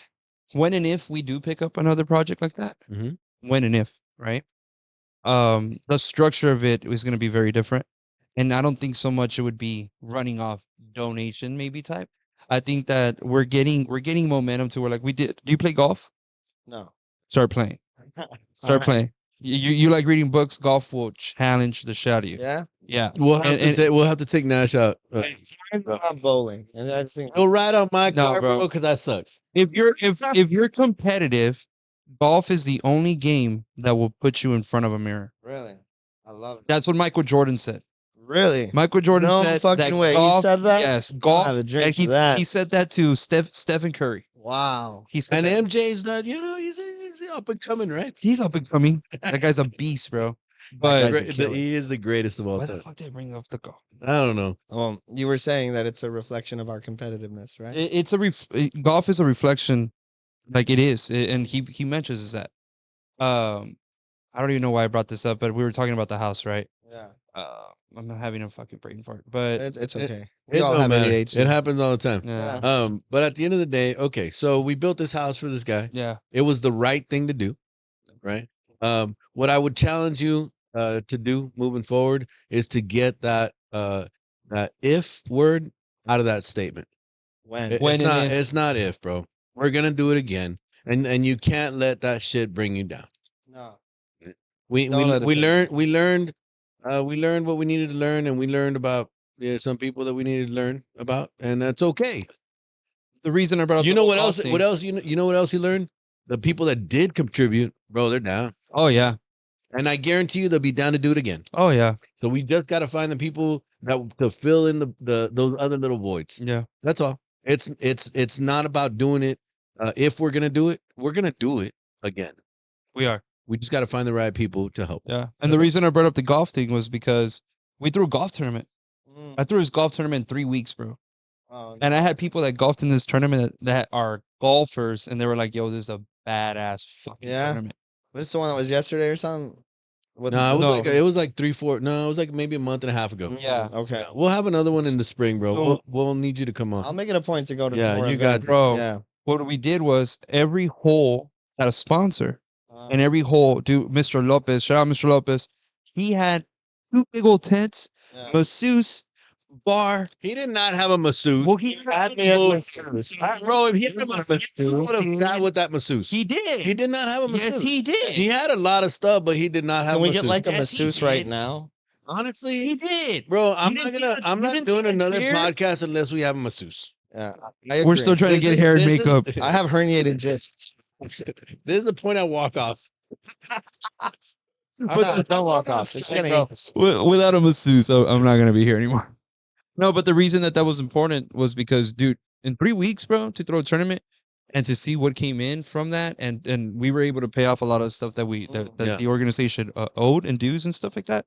when and if we do pick up another project like that, Mhm. when and if, right? The structure of it is going to be very different. And I don't think so much it would be running off donation maybe type. I think that we're getting momentum to where like we did. Do you play golf? No. Start playing. Start playing. You like reading books? Golf will challenge the shit out of you. Yeah. Yeah. We'll have to take Nash out. I'm bowling. And I think Go ride on my No, car, bro. bro, because I suck. If you're competitive, golf is the only game that will put you in front of a mirror. really, I love it. That's what Michael Jordan said. Really? Michael Jordan No said fucking that way. He golf, said that? yes, golf. have a drink And for that. he said that to Stephen Curry. Wow. He said And that. MJ's not, he's up and coming, right? He's up and coming. That guy's a beast, bro. But guy's a killer. He is the greatest of all why the time. fuck did I bring up the golf? I don't know. You were saying that it's a reflection of our competitiveness, right? It's golf is a reflection, like it is, and he mentions that. I don't even know why I brought this up, but we were talking about the house, right? Yeah. I'm not having a fucking brain fart, but It's it- okay. We It all don't have matter. ADHD. It happens all the time. yeah, But at the end of the day, okay, so we built this house for this guy. yeah, It was the right thing to do, right? What I would challenge you to do moving forward is to get that if word out of that statement. When? When It's and not. if. It's not if, bro. We're gonna do it again, and you can't let that shit bring you down. No. We Don't let it we bring you learned what we needed to learn, and we learned about some people that we needed to learn about, and that's okay. the reason I brought up You the know whole what golf else? thing- What else? You know what else you learned? The people that did contribute, bro, they're down, Oh yeah, and I guarantee you they'll be down to do it again. oh yeah, So we just got to find the people that to fill in those other little voids. yeah. That's all. It's not about doing it. If we're gonna do it, we're gonna do it again. We are. We just got to find the right people to help. Yeah. And the reason I brought up the golf thing was because we threw a golf tournament. Mm. I threw his golf tournament in 3 weeks, bro. Oh, And I had people that golfed in this tournament that are golfers, and they were like, "Yo, this is a badass fucking Yeah? tournament." This is the one that was yesterday or something? With No, No. it was like 3-4. No, it was like maybe a month and a half ago. Yeah. Okay. We'll have another one in the spring, bro. So- We'll need you to come on. I'll make it a point to go to Yeah, more you got events. this. Bro. Yeah. What we did was every hole had a sponsor, Uh, and every hole, dude, Mr. Lopez, shout out Mr. Lopez, he had 2 big old tents, yeah. masseuse, bar. He did not have a masseuse. Well, he had Bro, if he had a masseuse, he would have sat with that masseuse. He did. He did not have a masseuse. Yes, he did. He had a lot of stuff, but he did not have Can a we masseuse. get like a Yes, he masseuse right did. now? Honestly, He did. bro, I'm didn't see I'm you not didn't doing see the another beard? podcast unless we have a masseuse. Yeah. We're still trying to get hair and makeup. I have herniated discs. This is the point I walk off. But don't walk off. It's getting Without a masseuse, I'm not gonna be here anymore. No, but the reason that was important was because, dude, in 3 weeks, bro, to throw a tournament and to see what came in from that, and we were able to pay off a lot of stuff that Yeah. the organization owed and dues and stuff like that.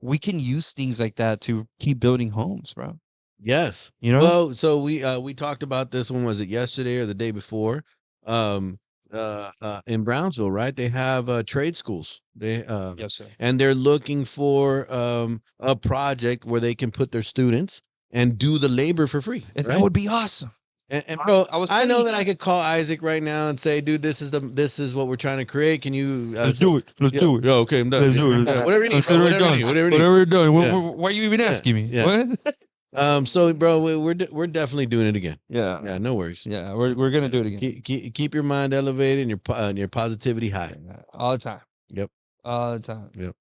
We can use things like that to keep building homes, bro. Yes. You know? Well, so we talked about this one. Was it yesterday or the day before? In Brownsville, right? They have trade schools. They yes, sir. and they're looking for a project where they can put their students and do the labor for free. And right? that would be awesome. And bro, I was I know telling that you- I could call Isaac right now and say, dude, this is what we're trying to create. Can you Let's do it. Let's Yeah. do it. Yeah, okay, I'm done. Let's do it. Yeah, whatever you need, Consider bro, it whatever you done. need, whatever you need. Whatever you're doing. Yeah. Why are you even asking me? Yeah. What? So, bro, we're definitely doing it again. Yeah. Yeah, no worries. Yeah, we're gonna do it again. Keep your mind elevated and your positivity high. All the time. Yep. All the time. Yep.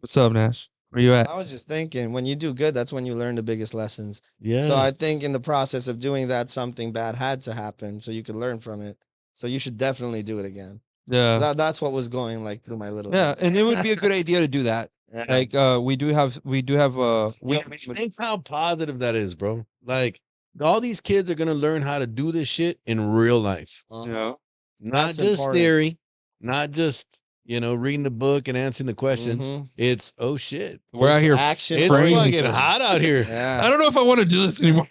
What's up, Nash? Where you at? I was just thinking, when you do good, that's when you learn the biggest lessons. Yeah. So I think in the process of doing that, something bad had to happen so you could learn from it. So you should definitely do it again. Yeah. That's what was going like through my little. Yeah, and it would be a good idea to do that. Yeah. Like we do have we Think how positive that is, bro. Like all these kids are gonna learn how to do this shit in real life. Uh-huh. Not That's just important. theory, not just, reading the book and answering the questions. Mhm. It's oh shit. we're out here. Action. It's Brain fucking food. hot out here. I Yeah. don't know if I want to do this anymore.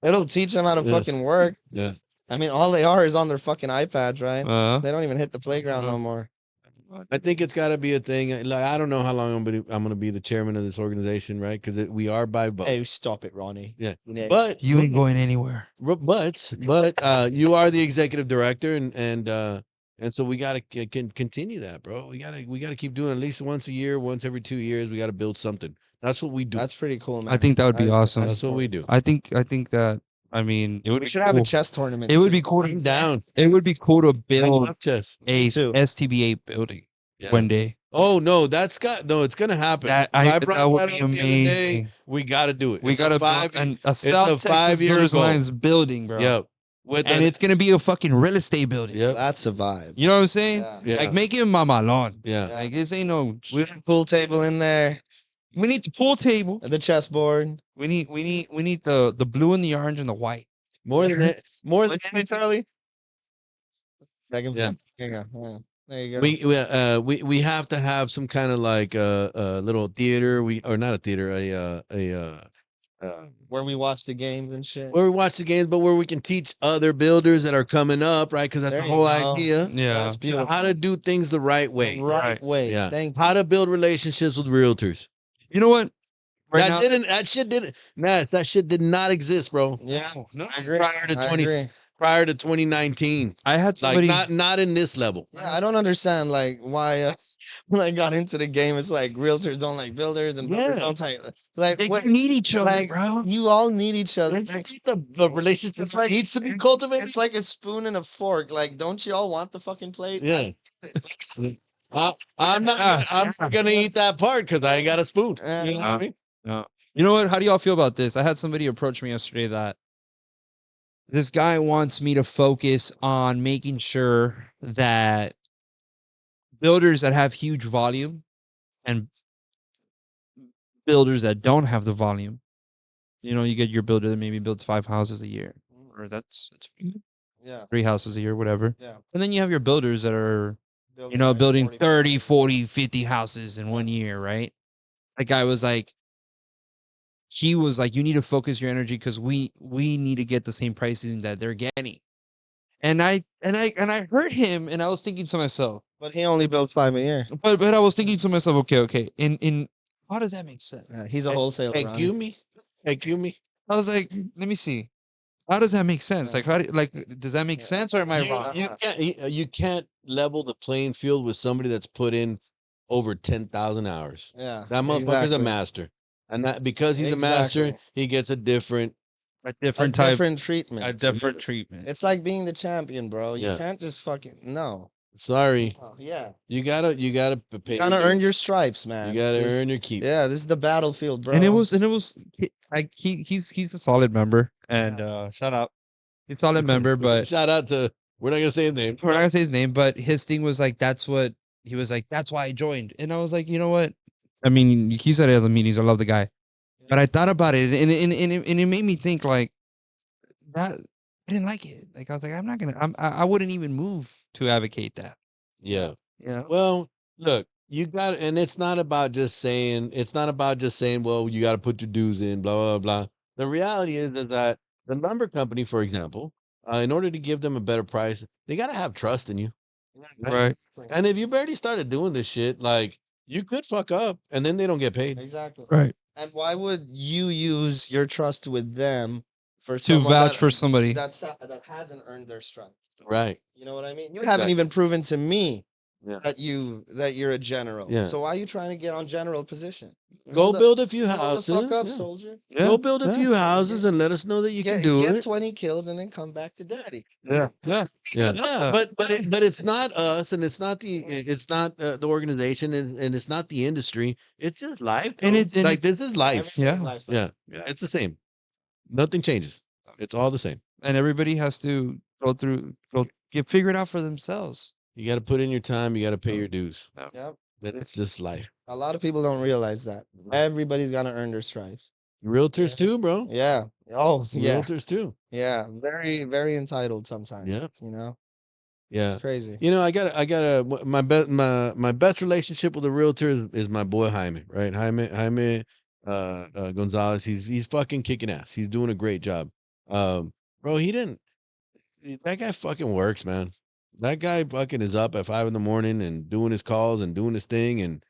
It'll teach them how to Yeah. fucking work. Yeah. I mean, all they are is on their fucking iPads, right? Uh, They don't even hit the playground no more. I think it's got to be a thing. Like I don't know how long I'm gonna be the chairman of this organization, right? Because we are by vote. Hey, stop it, Ronnie. Yeah. Yeah. But you ain't going anywhere. but you are the executive director, and so we got to continue that, bro. We gotta keep doing it at least once a year, once every 2 years. We got to build something. That's what we do. That's pretty cool, man. I think that would be awesome. That's what we do. I think that it would We be should cool. have a chess tournament. It would be cool. I'm down. It would be cool to build Chess. a too. STBA building Yeah. one day. Oh no, it's gonna happen. That brought that would that be up the other day. amazing. We got to do it. We It's a gotta five. build a South Texas 5-year Blues goal. Lions building, bro. Yep. With And it's gonna be a fucking real estate building. yep. That's a vibe. You know what I'm saying? Yeah. Yeah. Like make it Mamalon. Yeah. Like this ain't no. We have a pool table in there, We need the pool table. the chessboard. We need the blue and the orange and the white. More than that. More than Charlie. Second. Yeah. There you go. Yeah. There you go. we have to have some kind of like a little theater. Or not a theater. Where we watch the games and shit. Where we watch the games, but where we can teach other builders that are coming up, right? Because that's There the you whole go. idea. Yeah. That's beautiful. How to do things the right way. Right way. Yeah. Thank How to build relationships with realtors. You know what? Right now, That shit did not exist, bro. you. Yeah. no, I agree. Prior to I 20 agree. prior to 2019. I had somebody. Like not in this level. Yeah, I don't understand like why when I got into the game, it's like realtors don't like builders and builders Yeah. don't like they what, need each other, like, bro. you all need each other. The relationship It's like needs to be cultivated. It's like a spoon and a fork. Like, don't you all want the fucking plate? Yeah. I'm not gonna eat that part because I ain't got a spoon. Yeah. You know what I mean? You know what? How do y'all feel about this? I had somebody approach me yesterday that this guy wants me to focus on making sure that builders that have huge volume and builders that don't have the volume, you get your builder that maybe builds 5 houses a year, or that's Yeah. 3 houses a year, whatever. Yeah. And then you have your builders that are, like building 40 30, 40, 50 houses in 1 year, right? That guy was like, he was like, you need to focus your energy because we need to get the same pricing that they're getting. And I heard him, and I was thinking to myself, But he only builds 5 a year. but I was thinking to myself, okay, in how does that make sense? Yeah, he's a wholesaler. Hey, Ronnie. cue me. Hey, cue me. I was like, let me see. How does that make sense? Yeah. Like, does that make Yeah. sense, or am I You, wrong? you can't level the playing field with somebody that's put in over 10,000 hours. Yeah. That motherfucker's a exactly. master. And that because he's a master, Exactly. he gets a different A A different type, different treatment. a different treatment. It's like being the champion, bro. You Yeah. can't just fucking no. sorry. Oh, yeah. You gotta pay. You gotta earn your stripes, man. You gotta This- earn your keep. Yeah, this is the battlefield, bro. And it was like he's a solid member, and shout out, he's a solid member, but Shout out to we're not gonna say his name. we're not gonna say his name, but his thing was like, that's what he was like, that's why I joined. And I was like, you know what? I mean, he said it at the meetings, I love the guy. But I thought about it, and it made me think like that. I didn't like it. Like I was like, I'm not gonna. I wouldn't even move to advocate that. Yeah. You know? Well, look, you got, and it's not about just saying, well, you got to put your dues in, blah, blah, blah. The reality is that the lumber company, for example, in order to give them a better price, they got to have trust in you. Right. And if you've already started doing this shit, like you could fuck up and then they don't get paid. Exactly. Right. And why would you use your trust with them for To someone vouch that, for somebody. that hasn't earned their strength? Right. You know what I mean? You haven't even proven to me Yeah. that you're a general. Yeah. So why are you trying to get on general position? Go the- build a few Hold the houses. fuck up, yeah. soldier. Go build a few houses and let us know that you can do get it. 20 kills and then come back to daddy. Yeah. Yeah. Yeah. Yeah. But it's not us, and it's not the organization, and it's not the industry. It's just life. And And it- like this is life. Everything Yeah. lifestyle. Yeah, it's the same. Nothing changes. It's all the same. And everybody has to figure it out for themselves. You got to put in your time. You got to pay your dues. Yep. Then it's just life. A lot of people don't realize that. Everybody's got to earn their stripes. Realtors Yeah. too, bro. Yeah. Oh, yeah. Realtors too. Yeah. Very, very entitled sometimes. Yeah. You know, Yeah. crazy. You know, I got my best relationship with a realtor is my boy Jaime, right? Jaime Gonzalez. He's fucking kicking ass. He's doing a great job. Bro, that guy fucking works, man. That guy fucking is up at 5 a.m. and doing his calls and doing his thing. And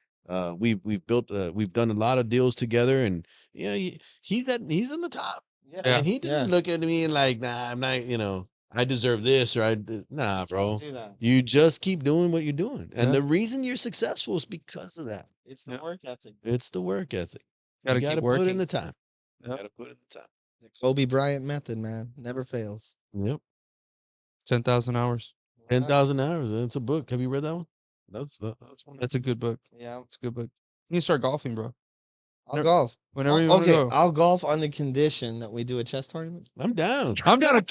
we've done a lot of deals together, and you know, he's in the top. Yeah. And he doesn't look at me and like, nah, I'm not, I deserve this, or nah, bro. Do that. You just keep doing what you're doing. And Yeah. the reason you're successful is because of that. It's the work ethic. It's the work ethic. Gotta You keep gotta put in working. the time. Yep. Gotta put in the time. The Kobe Bryant method, man. Never fails. Yep. 10,000 hours. 10,000 hours. That's a book. Have you read that one? That's one. That's a good book. Yeah. It's a good book. You need to start golfing, bro. I'll Never- golf. Whenever you want Okay, to go. I'll golf on the condition that we do a chess tournament. I'm down. I'm gonna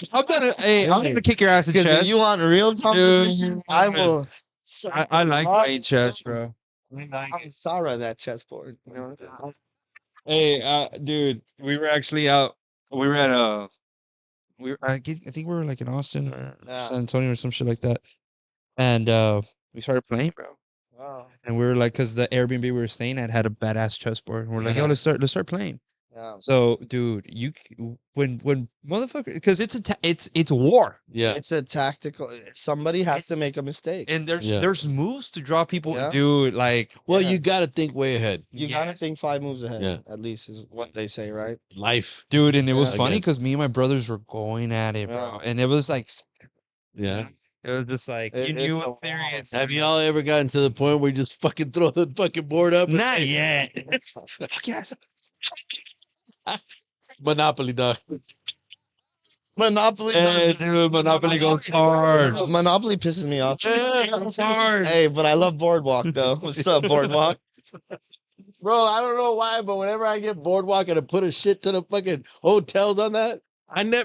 hey, I'm gonna kick your ass in Because if chess. you want real competition, I will. I like playing chess, bro. I'm Sarah that chessboard. Hey, dude, we were actually out. We were at I think we were like in Austin or Yeah. San Antonio or some shit like that, and we started playing, bro. Wow. And we were like, because the Airbnb we were staying at had a badass chessboard, and we're like, yo, let's start playing. Yeah. So, dude, when motherfucker, because it's war, Yeah. It's a tactical. Somebody has to make a mistake. and Yeah. there's moves to draw people, Yeah. dude. Like, Well, Yeah. you got to think way ahead. You gotta think 5 moves ahead. Yeah. At least is what they say, right? Life. dude, and it was Yeah. funny Again. because me and my brothers were going at it, bro, Yeah. and it was like, Yeah. it was just like It- you it's knew a experience. Have y'all ever gotten to the point where you just fucking throw the fucking board up? Not yet. Fuck yes. Monopoly, dog. Monopoly. Hey, dude, Monopoly goes hard. Monopoly pisses me off. Yeah, goes hard. Hey, but I love Boardwalk though. What's up, Boardwalk? Bro, I don't know why, but whenever I get boardwalk and I put a shit ton of fucking hotels on that,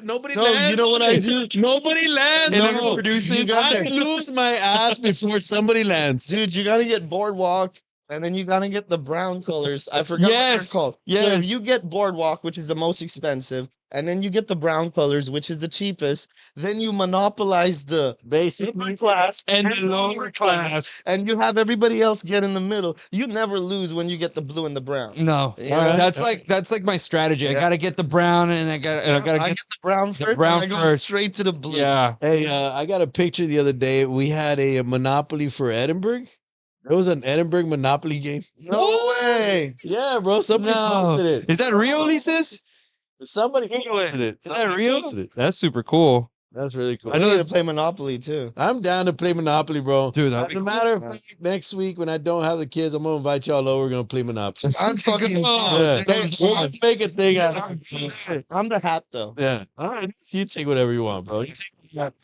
nobody No, lands. you know what on I it. do? Nobody lands. And on then it. produces- You got I to- lose my ass before somebody lands. Dude, you gotta get Boardwalk, and then you gotta get the brown colors. I forgot what Yes, they're called. So yes. if you get Boardwalk, which is the most expensive, and then you get the brown colors, which is the cheapest. Then you monopolize the Basic upper class And the lower class. and you have everybody else get in the middle. You never lose when you get the blue and the brown. No, You know? that's like my strategy. I Yeah. gotta get the brown, and I gotta I get get the brown first. brown and I go first. straight to the blue. yeah. Hey, I got a picture the other day. We had a Monopoly for Edinburgh. There was an Edinburgh Monopoly game. No way. Yeah, bro. Somebody No, posted it. is that real, Lises? Somebody posted it. Is that real? Posted it. That's super cool, That's really cool. I know to play Monopoly too. I'm down to play Monopoly, bro. dude. As a matter of fact, next week when I don't have the kids, I'm gonna invite y'all over. We're gonna play Monopoly. I'm fucking. Yeah. Hey, We'll make a thing out of it. I'm the hat though. Yeah. All right. You take whatever you want, bro. You take,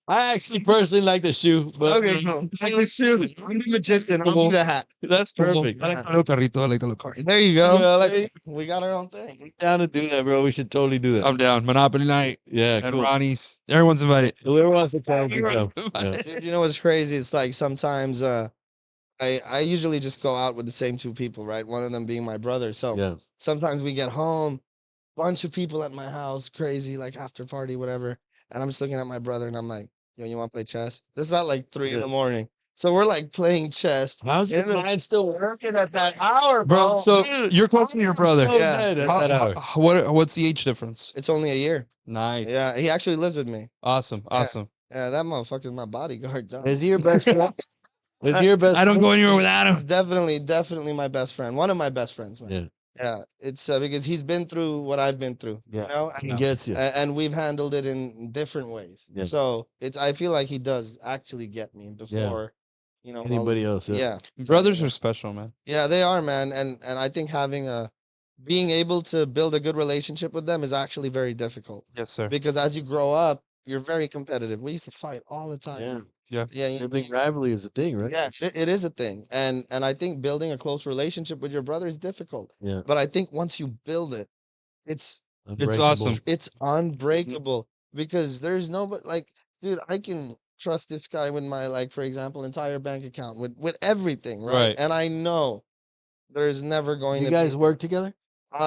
I actually personally like the shoe, but Okay, no. I'm the magician. I'll be the hat. That's perfect. I like the little carrito. I like the little car. There you go. Yeah, I like Hey, we got our own thing. I'm down to do that, bro. We should totally do that. I'm down. Monopoly night Yeah, at cool. Ronnie's. Everyone's invited. Whoever wants to come, can come. Yeah. Dude, you know what's crazy? It's like sometimes I usually just go out with the same two people, right? One of them being my brother. So Yeah. sometimes we get home, bunch of people at my house, crazy, like after party, whatever. And I'm just looking at my brother and I'm like, yo, you want to play chess? This is at like 3 in Yeah. the morning. So we're like playing chess. How's And your the- mind still working at that hour, Bro, so Dude, you're close to your brother. So Yeah. dead at How- that hour. what's the age difference? It's only a year. Nice. Yeah, he actually lives with me. Awesome. Awesome. Yeah, that motherfucker's my bodyguard. dog. Is he your best friend? Is he your best I don't friend? go anywhere without him. Definitely my best friend. One of my best friends. Man. Yeah. Yeah, it's because he's been through what I've been through. Yeah. You know, He gets you. and we've handled it in different ways. Yeah. So I feel like he does actually get me before, you know, all- Anybody else? Yeah, Brothers are special, man. yeah, they are, man, and I think being able to build a good relationship with them is actually very difficult Yes, sir. because as you grow up, you're very competitive. We used to fight all the time. Yeah. Yeah, you- Sibling rivalry is a thing, right? Yes, it is a thing, and I think building a close relationship with your brother is difficult. Yeah. But I think once you build it, it's Unbreakable. awesome. it's unbreakable because there's nobody like, dude, I can trust this guy with my, like, for example, entire bank account with everything, right? Right. And I know there's never going You to guys be, work together?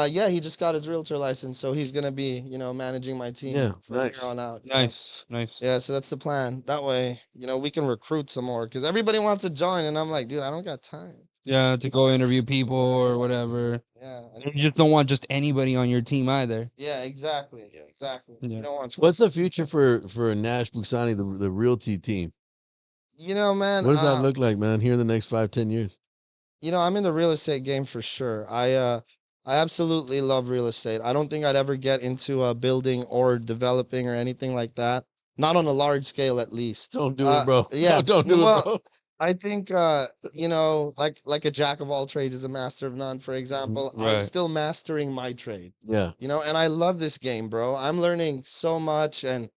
yeah, he just got his realtor license, so he's gonna be, you know, managing my team Yeah, from nice. here on out. you know? Nice. Nice. Yeah, so that's the plan. That way, you know, we can recruit some more because everybody wants to join, and I'm like, dude, I don't got time. Yeah, to go interview people or whatever. Yeah, and You just don't want just anybody on your team either. yeah, exactly, exactly. Yeah. You don't want What's the future for Nash Buksani, the realty team? you know, man. What does that look like, man, here in the next 5-10 years? You know, I'm in the real estate game for sure. I absolutely love real estate. I don't think I'd ever get into building or developing or anything like that. Not on a large scale, at least. Don't do Uh, it, bro. yeah, Don't do well, it, bro. I think you know, like a jack of all trades is a master of none, for example. I'm Right. still mastering my trade. Yeah. You know, and I love this game, bro. I'm learning so much, and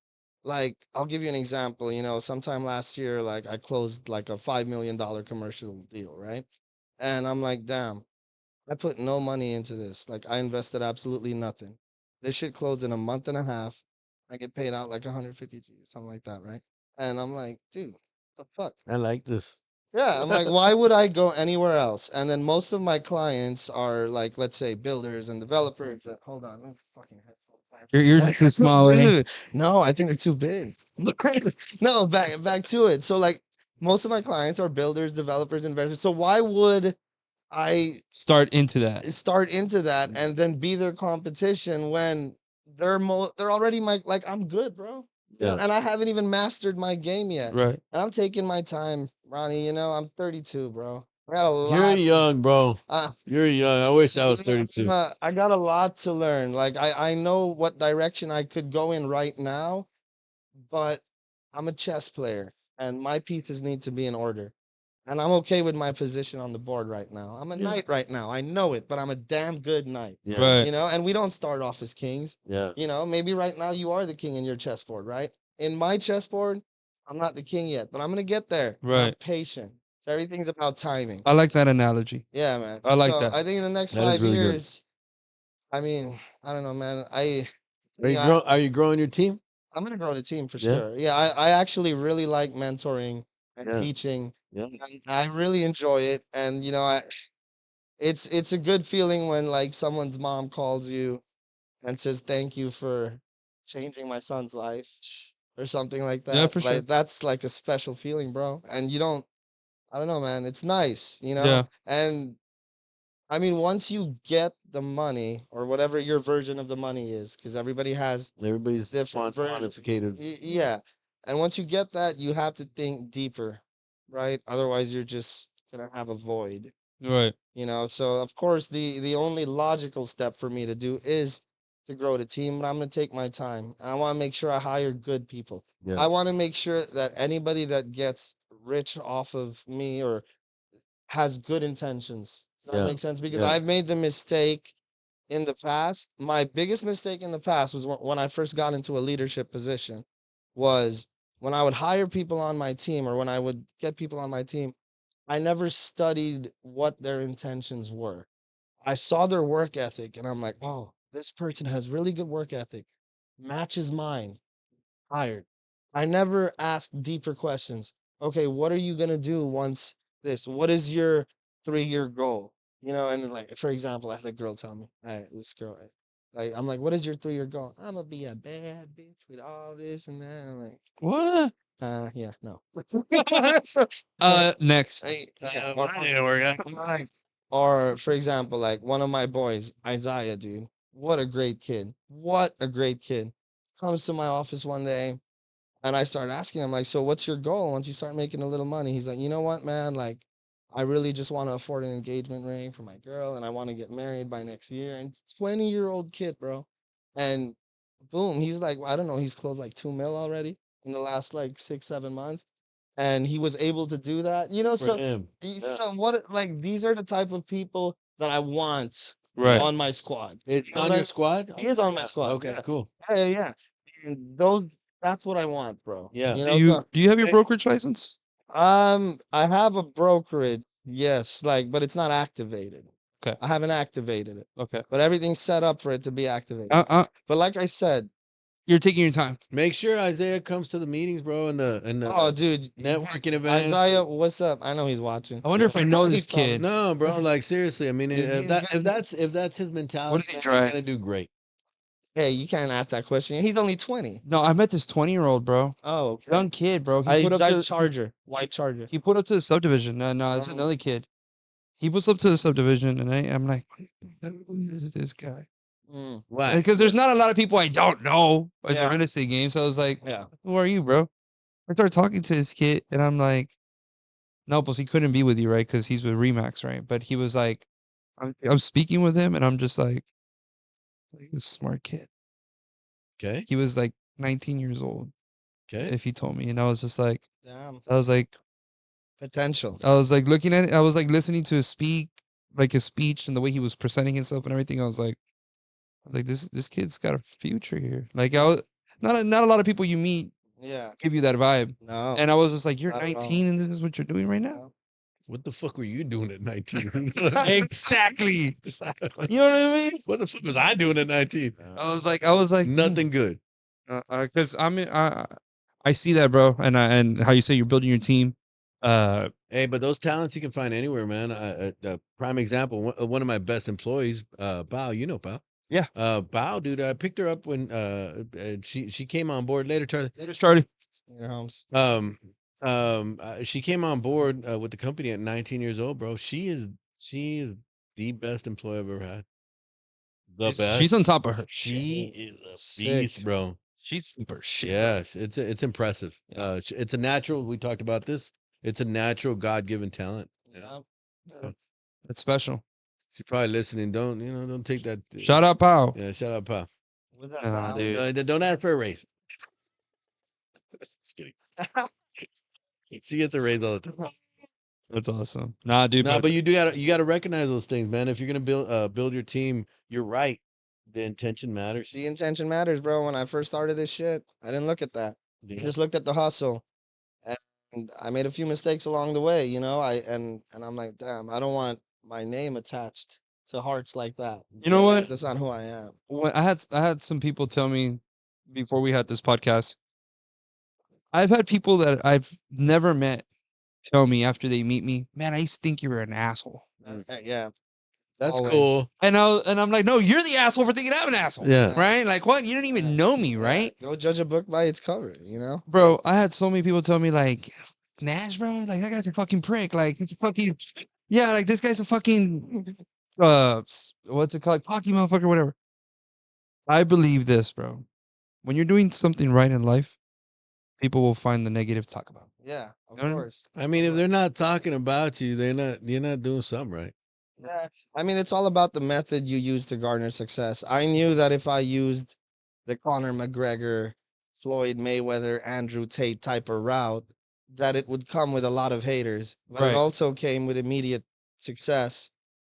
like I'll give you an example. You know, sometime last year, like I closed like a $5 million commercial deal, right? And I'm like, damn, I put no money into this. Like I invested absolutely nothing. This shit closed in a month and a half. I get paid out like 150 G, something like that, right? And I'm like, dude, what the fuck? I like this. Yeah, I'm like, why would I go anywhere else? And then most of my clients are like, let's say, builders and developers. Hold on, let me fucking headphone. You're just too small, eh? Dude, no, I think they're too big. No, back to it. So like, most of my clients are builders, developers, investors. So why would I Start into that. start into that and then be their competition when they're already like I'm good, bro. Yeah. And I haven't even mastered my game yet. Right. And I'm taking my time, Ronnie. You know, I'm 32, bro. I got a lot. You're young, bro. Uh, You're young. I wish I was you know, 32. I got a lot to learn. Like I know what direction I could go in right now, but I'm a chess player and my pieces need to be in order. And I'm okay with my position on the board right now. I'm a Yeah. knight right now. I know it, but I'm a damn good knight. Yeah. Right. You know, and we don't start off as kings. Yeah. You know, maybe right now you are the king in your chessboard, right? In my chessboard, I'm not the king yet, but I'm gonna get there. I'm Right. patient. So everything's about timing. I like that analogy. Yeah, man. I like So that. I think in the next That is 5 really good. years, I mean, I don't know, man. Are you growing your team? I'm gonna grow the team for Yeah. sure. Yeah, I actually really like mentoring and Yeah. teaching. Yeah. And I really enjoy it. And you know, it's a good feeling when like someone's mom calls you and says thank you for changing my son's life or something like Yeah, that. for sure. Like that's like a special feeling, bro. And you don't, I don't know, man. It's nice, you know? Yeah. And I mean, once you get the money or whatever your version of the money is, because everybody has Everybody's different versions. quantificated. Yeah. And once you get that, you have to think deeper, right? Otherwise, you're just gonna have a void, Right. you know. So of course, the only logical step for me to do is to grow the team, but I'm gonna take my time. And I want to make sure I hire good people. Yeah. I want to make sure that anybody that gets rich off of me or has good intentions. Does that Yeah. make sense? Because Yeah. I've made the mistake in the past. My biggest mistake in the past was when I first got into a leadership position, was when I would hire people on my team or when I would get people on my team, I never studied what their intentions were. I saw their work ethic and I'm like, oh, this person has really good work ethic, matches mine, hired. I never asked deeper questions. Okay, what are you gonna do once this? What is your 3-year goal? You know, and then, like for example, I had a girl tell me, all right, this girl, like I'm like, what is your 3-year goal? I'm gonna be a bad bitch with all this and that. I'm like, What? yeah, no. Next. Yeah, Well, that didn't work out. like, or for example, like one of my boys, Isaiah, dude, what a great kid. What a great kid. Comes to my office one day and I started asking him, like, so what's your goal once you start making a little money? He's like, you know what, man? Like, I really just want to afford an engagement ring for my girl and I want to get married by next year. And 20-year-old kid, bro. And boom, he's like, I don't know, he's closed like 2 mil already in the last like 6, 7 months. And he was able to do that, you know. For So, him. so what? Like, these are the type of people that I want Right. on my squad. It's You know on what I your mean? squad? He is on my squad. Okay, Yeah, cool. yeah, yeah. And those, that's what I want, bro. Yeah. You Do know. you do you have your Hey. brokerage license? I have a brokerage, yes, like, but it's not activated. Okay. I haven't activated it, Okay. but everything's set up for it to be activated. But like I said, You're taking your time. Make sure Isaiah comes to the meetings, bro, and the oh, dude, networking events. Isaiah, what's up? I know he's watching. I wonder if I know this He's probably- kid. No, bro, like seriously. I mean, Dude, if he's that's his mentality, does he man, he's drive? gonna do great. Hey, you can't ask that question. He's only 20. No, I met this 20-year-old bro. Oh, okay. Young kid, bro. He I put up drive to Charger, white Charger. he put up to the subdivision. No, it's Oh. another kid. He puts up to the subdivision, and I'm like, who is this guy? Mm, Why? Because there's not a lot of people I don't know at Yeah. the real estate game. So I was like, yeah. who are you, bro? I started talking to this kid, and I'm like, no, but he couldn't be with you, right? Because he's with Remax, right? But he was like, I'm speaking with him, and I'm just like, he's a smart kid. Okay, He was like 19 years old, okay. if he told me, and I was just like, Damn. I was like Potential. looking at it. I was like listening to his his speech and the way he was presenting himself and everything. I was like, this kid's got a future here. Like I was not a lot of people you meet Yeah. give you that vibe. No. And I was just like, you're Not at all. 19 and this is what you're doing right now. What the fuck were you doing at 19? Exactly. You know what I mean? What the fuck was I doing at 19? I was like, Nothing good. because I see that, bro, and how you say you're building your team. Hey, but those talents you can find anywhere, man. Prime example, one of my best employees, Bao, you know Bao. Yeah. Bao, dude, I picked her up when she came on board later. Later started. Your homes. She came on board with the company at 19 years old, bro. She is the best employee I've ever had. The best. She's on top of her. She is a Sick. beast, bro. She's super shit. Yes, it's impressive. It's a natural. We talked about this. It's a natural God-given talent. Yeah. It's special. She's probably listening. Don't take that. Shout out, Pow. Yeah, shout out, pal. What's that, Nah, Val? dude. Don't ask for a raise. Just kidding. She gets a raise all the time. That's awesome. Nah, dude. No, but you gotta recognize those things, man. If you're gonna build your team, you're right. The intention matters. The intention matters, bro. When I first started this shit, I didn't look at that. I Yeah. just looked at the hustle. And I made a few mistakes along the way, you know. And I'm like, damn, I don't want my name attached to hearts like that. You know what? That's not who I am. When I had some people tell me before we had this podcast. I've had people that I've never met tell me after they meet me, man, I used to think you were an asshole. Yeah. That's Always. cool. And I'm like, no, you're the asshole for thinking I'm an asshole. Yeah. Right? Like what? You didn't even know me, Yeah, right? go judge a book by its cover, you know? Bro, I had so many people tell me like, Nash, bro, like that guy's a fucking prick. Like he's a fucking yeah, like this guy's a fucking what's it called? Cocky motherfucker, whatever. I believe this, bro. When you're doing something right in life, people will find the negative to talk about. Yeah, of You know what I mean? course. I mean, if they're not talking about you, you're not doing something right. Yeah. I mean, it's all about the method you use to garner success. I knew that if I used the Conor McGregor, Floyd Mayweather, Andrew Tate type of route, that it would come with a lot of haters, but Right. it also came with immediate success.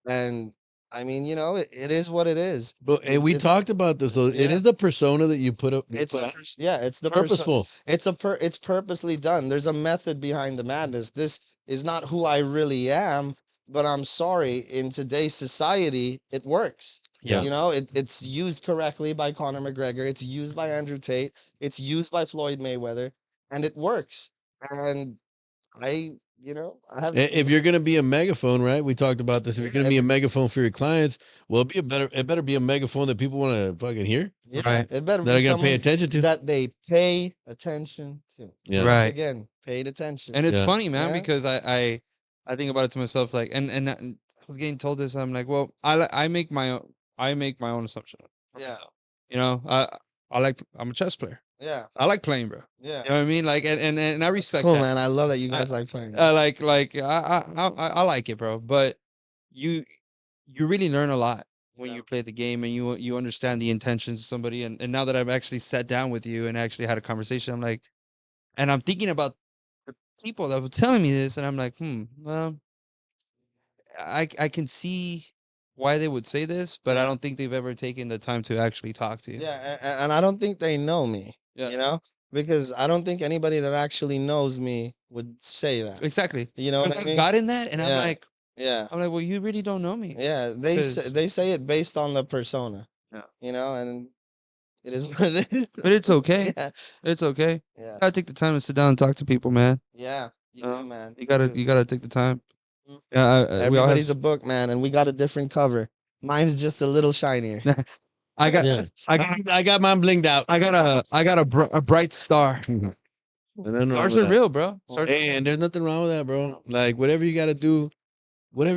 And I mean, you know, it is what it is. But and we It's- talked about this. So it yeah. is a persona that you put up. It's put out. yeah, it's the Purposeful. it's purposely done. There's a method behind the madness. This is not who I really am, but I'm sorry, in today's society, it works. Yeah. You know, it's used correctly by Conor McGregor, it's used by Andrew Tate, it's used by Floyd Mayweather, and it works. And I I have If you're gonna be a megaphone, right? We talked about this. If you're gonna be a megaphone for your clients, well, it better be a megaphone that people want to fucking hear, yeah, Right. it better that be are gonna pay someone attention to. that they pay attention to. Yeah. Once Right. again, paid attention. And it's Yeah. funny, man, Yeah. because I think about it to myself, like, and I was getting told this. I'm like, well, I make my own assumption. of Yeah. myself. You know, I'm a chess player. Yeah. I like playing, bro. Yeah. You know what I mean? Like, and I respect Cool, that. man. I love that you guys like playing. Like I like it, bro. But you really learn a lot when Yeah. you play the game and you understand the intentions of somebody. And now that I've actually sat down with you and actually had a conversation, I'm like, and I'm thinking about the people that were telling me this, and I'm like, well, I can see why they would say this, but I Yeah. don't think they've ever taken the time to actually talk to you. Yeah, and I don't think they know me. Yeah. You know, because I don't think anybody that actually knows me would say that. Exactly. You know Because what I I mean? got in that, and Yeah. I'm like, well, you really don't know me. Yeah. Because- They say it based on the persona. Yeah. You know, and it is what it is. But it's okay. Yeah. It's okay. Yeah. You gotta take the time to sit down and talk to people, man. Yeah. You do, man. You gotta do. take the time. Mhm. Yeah, we all Everybody's have, a book, man, and we got a different cover. Mine's just a little shinier. I got Yeah. I I got mine blinged out. got a bright star. And then Stars are real, bro. Stars, And there's nothing wrong with that, bro. Like whatever you got to do, right?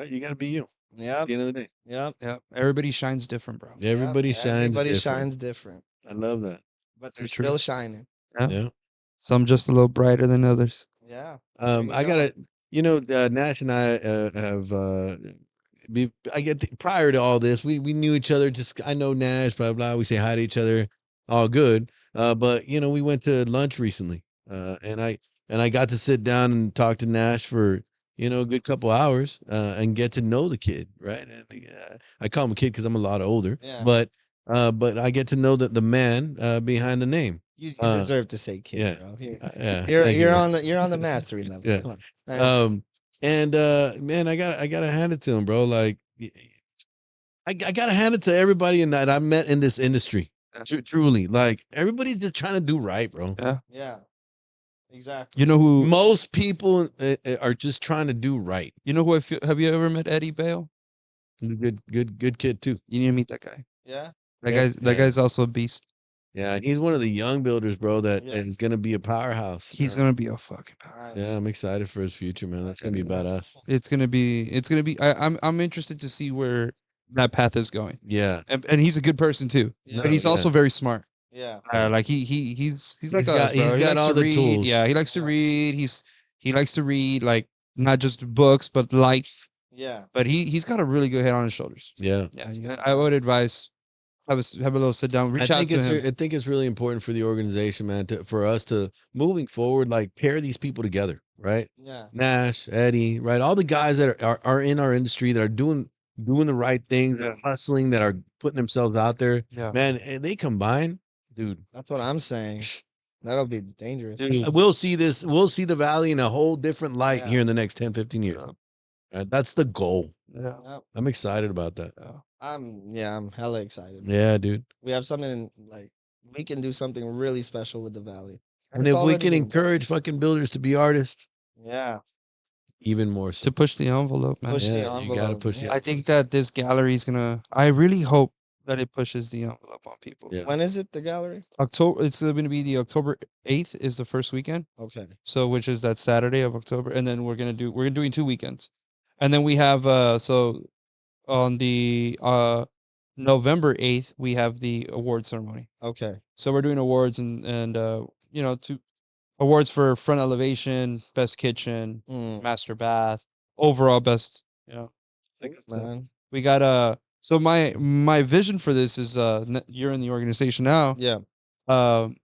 You got to be you. Yeah. At the end of the day, Yeah. yeah, everybody shines different, bro. everybody shines. Everybody different. shines different, I love that. but So they're true. still shining. Yeah. Some just a little brighter than others. Yeah. you I go. gotta, Nash and I have, prior to all this, we knew each other. Just, I know Nash, blah, blah. We say hi to each other, all good. But we went to lunch recently, and I got to sit down and talk to Nash for, a good couple hours, and get to know the kid. Right. And, I call him a kid cause I'm a lot older, Yeah. but I get to know the man, behind the name. You Uh, deserve to say kid, yeah. bro. Here. Yeah. You're thank you, you're man. on the mastery level. Yeah. Come on. Man. And man, I gotta hand it to him, bro. Like, I gotta hand it to everybody in that I met in this industry. Truly, like everybody's just trying to do right, bro. Yeah. Exactly. You know who? Most people are just trying to do right. You know who I feel? Have you ever met Eddie Bale? Good kid too. You need to meet that guy. Yeah. Yeah, That yeah. guy's also a beast. Yeah, and he's one of the young builders, bro. That Yeah. is gonna be a powerhouse. He's gonna be a fucking power. Nice. Yeah, I'm excited for his future, man. That's gonna be badass. It's gonna be. I'm interested to see where that path is going. Yeah, And he's a good person too. Yeah. But he's yeah. also very smart. Yeah. Like he's like He's us, got- bro. he's He got likes all to the read. tools. Yeah, he likes to read. He likes to read like not just books but life. Yeah. But he's got a really good head on his shoulders. yeah. Yeah, I would advise have a little sit down, reach out to him. I think it's really important for the organization, man, for us to moving forward, like pair these people together, right? Yeah. Nash, Eddie, right? All the guys that are in our industry that are doing the right things, that are hustling, that are putting themselves out there, Yeah. man. And they combine, dude. That's what I'm saying. That'll be dangerous. We'll see the valley in a whole different light Yeah. here in the next 10, 15 years. That's the goal. Yeah. Yep. I'm excited about that. I'm hella excited. Yeah, dude. We have something like we can do something really special with the valley. And It's if we already can being done. encourage fucking builders to be artists, Yeah. even more so. to push the envelope, man. Push the Yeah, you gotta envelope. push the Yeah. I think that this gallery is gonna. I really hope that it pushes the envelope on people. Yeah. When is it, the gallery? October. It's going to be the October 8th is the first weekend. Okay. So which is that Saturday of October, and then we're doing 2 weekends, and then we have so on the November 8th we have the award ceremony. Okay. So we're doing awards and you know, two awards for front elevation, best kitchen, Mm, master bath, overall best. You know, man. we got So my vision for this is you're in the organization now. Yeah. Um,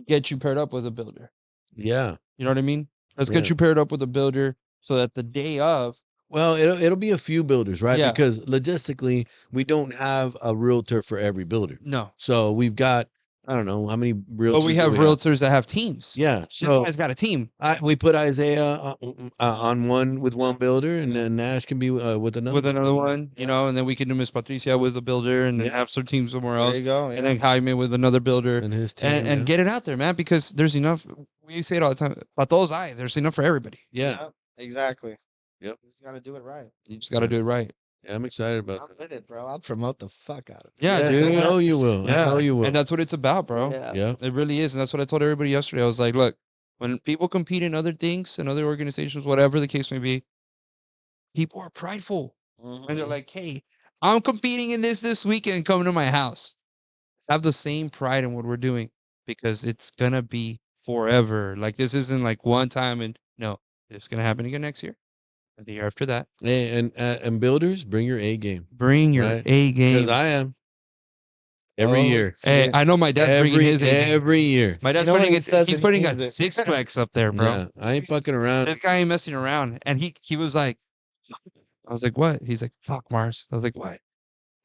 get you paired up with a builder. Yeah. You know what I mean? Let's get Yeah. you paired up with a builder so that the day of. Well, it'll be a few builders, right? Yeah. Because logistically, we don't have a realtor for every builder. No. So we've got, I don't know how many realtors. But we do have realtors that have teams. Yeah. This So guy's got a team. we put Isaiah on one with one builder, and then Nash can be with another. With another one, you know, and then we can do Miss Patricia with a builder and then Yeah. have her team somewhere There else. you go. And Yeah. then Jaime with another builder. and his team. And yeah. get it out there, man, because there's enough. We say it all the time. Para todos hay. There's enough for everybody. Yeah. Exactly. Yep. You just gotta do it right. You just got to do it right. Yeah, I'm excited about I'm that. with it, bro. I'll promote the fuck out of it. Yeah, Yes, dude. I know you will. I know you will. And that's what it's about, bro. Yeah. It really is. And that's what I told everybody yesterday. I was like, look, when people compete in other things and other organizations, whatever the case may be, people are prideful. And they're like, hey, I'm competing in this weekend. Come to my house. Have the same pride in what we're doing because it's going to be forever. Like, this isn't like one time. And no, it's going to happen again next year. And the year after that. And builders, bring your A game. Bring your Right. A game. Because I am. Every Oh, year. Hey, I know my dad's bringing his A game. Every year. My dad's You know what putting he it. says He's in putting a music? sixplex up there, bro. Yeah, I ain't fucking around. This guy ain't messing around. And he was like, I was like, what? He's like, fuck Mars. I was like, what?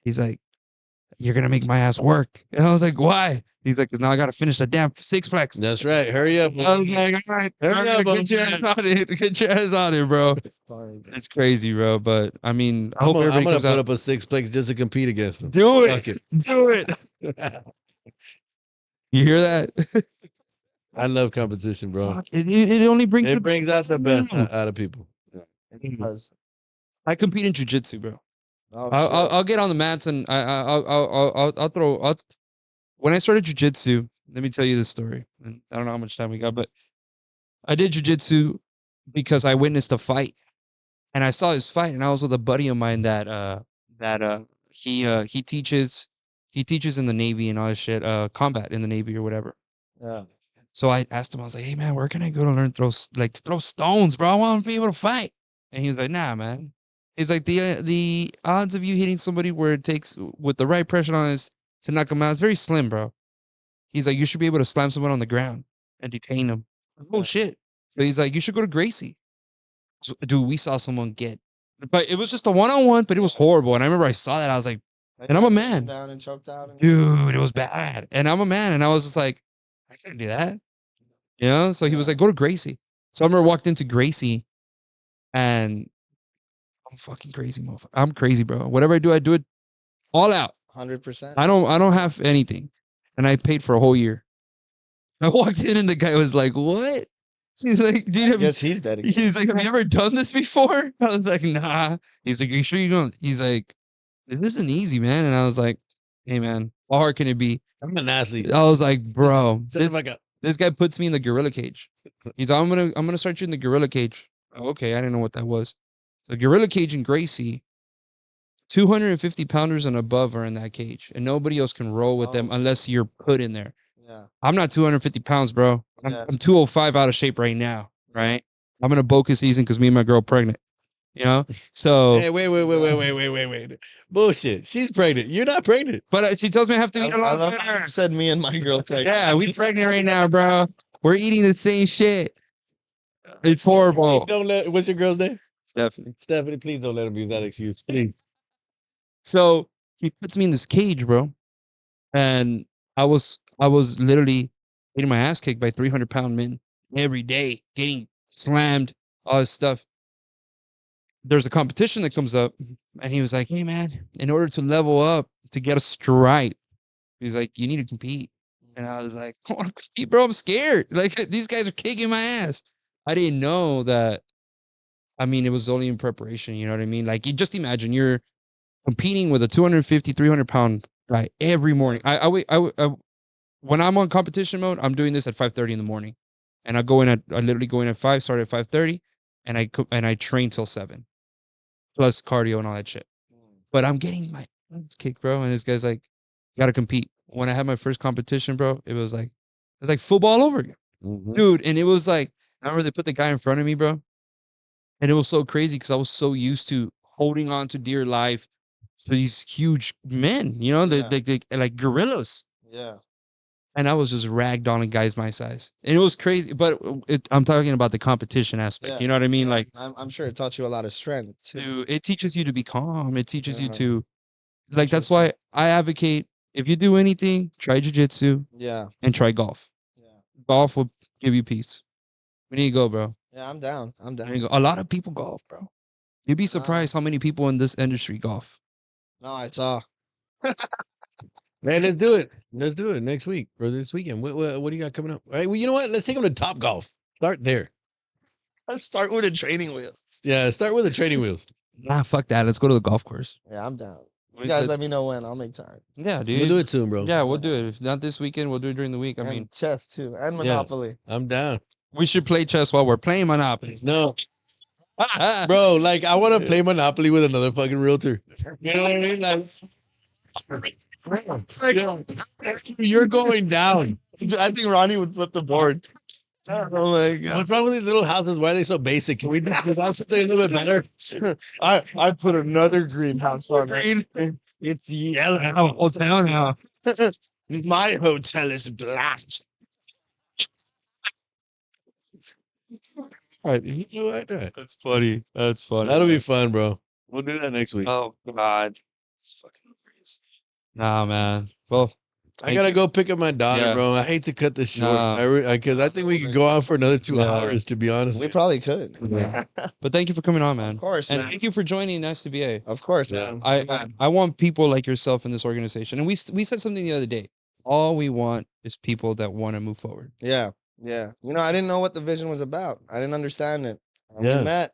He's like, you're gonna make my ass work. And I was like, why? He's like, because now I gotta finish the damn sixplex. That's right. Hurry up. I was like, all right, Hurry up, get your ass on it. Get your ass on it, bro. It's crazy, bro. But I mean, I I'm hope gonna everybody comes put out. up a sixplex just to compete against them. Do Fuck it. Do it. You hear that? I love competition, bro. Fuck, it only brings It the brings out the best Mm. out of people. Because- I compete in jujitsu, bro. Oh, I'll get on the mats and I'll throw. When I started jujitsu, let me tell you this story. And I don't know how much time we got, but I did jujitsu because I witnessed a fight, and I saw his fight, and I was with a buddy of mine that he teaches in the Navy and all this shit, combat in the Navy or whatever. yeah. So I asked him, I was like, hey man, where can I go to learn to throw stones, bro? I want to be able to fight. And he was like, nah, man. He's like, the odds of you hitting somebody where it takes with the right pressure on us to knock them out is very slim, bro. He's like, you should be able to slam someone on the ground and detain them. Oh shit. So he's like, you should go to Gracie. So, dude, we saw someone get, but it was just a one-on-one, but it was horrible. And I remember I saw that. I was like, And I'm a man. Down and choked out. And dude, it was bad. And I'm a man. And I was just like, I can't do that. You know? So he was like, go to Gracie. So I remember walked into Gracie and I'm fucking crazy, motherfucker. I'm crazy, bro. Whatever I do it all out. 100%. I don't have anything. And I paid for a whole year. I walked in and the guy was like, what? He's like, dude, have you, Yes, he's dedicated. he's like, have you ever done this before? I was like, nah. He's like, are you sure you don't? He's like, this isn't easy, man. And I was like, hey, man, how hard can it be? I'm an athlete. I was like, bro, It's like a, this guy puts me in the gorilla cage. He's like, I'm gonna start you in the gorilla cage. Oh, okay, I didn't know what that was. The gorilla cage in Gracie, 250 pounders and above are in that cage, and nobody else can roll with them Oh. unless you're put in there. Yeah. I'm not 250 pounds, bro. Yeah. I'm 205 out of shape right now, right? I'm in a Boca season because me and my girl pregnant. You know, so hey, wait. Bullshit. She's pregnant. You're not pregnant. but she tells me I have to I eat a love lot. how you said me and my girlfriend. Yeah, we pregnant right now, bro. We're eating the same shit. It's horrible. Don't let. What's your girl's name? Stephanie. Stephanie. Please don't let him use that excuse. Please. So he puts me in this cage, bro, and I was literally getting my ass kicked by 300-pound men every day, getting slammed, all this stuff. There's a competition that comes up, and he was like, "Hey, man, in order to level up to get a stripe, he's like, you need to compete." And I was like, "I want to compete, bro. I'm scared. Like these guys are kicking my ass." I didn't know that I mean, it was only in preparation. You know what I mean? Like, you just imagine you're competing with a 250, 300-pound guy every morning. When I'm on competition mode, I'm doing this at 5:30 in the morning, and I literally go in at 5, start at 5:30, and I train till 7, plus cardio and all that shit. But I'm getting my ass kicked, bro. And this guy's like, "You gotta compete." When I had my first competition, bro, it was like football all over again, dude. And it was like, I remember they put the guy in front of me, bro, and it was so crazy because I was so used to holding on to dear life to these huge men, you know, Yeah. they like gorillas. Yeah. And I was just ragged on guys my size. And it was crazy. But I'm talking about the competition aspect. Yeah. You know what I mean? Yeah. Like, I'm sure it taught you a lot of strength too. it teaches you to be calm. It teaches you Yeah. to, like, that's why I advocate, if you do anything, try jujitsu Yeah. and try golf. Yeah. Golf will give you peace. We need to go, bro. Yeah. I'm down. I'm We down. need to go. A lot of people golf, bro. You'd be surprised how many people in this industry golf. No, I saw. Man, let's do it. Let's do it next week or this weekend. What do you got coming up? All right, well, you know what? Let's take them to Top Golf. Start there. Let's start with a training wheel. Yeah, start with the training wheels. Nah, fuck that. Let's go to the golf course. Yeah, I'm down. You guys let me know when. I'll make time. Yeah, dude. We'll do it soon, bro. Yeah, we'll do it. If not this weekend, we'll do it during the week. I And mean, chess too, and Monopoly. I'm down. we should play chess while we're playing Monopoly. No, bro, like I want to play Monopoly with another fucking realtor. You know what I mean? Like, you're going down. I think Ronnie would flip the board. Oh my god! What's wrong with these little houses? Why are they so basic? Can we do something a little bit better? I put another greenhouse on it. It's yellow hotel now. My hotel is black. That's funny. That's funny. That'll be fun, bro. We'll do that next week. Oh God, it's fucking crazy. Nah, man. Well, I gotta go pick up my daughter, Yeah. bro. I hate to cut this short. Nah. Because I think we could go on for another 2 Yeah. hours, to be honest. We probably could. but thank you for coming on, man. Of course, And man. thank you for joining SCBA. Of course, Yeah. man. I want people like yourself in this organization. And we said something the other day. All we want is people that want to move forward. Yeah, yeah. You know, I didn't know what the vision was about. I didn't understand it. And Yeah. We met,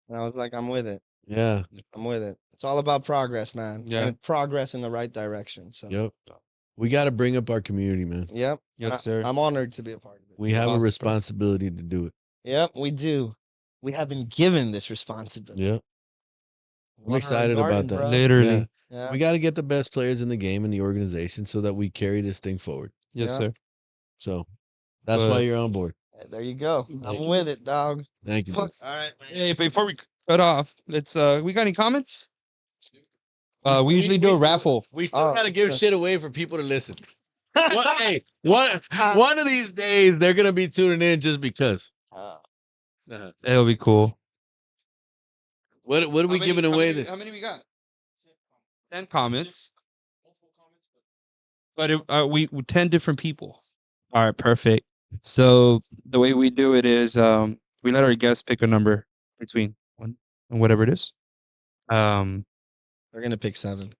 and I was like, I'm with it. Yeah. I'm with it. It's all about progress, man. Yeah. And progress in the right direction. So, Yep. We got to bring up our community, man. yep. Yes, sir. I'm honored to be a part of it. We have a Awesome. responsibility to do it. Yep, we do. We have been given this responsibility. Yeah. I'm Water our excited garden, about that. bro. Literally. Yeah. Yeah. We got to get the best players in the game in the organization so that we carry this thing forward. Yes, Yeah. sir. So that's why But- you're on board. There you go. Thank I'm you. with it, dog. Thank you. Fuck. All right, man. Hey, before we cut off, let's we got any comments? We usually do a raffle. We still Oh, got to that's give good. shit away for people to listen. Hey, one of these days they're gonna be tuning in just because. It'll be cool. What are we giving away? How many we got? 10 comments. But we 10 different people. All right, perfect. So the way we do it is we let our guests pick a number between 1 and whatever it is. They're gonna pick 7.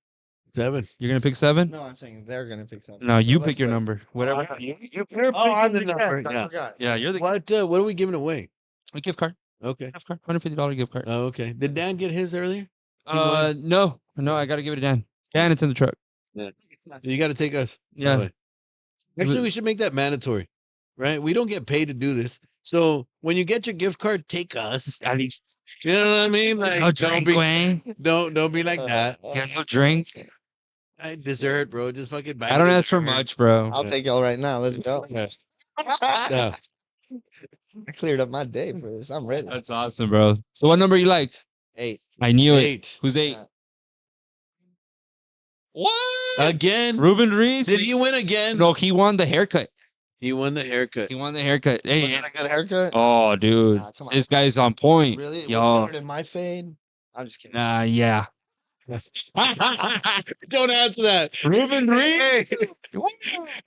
7. You're gonna pick 7? No, I'm saying they're gonna pick 7. No, you So pick your let's number. Whatever. Oh, I'm the number. I Yeah. forgot. Yeah, you're the What are we giving away? a gift card. Okay. Gift card. $150 gift card. Oh, okay. Did Dan get his earlier? No, I gotta give it to Dan. Dan, it's in the truck. You got to take us. Yeah. That way. Actually, we should make that mandatory, right? We don't get paid to do this. So when you get your gift card, take us. At least You know what I mean? Like, no don't drink, be, Wayne. don't be like that. Get no drink. I dessert, bro. Just fucking buy. I don't me ask for dessert. much, bro. I'll take y'all right now. Let's go. Yeah. I cleared up my day for this. I'm ready. That's awesome, bro. So what number you like? 8. I knew it. 8. Who's 8? Yeah. What? Again? Ruben Reese? Did he win again? No, he won the haircut. He won the haircut. He won the haircut. Hey, Was it a good haircut? oh, dude, Nah, come on. this guy's on point. Really? Yo, Better than my fade? I'm just kidding. yeah. Don't answer that. Ruben Reese.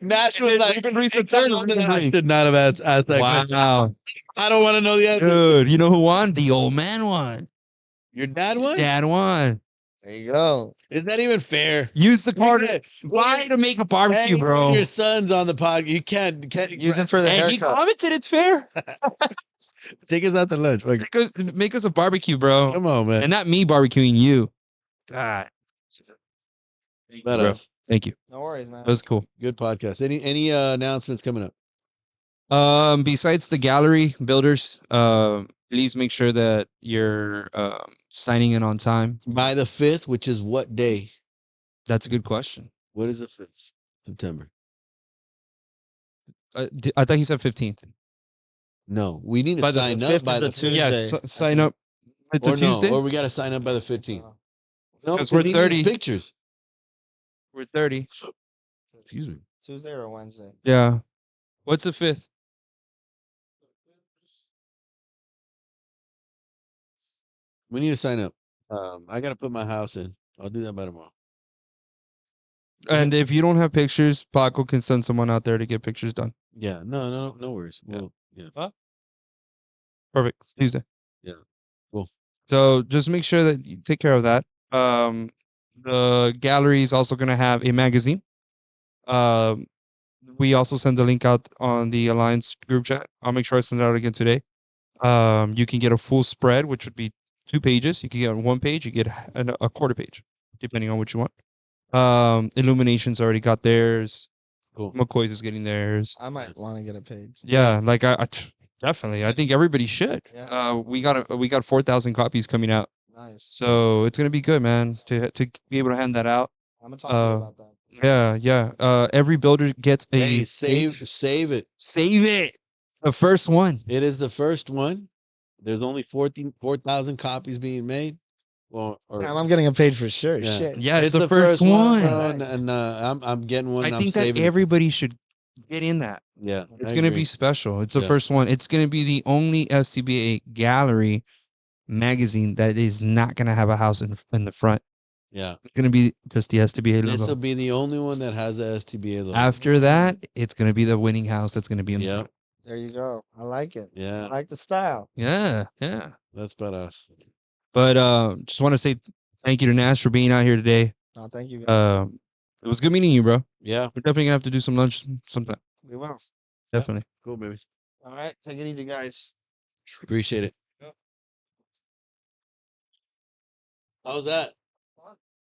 National Ruben Reese the third. I should not have asked that question. Wow, I don't want to know the answer. dude, you know who won? The old man won. Your dad won? Dad won. There you go. Is that even fair? Use the card. Yeah. Why to make a barbecue, Hey, bro? Your son's on the pod. You can't Use it for the Hey, he haircut. commented it's fair. Take us out to lunch. Like, Make us a barbecue, bro. come on, man. And not me barbecuing you. God. Thank you, Let bro. us. Thank you. No worries, man. That was cool. Good podcast. Any announcements coming up? Besides the gallery builders, please make sure that you're signing in on time. By the 5th, which is what day? That's a good question. What is the 5th? September. I thought he said 15th. No, we need to By the sign 5th up by is the the 5th. Yeah, Tuesday, I sign think. up. It's a Or Tuesday. no, or we got to sign up by the 15th. No, 'Cause 'cause we're he needs 30. pictures. We're 30. Excuse me. Tuesday or Wednesday. Yeah. What's the 5th? We need to sign up. I got to put my house in. I'll do that by tomorrow. And if you don't have pictures, Paco can send someone out there to get pictures done. Yeah, no worries. Yeah. Well, yeah. Perfect. Tuesday. Yeah. Cool. So just make sure that you take care of that. The gallery is also going to have a magazine. We also send the link out on the Alliance group chat. I'll make sure I send it out again today. You can get a full spread, which would be 2 pages. You can get 1 page. You get a quarter page, depending on what you want. Illuminations already got theirs. Cool. McCoy's is getting theirs. I might want to get a page. Yeah, like definitely. I think everybody should. Yeah. We got 4,000 copies coming out, Nice. so it's gonna be good, man. To be able to hand that out. I'm gonna talk to you Uh, about that. Yeah. Every builder gets a Hey, save it. save it. The first one. It is the first one. There's only 4,000 copies being made. Well, or Damn, I'm getting a page for sure. Yeah. Shit. Yeah, it's the first one. bro, and I'm getting one. I and think I'm that saving it. everybody should get in that. Yeah, It's I gonna agree. be special. It's the Yeah. first one. It's gonna be the only STBA gallery magazine that is not gonna have a house in the front. Yeah, It's gonna be just the STBA this will logo. be the only one that has the STBA logo. After that, it's gonna be the winning house that's gonna be in the Yep. front. There you go. I like it. I Yeah, like the style. Yeah. that's badass. But just want to say thank you to Nash for being out here today. No, thank you guys. It was good meeting you, bro. Yeah, We're definitely gonna have to do some lunch sometime. We will. Definitely. cool, baby. All right. Take it easy, guys. Appreciate it. Yep. How's that?